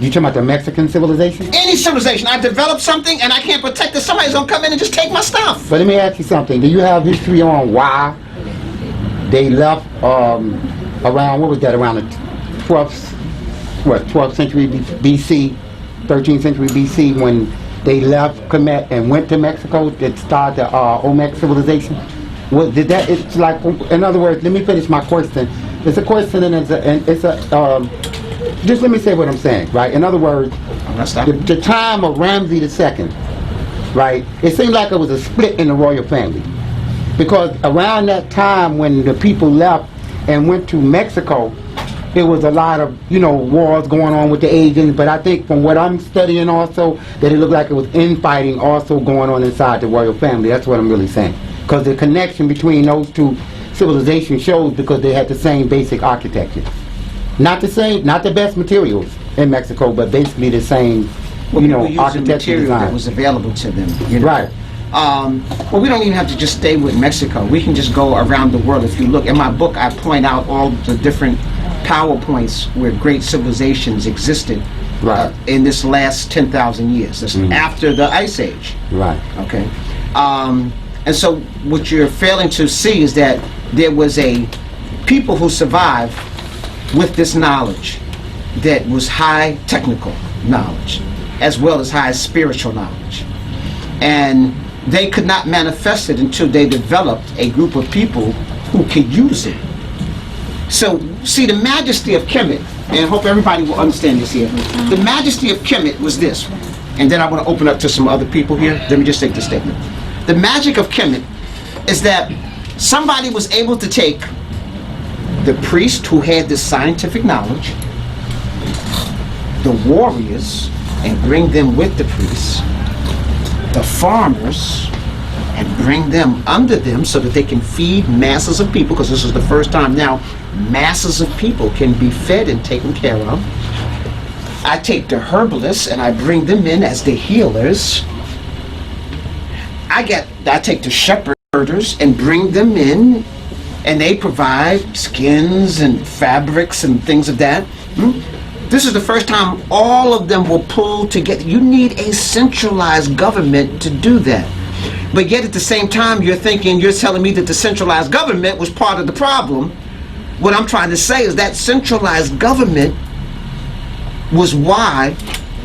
You talking about the Mexican civilization? Any civilization, I develop something and I can't protect it, somebody's gonna come in and just take my stuff. But let me ask you something. Do you have history on why they left around, what was that, around the 12th century BC, 13th century BC, when they left Kemet and went to Mexico to start the Olmec civilization? What did that? It's like, in other words, let me finish my question. It's a question and it's a just let me say what I'm saying, right? In other words, the time of Ramsey II, right? It seemed like it was a split in the royal family, because around that time when the people left and went to Mexico, there was a lot of, you know, wars going on with the Asians. But I think from what I'm studying also, that it looked like it was infighting also going on inside the royal family. That's what I'm really saying, because the connection between those two civilizations shows because they had the same basic architecture. Not the same, not the best materials in Mexico, but basically the same, you know, architectural material that design. was available to them. You know? Right. Well, we don't even have to just stay with Mexico. We can just go around the world. If you look in my book, I point out all the different PowerPoints where great civilizations existed Right. in this last 10,000 years. That's after the Ice Age. Right. Okay. And so what you're failing to see is that there was a people who survived with this knowledge that was high technical knowledge as well as high spiritual knowledge. And they could not manifest it until they developed a group of people who could use it. So, see, the majesty of Kemet, and I hope everybody will understand this here, the majesty of Kemet was this, and then I want to open up to some other people here. Let me just take this statement. The magic of Kemet is that somebody was able to take the priest who had this scientific knowledge, the warriors, and bring them with the priests, the farmers, and bring them under them so that they can feed masses of people, because this is the first time now masses of people can be fed and taken care of. I take the herbalists and I bring them in as the healers. I take the shepherders and bring them in, and they provide skins and fabrics and things of that. This is the first time all of them were pulled together. You need a centralized government to do that. But yet at the same time, you're telling me that the centralized government was part of the problem. What I'm trying to say is that centralized government was why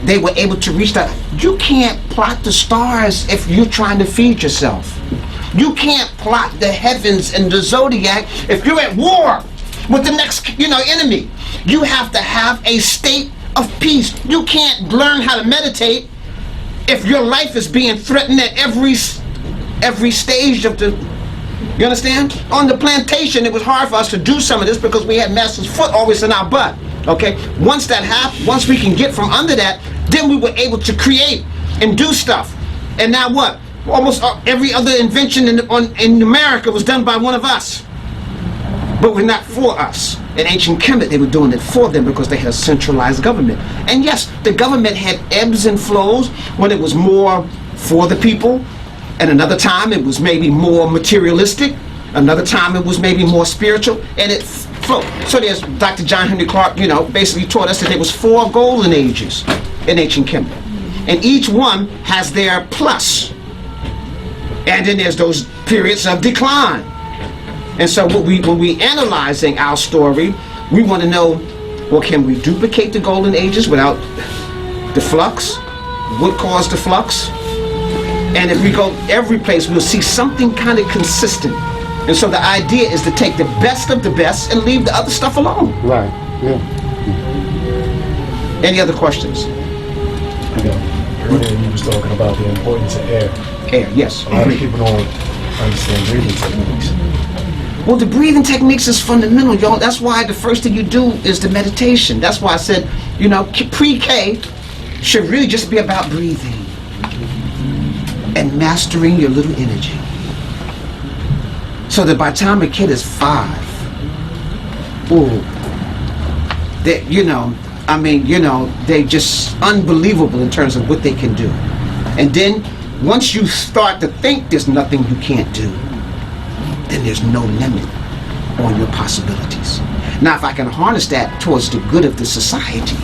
they were able to reach that. You can't plot the stars if you're trying to feed yourself. You can't plot the heavens and the zodiac if you're at war with the next, enemy. You have to have a state of peace. You can't learn how to meditate if your life is being threatened at every stage of the. You understand? On the plantation, it was hard for us to do some of this because we had master's foot always in our butt. Okay? Once that happened, once we can get from under that, then we were able to create and do stuff. And now what? Almost every other invention in America was done by one of us. But we're not for us. In ancient Kemet, they were doing it for them because they had a centralized government. And yes, the government had ebbs and flows when it was more for the people. And another time it was maybe more materialistic. Another time it was maybe more spiritual. And it flowed. So there's Dr. John Henry Clark, basically taught us that there was 4 golden ages in ancient Kemet. And each one has their plus. And then there's those periods of decline. And so when we analyzing our story, we want to know, well, can we duplicate the golden ages without the flux? What caused the flux? And if we go every place, we'll see something kind of consistent. And so the idea is to take the best of the best and leave the other stuff alone. Right. Yeah. Any other questions? Earlier you was talking about the importance of air. Air, yes. A lot of people don't understand breathing techniques. Well, the breathing techniques is fundamental, y'all. That's why the first thing you do is the meditation. That's why I said, pre-K should really just be about breathing and mastering your little energy. So that by the time a kid is 5, they're just unbelievable in terms of what they can do. And then once you start to think there's nothing you can't do, then there's no limit on your possibilities. Now, if I can harness that towards the good of the society,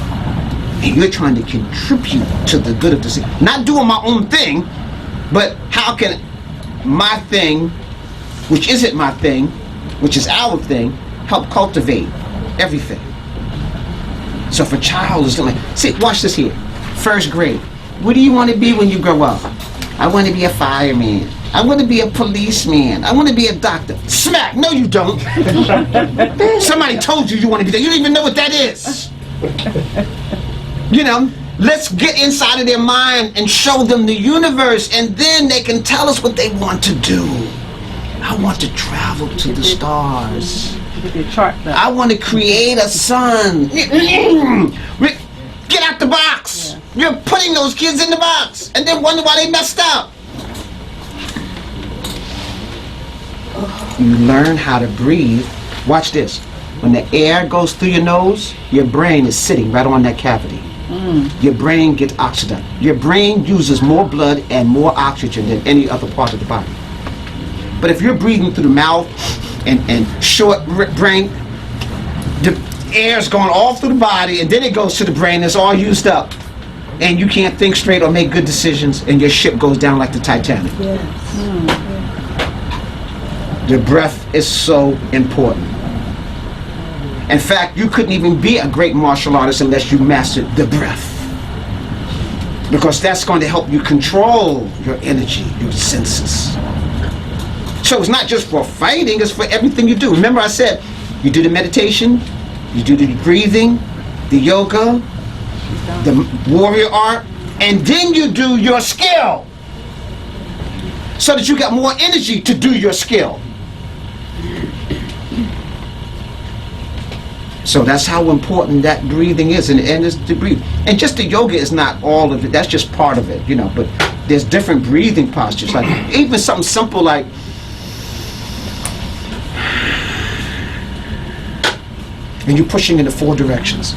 and you're trying to contribute to the good of the society, not doing my own thing, but how can my thing, which isn't my thing, which is our thing, help cultivate everything? So if a child is doing, watch this here. 1st grade. What do you want to be when you grow up? I want to be a fireman. I want to be a policeman. I want to be a doctor. Smack! No, you don't. Somebody told you want to be that. You don't even know what that is. Let's get inside of their mind and show them the universe, and then they can tell us what they want to do. I want to travel to the stars. I want to create a sun. Get out the box. You're putting those kids in the box and then wonder why they messed up. You learn how to breathe. Watch this. When the air goes through your nose, your brain is sitting right on that cavity. Your brain gets oxygen. Your brain uses more blood and more oxygen than any other part of the body. But if you're breathing through the mouth and short brain, the air's going all through the body and then it goes to the brain, it's all used up. And you can't think straight or make good decisions, and your ship goes down like the Titanic. Yes. The breath is so important. In fact, you couldn't even be a great martial artist unless you mastered the breath. Because that's going to help you control your energy, your senses. So it's not just for fighting, it's for everything you do. Remember I said, you do the meditation, you do the breathing, the yoga, the warrior art, and then you do your skill. So that you got more energy to do your skill. So that's how important that breathing is, and it's to breathe. And just the yoga is not all of it, that's just part of it, but there's different breathing postures, like even something simple like and you're pushing in the 4 directions.